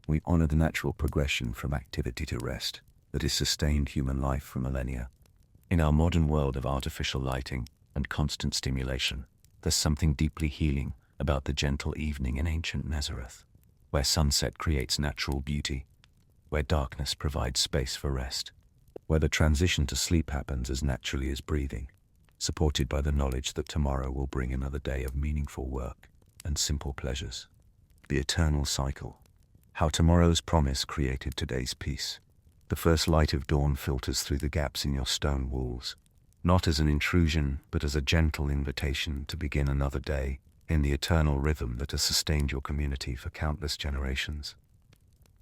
We honor the natural progression from activity to rest that has sustained human life for millennia. In our modern world of artificial lighting and constant stimulation, there's something deeply healing about the gentle evening in ancient Nazareth, where sunset creates natural beauty, where darkness provides space for rest, where the transition to sleep happens as naturally as breathing, supported by the knowledge that tomorrow will bring another day of meaningful work and simple pleasures. The eternal cycle. How tomorrow's promise created today's peace. The first light of dawn filters through the gaps in your stone walls, not as an intrusion, but as a gentle invitation to begin another day in the eternal rhythm that has sustained your community for countless generations.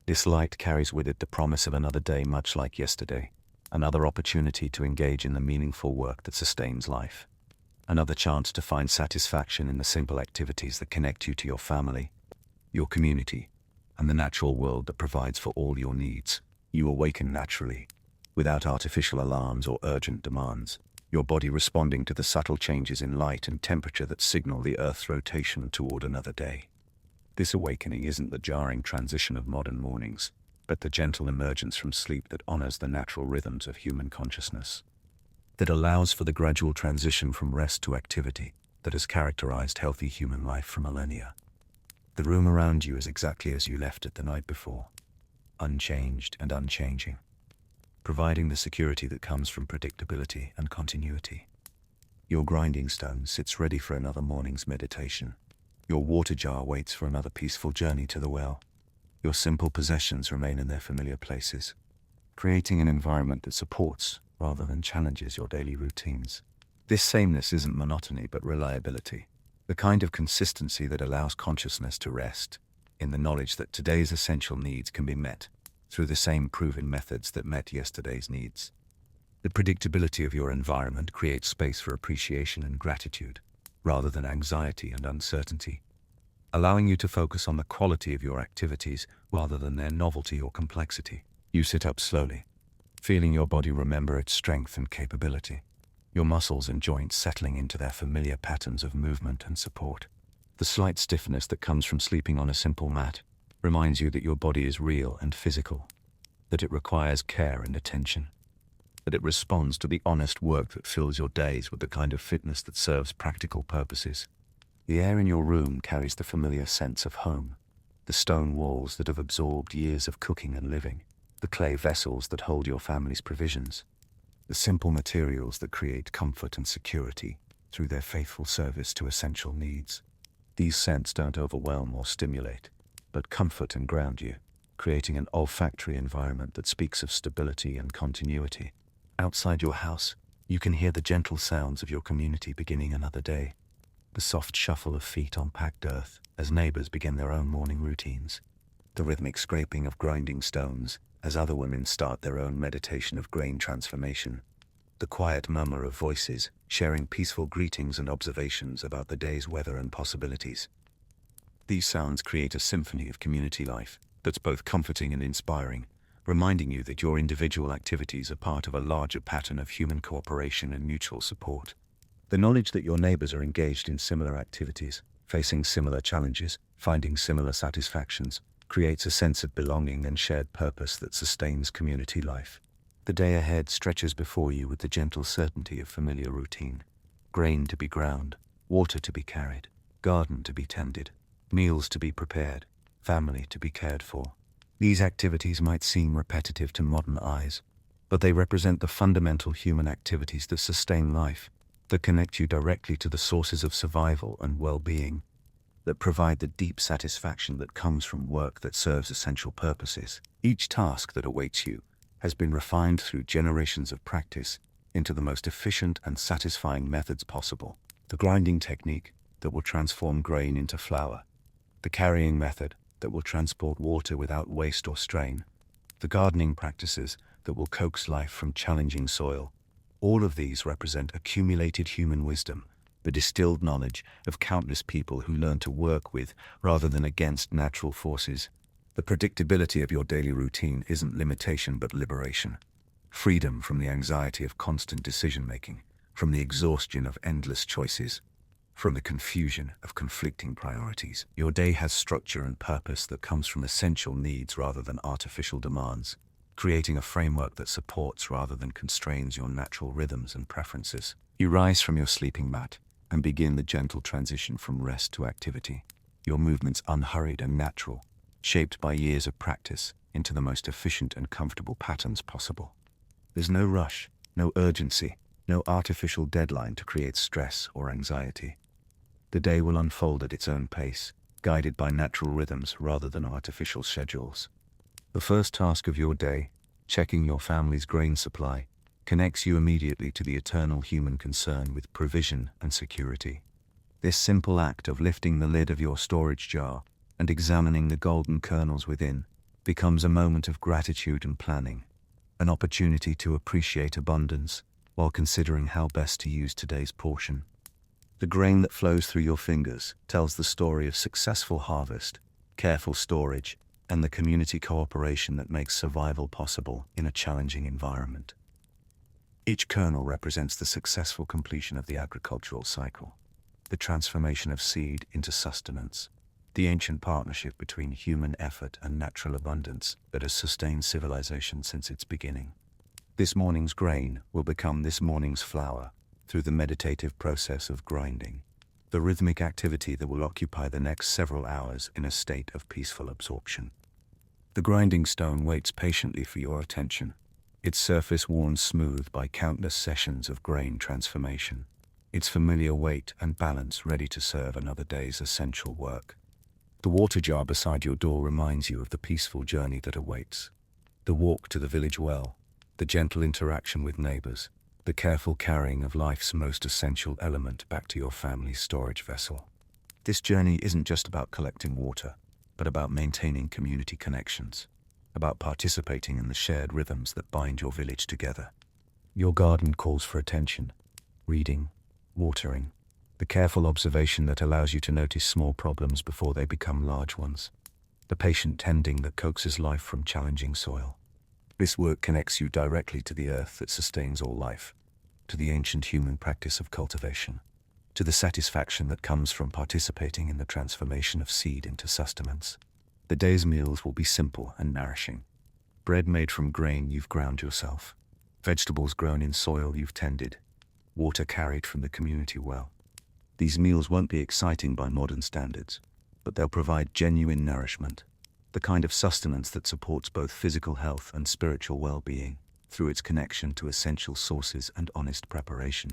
This light carries with it the promise of another day much like yesterday, another opportunity to engage in the meaningful work that sustains life, another chance to find satisfaction in the simple activities that connect you to your family, your community, and the natural world that provides for all your needs. You awaken naturally, without artificial alarms or urgent demands, your body responding to the subtle changes in light and temperature that signal the Earth's rotation toward another day. This awakening isn't the jarring transition of modern mornings, but the gentle emergence from sleep that honors the natural rhythms of human consciousness, that allows for the gradual transition from rest to activity that has characterized healthy human life for millennia. The room around you is exactly as you left it the night before, unchanged and unchanging, providing the security that comes from predictability and continuity. Your grinding stone sits ready for another morning's meditation. Your water jar waits for another peaceful journey to the well. Your simple possessions remain in their familiar places, creating an environment that supports rather than challenges your daily routines. This sameness isn't monotony but reliability, the kind of consistency that allows consciousness to rest in the knowledge that today's essential needs can be met through the same proven methods that met yesterday's needs. The predictability of your environment creates space for appreciation and gratitude, rather than anxiety and uncertainty, allowing you to focus on the quality of your activities rather than their novelty or complexity. You sit up slowly, feeling your body remember its strength and capability, your muscles and joints settling into their familiar patterns of movement and support. The slight stiffness that comes from sleeping on a simple mat reminds you that your body is real and physical, that it requires care and attention, that it responds to the honest work that fills your days with the kind of fitness that serves practical purposes. The air in your room carries the familiar sense of home, the stone walls that have absorbed years of cooking and living, the clay vessels that hold your family's provisions, the simple materials that create comfort and security through their faithful service to essential needs. These scents don't overwhelm or stimulate, but comfort and ground you, creating an olfactory environment that speaks of stability and continuity. Outside your house, you can hear the gentle sounds of your community beginning another day, the soft shuffle of feet on packed earth as neighbors begin their own morning routines, the rhythmic scraping of grinding stones as other women start their own meditation of grain transformation, the quiet murmur of voices sharing peaceful greetings and observations about the day's weather and possibilities. These sounds create a symphony of community life that's both comforting and inspiring, reminding you that your individual activities are part of a larger pattern of human cooperation and mutual support. The knowledge that your neighbors are engaged in similar activities, facing similar challenges, finding similar satisfactions, creates a sense of belonging and shared purpose that sustains community life. The day ahead stretches before you with the gentle certainty of familiar routine. Grain to be ground, water to be carried, garden to be tended, meals to be prepared, family to be cared for. These activities might seem repetitive to modern eyes, but they represent the fundamental human activities that sustain life, that connect you directly to the sources of survival and well-being, that provide the deep satisfaction that comes from work that serves essential purposes. Each task that awaits you has been refined through generations of practice into the most efficient and satisfying methods possible. The grinding technique that will transform grain into flour, the carrying method that will transport water without waste or strain, the gardening practices that will coax life from challenging soil. All of these represent accumulated human wisdom, the distilled knowledge of countless people who learn to work with rather than against natural forces. The predictability of your daily routine isn't limitation but liberation. Freedom from the anxiety of constant decision-making, from the exhaustion of endless choices, from the confusion of conflicting priorities. Your day has structure and purpose that comes from essential needs rather than artificial demands, creating a framework that supports rather than constrains your natural rhythms and preferences. You rise from your sleeping mat and begin the gentle transition from rest to activity, your movements unhurried and natural, shaped by years of practice into the most efficient and comfortable patterns possible. There's no rush, no urgency, no artificial deadline to create stress or anxiety. The day will unfold at its own pace, guided by natural rhythms rather than artificial schedules. The first task of your day, checking your family's grain supply, connects you immediately to the eternal human concern with provision and security. This simple act of lifting the lid of your storage jar and examining the golden kernels within becomes a moment of gratitude and planning, an opportunity to appreciate abundance while considering how best to use today's portion. The grain that flows through your fingers tells the story of successful harvest, careful storage, and the community cooperation that makes survival possible in a challenging environment. Each kernel represents the successful completion of the agricultural cycle, the transformation of seed into sustenance, the ancient partnership between human effort and natural abundance that has sustained civilization since its beginning. This morning's grain will become this morning's flour through the meditative process of grinding, the rhythmic activity that will occupy the next several hours in a state of peaceful absorption. The grinding stone waits patiently for your attention, its surface worn smooth by countless sessions of grain transformation, its familiar weight and balance ready to serve another day's essential work. The water jar beside your door reminds you of the peaceful journey that awaits. The walk to the village well, the gentle interaction with neighbors, the careful carrying of life's most essential element back to your family's storage vessel. This journey isn't just about collecting water, but about maintaining community connections, about participating in the shared rhythms that bind your village together. Your garden calls for attention, reading, watering, the careful observation that allows you to notice small problems before they become large ones, the patient tending that coaxes life from challenging soil. This work connects you directly to the earth that sustains all life, to the ancient human practice of cultivation, to the satisfaction that comes from participating in the transformation of seed into sustenance. The day's meals will be simple and nourishing. Bread made from grain you've ground yourself, vegetables grown in soil you've tended, water carried from the community well. These meals won't be exciting by modern standards, but they'll provide genuine nourishment, the kind of sustenance that supports both physical health and spiritual well-being through its connection to essential sources and honest preparation.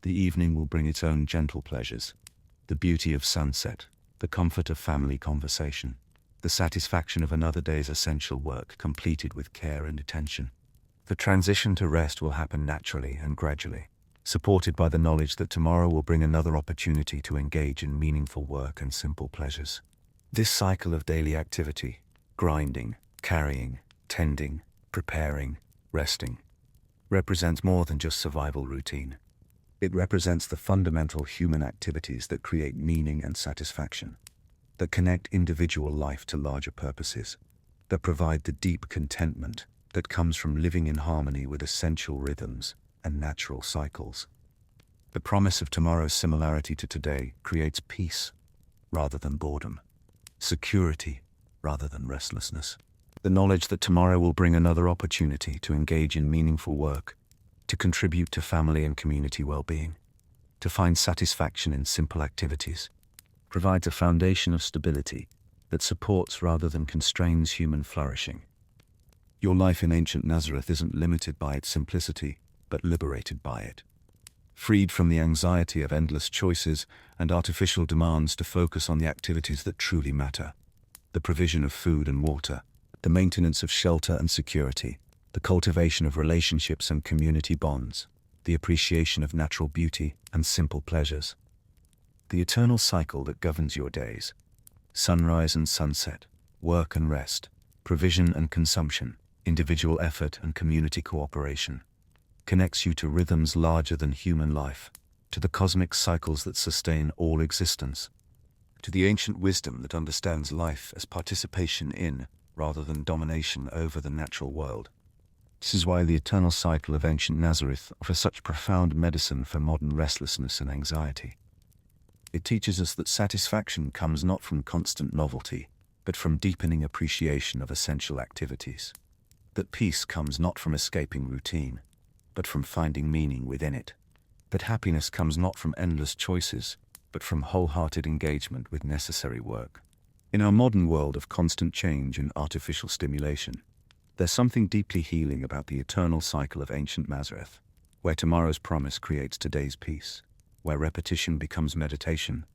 The evening will bring its own gentle pleasures, the beauty of sunset, the comfort of family conversation, the satisfaction of another day's essential work completed with care and attention. The transition to rest will happen naturally and gradually, supported by the knowledge that tomorrow will bring another opportunity to engage in meaningful work and simple pleasures. This cycle of daily activity, grinding, carrying, tending, preparing, resting, represents more than just survival routine. It represents the fundamental human activities that create meaning and satisfaction, that connect individual life to larger purposes, that provide the deep contentment that comes from living in harmony with essential rhythms and natural cycles. The promise of tomorrow's similarity to today creates peace rather than boredom, security rather than restlessness. The knowledge that tomorrow will bring another opportunity to engage in meaningful work, to contribute to family and community well-being, to find satisfaction in simple activities, provides a foundation of stability that supports rather than constrains human flourishing. Your life in ancient Nazareth isn't limited by its simplicity, but liberated by it. Freed from the anxiety of endless choices and artificial demands to focus on the activities that truly matter, the provision of food and water, the maintenance of shelter and security, the cultivation of relationships and community bonds, the appreciation of natural beauty and simple pleasures. The eternal cycle that governs your days, sunrise and sunset, work and rest, provision and consumption, individual effort and community cooperation, connects you to rhythms larger than human life, to the cosmic cycles that sustain all existence, to the ancient wisdom that understands life as participation in, rather than domination over the natural world. This is why the eternal cycle of ancient Nazareth offers such profound medicine for modern restlessness and anxiety. It teaches us that satisfaction comes not from constant novelty, but from deepening appreciation of essential activities. That peace comes not from escaping routine, but from finding meaning within it. That happiness comes not from endless choices, but from wholehearted engagement with necessary work. In our modern world of constant change and artificial stimulation, there's something deeply healing about the eternal cycle of ancient Nazareth, where tomorrow's promise creates today's peace, where repetition becomes meditation,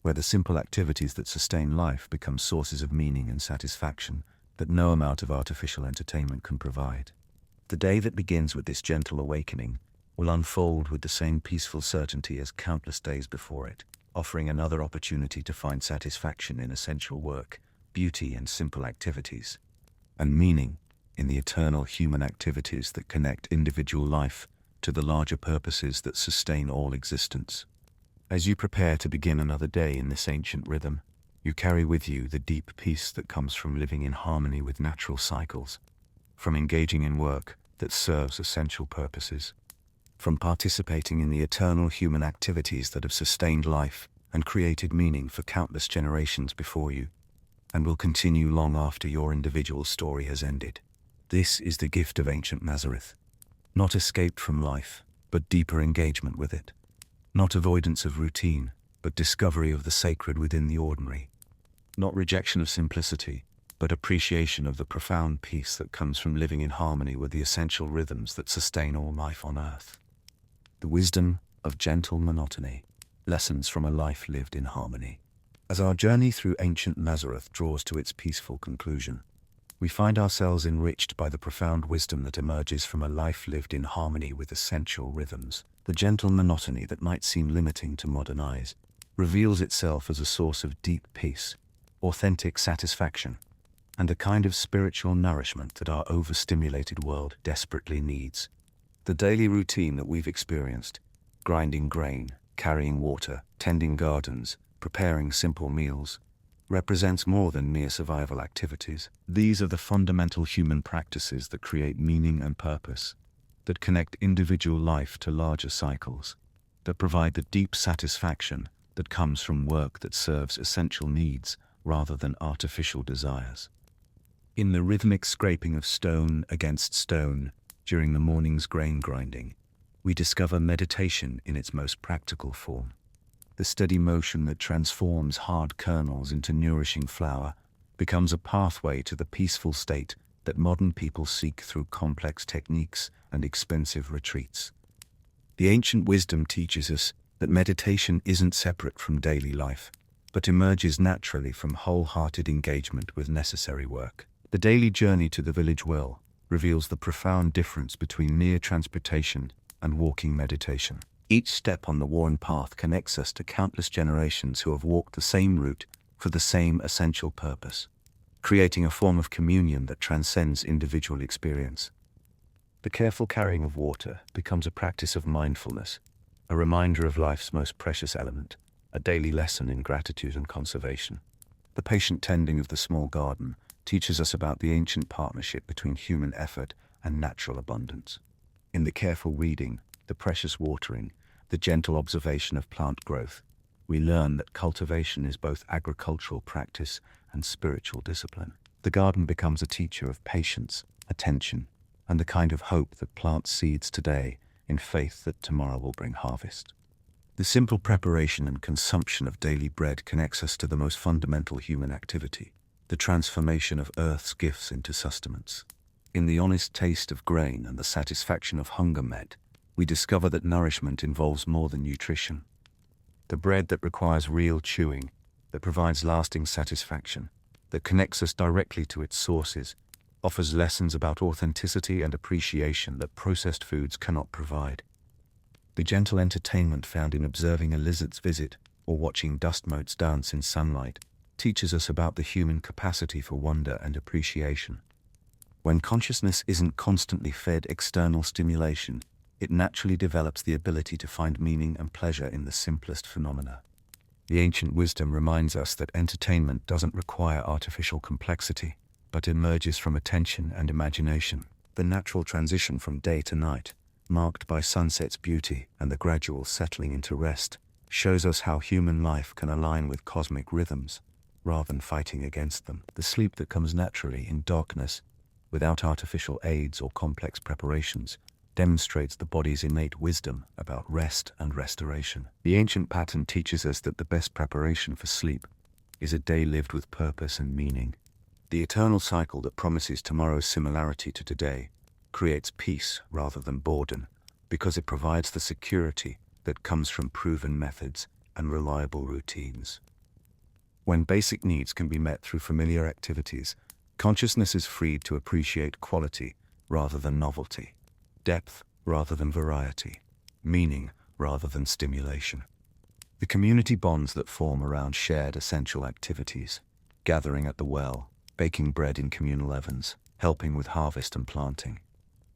where the simple activities that sustain life become sources of meaning and satisfaction that no amount of artificial entertainment can provide. The day that begins with this gentle awakening will unfold with the same peaceful certainty as countless days before it, offering another opportunity to find satisfaction in essential work, beauty in simple activities, and meaning in the eternal human activities that connect individual life to the larger purposes that sustain all existence. As you prepare to begin another day in this ancient rhythm, You carry with you the deep peace that comes from living in harmony with natural cycles, from engaging in work that serves essential purposes, from participating in the eternal human activities that have sustained life and created meaning for countless generations before you, and will continue long after your individual story has ended. This is the gift of ancient Nazareth. Not escape from life, but deeper engagement with it. Not avoidance of routine, but discovery of the sacred within the ordinary. Not rejection of simplicity, but appreciation of the profound peace that comes from living in harmony with the essential rhythms that sustain all life on earth. The wisdom of gentle monotony, lessons from a life lived in harmony. As our journey through ancient Nazareth draws to its peaceful conclusion, we find ourselves enriched by the profound wisdom that emerges from a life lived in harmony with essential rhythms. The gentle monotony that might seem limiting to modern eyes reveals itself as a source of deep peace, authentic satisfaction, and a kind of spiritual nourishment that our overstimulated world desperately needs. The daily routine that we've experienced, grinding grain, carrying water, tending gardens, preparing simple meals, represents more than mere survival activities. These are the fundamental human practices that create meaning and purpose, that connect individual life to larger cycles, that provide the deep satisfaction that comes from work that serves essential needs rather than artificial desires. In the rhythmic scraping of stone against stone during the morning's grain grinding, we discover meditation in its most practical form. The steady motion that transforms hard kernels into nourishing flour becomes a pathway to the peaceful state that modern people seek through complex techniques and expensive retreats. The ancient wisdom teaches us that meditation isn't separate from daily life, but emerges naturally from wholehearted engagement with necessary work. The daily journey to the village well reveals the profound difference between mere transportation and walking meditation. Each step on the worn path connects us to countless generations who have walked the same route for the same essential purpose, creating a form of communion that transcends individual experience. The careful carrying of water becomes a practice of mindfulness, a reminder of life's most precious element, a daily lesson in gratitude and conservation. The patient tending of the small garden teaches us about the ancient partnership between human effort and natural abundance. In the careful weeding, the precious watering, the gentle observation of plant growth, we learn that cultivation is both agricultural practice and spiritual discipline. The garden becomes a teacher of patience, attention, and the kind of hope that plants seeds today in faith that tomorrow will bring harvest. The simple preparation and consumption of daily bread connects us to the most fundamental human activity, the transformation of earth's gifts into sustenance. In the honest taste of grain and the satisfaction of hunger met, we discover that nourishment involves more than nutrition. The bread that requires real chewing, that provides lasting satisfaction, that connects us directly to its sources, offers lessons about authenticity and appreciation that processed foods cannot provide. The gentle entertainment found in observing a lizard's visit or watching dust motes dance in sunlight teaches us about the human capacity for wonder and appreciation. When consciousness isn't constantly fed external stimulation, it naturally develops the ability to find meaning and pleasure in the simplest phenomena. The ancient wisdom reminds us that entertainment doesn't require artificial complexity, but emerges from attention and imagination. The natural transition from day to night, marked by sunset's beauty and the gradual settling into rest, shows us how human life can align with cosmic rhythms, rather than fighting against them. The sleep that comes naturally in darkness, without artificial aids or complex preparations, demonstrates the body's innate wisdom about rest and restoration. The ancient pattern teaches us that the best preparation for sleep is a day lived with purpose and meaning. The eternal cycle that promises tomorrow's similarity to today creates peace rather than boredom, because it provides the security that comes from proven methods and reliable routines. When basic needs can be met through familiar activities, consciousness is freed to appreciate quality rather than novelty, depth rather than variety, meaning rather than stimulation. The community bonds that form around shared essential activities, gathering at the well, baking bread in communal ovens, helping with harvest and planting,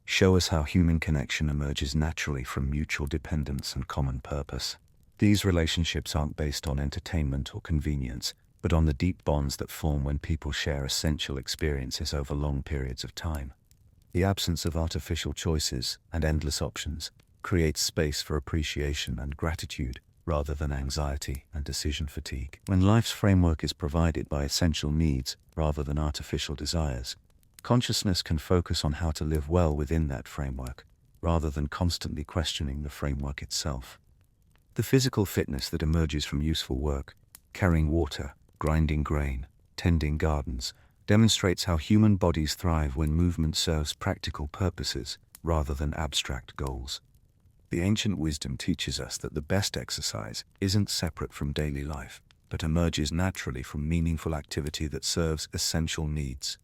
show us how human connection emerges naturally from mutual dependence and common purpose. These relationships aren't based on entertainment or convenience, but on the deep bonds that form when people share essential experiences over long periods of time. The absence of artificial choices and endless options creates space for appreciation and gratitude, rather than anxiety and decision fatigue. When life's framework is provided by essential needs rather than artificial desires, consciousness can focus on how to live well within that framework, rather than constantly questioning the framework itself. The physical fitness that emerges from useful work, carrying water, grinding grain, tending gardens, demonstrates how human bodies thrive when movement serves practical purposes rather than abstract goals. The ancient wisdom teaches us that the best exercise isn't separate from daily life, but emerges naturally from meaningful activity that serves essential needs.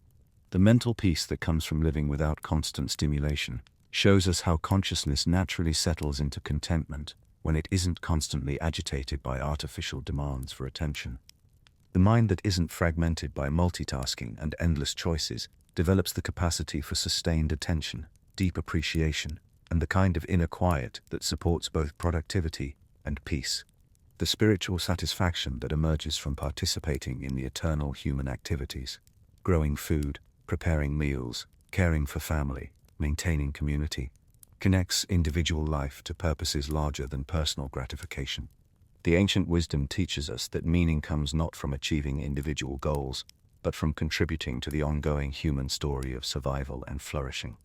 The mental peace that comes from living without constant stimulation shows us how consciousness naturally settles into contentment when it isn't constantly agitated by artificial demands for attention. The mind that isn't fragmented by multitasking and endless choices develops the capacity for sustained attention, deep appreciation, and the kind of inner quiet that supports both productivity and peace. The spiritual satisfaction that emerges from participating in the eternal human activities, growing food, preparing meals, caring for family, maintaining community, connects individual life to purposes larger than personal gratification. The ancient wisdom teaches us that meaning comes not from achieving individual goals, but from contributing to the ongoing human story of survival and flourishing.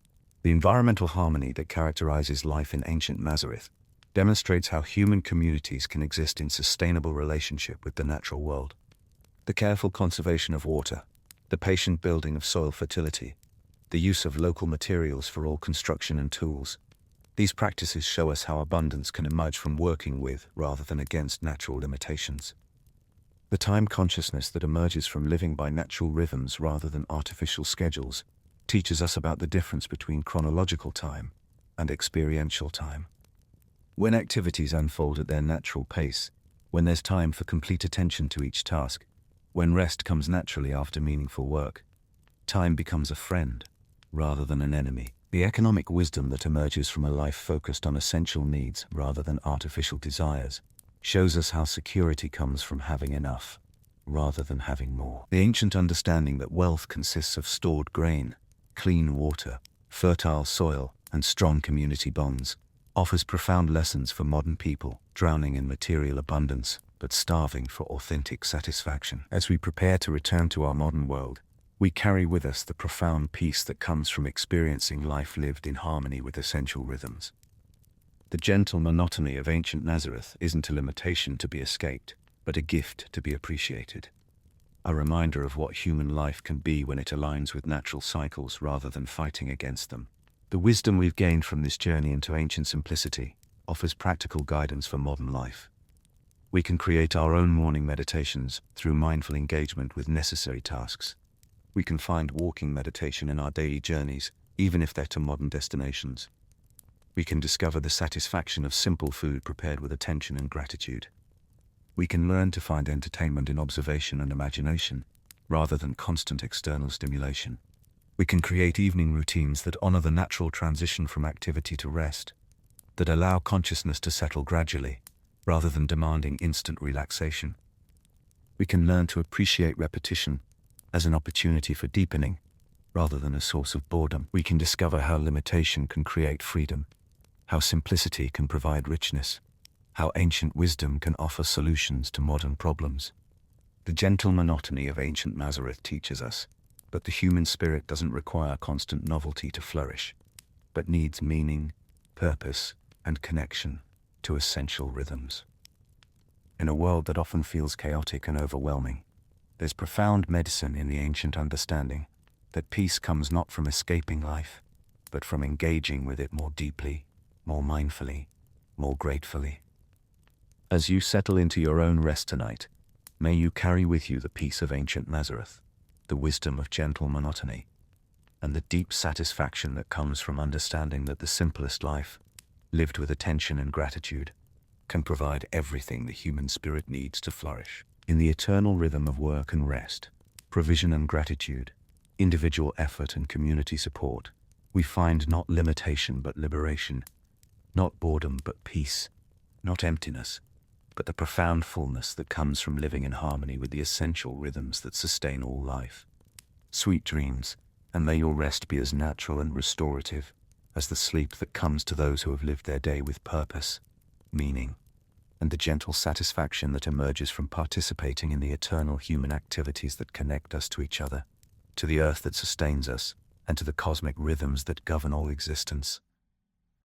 The environmental harmony that characterizes life in ancient Nazareth demonstrates how human communities can exist in sustainable relationship with the natural world. The careful conservation of water, the patient building of soil fertility, the use of local materials for all construction and tools. These practices show us how abundance can emerge from working with rather than against natural limitations. The time consciousness that emerges from living by natural rhythms rather than artificial schedules teaches us about the difference between chronological time and experiential time. When activities unfold at their natural pace, when there's time for complete attention to each task, when rest comes naturally after meaningful work, time becomes a friend rather than an enemy. The economic wisdom that emerges from a life focused on essential needs rather than artificial desires shows us how security comes from having enough rather than having more. The ancient understanding that wealth consists of stored grain, clean water, fertile soil, and strong community bonds offers profound lessons for modern people, drowning in material abundance but starving for authentic satisfaction. As we prepare to return to our modern world, we carry with us the profound peace that comes from experiencing life lived in harmony with essential rhythms. The gentle monotony of ancient Nazareth isn't a limitation to be escaped, but a gift to be appreciated. A reminder of what human life can be when it aligns with natural cycles rather than fighting against them. The wisdom we've gained from this journey into ancient simplicity offers practical guidance for modern life. We can create our own morning meditations through mindful engagement with necessary tasks. We can find walking meditation in our daily journeys, even if they're to modern destinations. We can discover the satisfaction of simple food prepared with attention and gratitude. We can learn to find entertainment in observation and imagination, rather than constant external stimulation. We can create evening routines that honor the natural transition from activity to rest, that allow consciousness to settle gradually, rather than demanding instant relaxation. We can learn to appreciate repetition as an opportunity for deepening, rather than a source of boredom. We can discover how limitation can create freedom, how simplicity can provide richness, how ancient wisdom can offer solutions to modern problems. The gentle monotony of ancient Nazareth teaches us that the human spirit doesn't require constant novelty to flourish, but needs meaning, purpose, and connection to essential rhythms. In a world that often feels chaotic and overwhelming, there's profound medicine in the ancient understanding that peace comes not from escaping life, but from engaging with it more deeply, more mindfully, more gratefully. As you settle into your own rest tonight, may you carry with you the peace of ancient Nazareth, the wisdom of gentle monotony, and the deep satisfaction that comes from understanding that the simplest life, lived with attention and gratitude, can provide everything the human spirit needs to flourish. In the eternal rhythm of work and rest, provision and gratitude, individual effort and community support, we find not limitation but liberation, not boredom but peace, not emptiness but the profound fullness that comes from living in harmony with the essential rhythms that sustain all life. Sweet dreams, and may your rest be as natural and restorative as the sleep that comes to those who have lived their day with purpose, meaning, and the gentle satisfaction that emerges from participating in the eternal human activities that connect us to each other, to the earth that sustains us, and to the cosmic rhythms that govern all existence.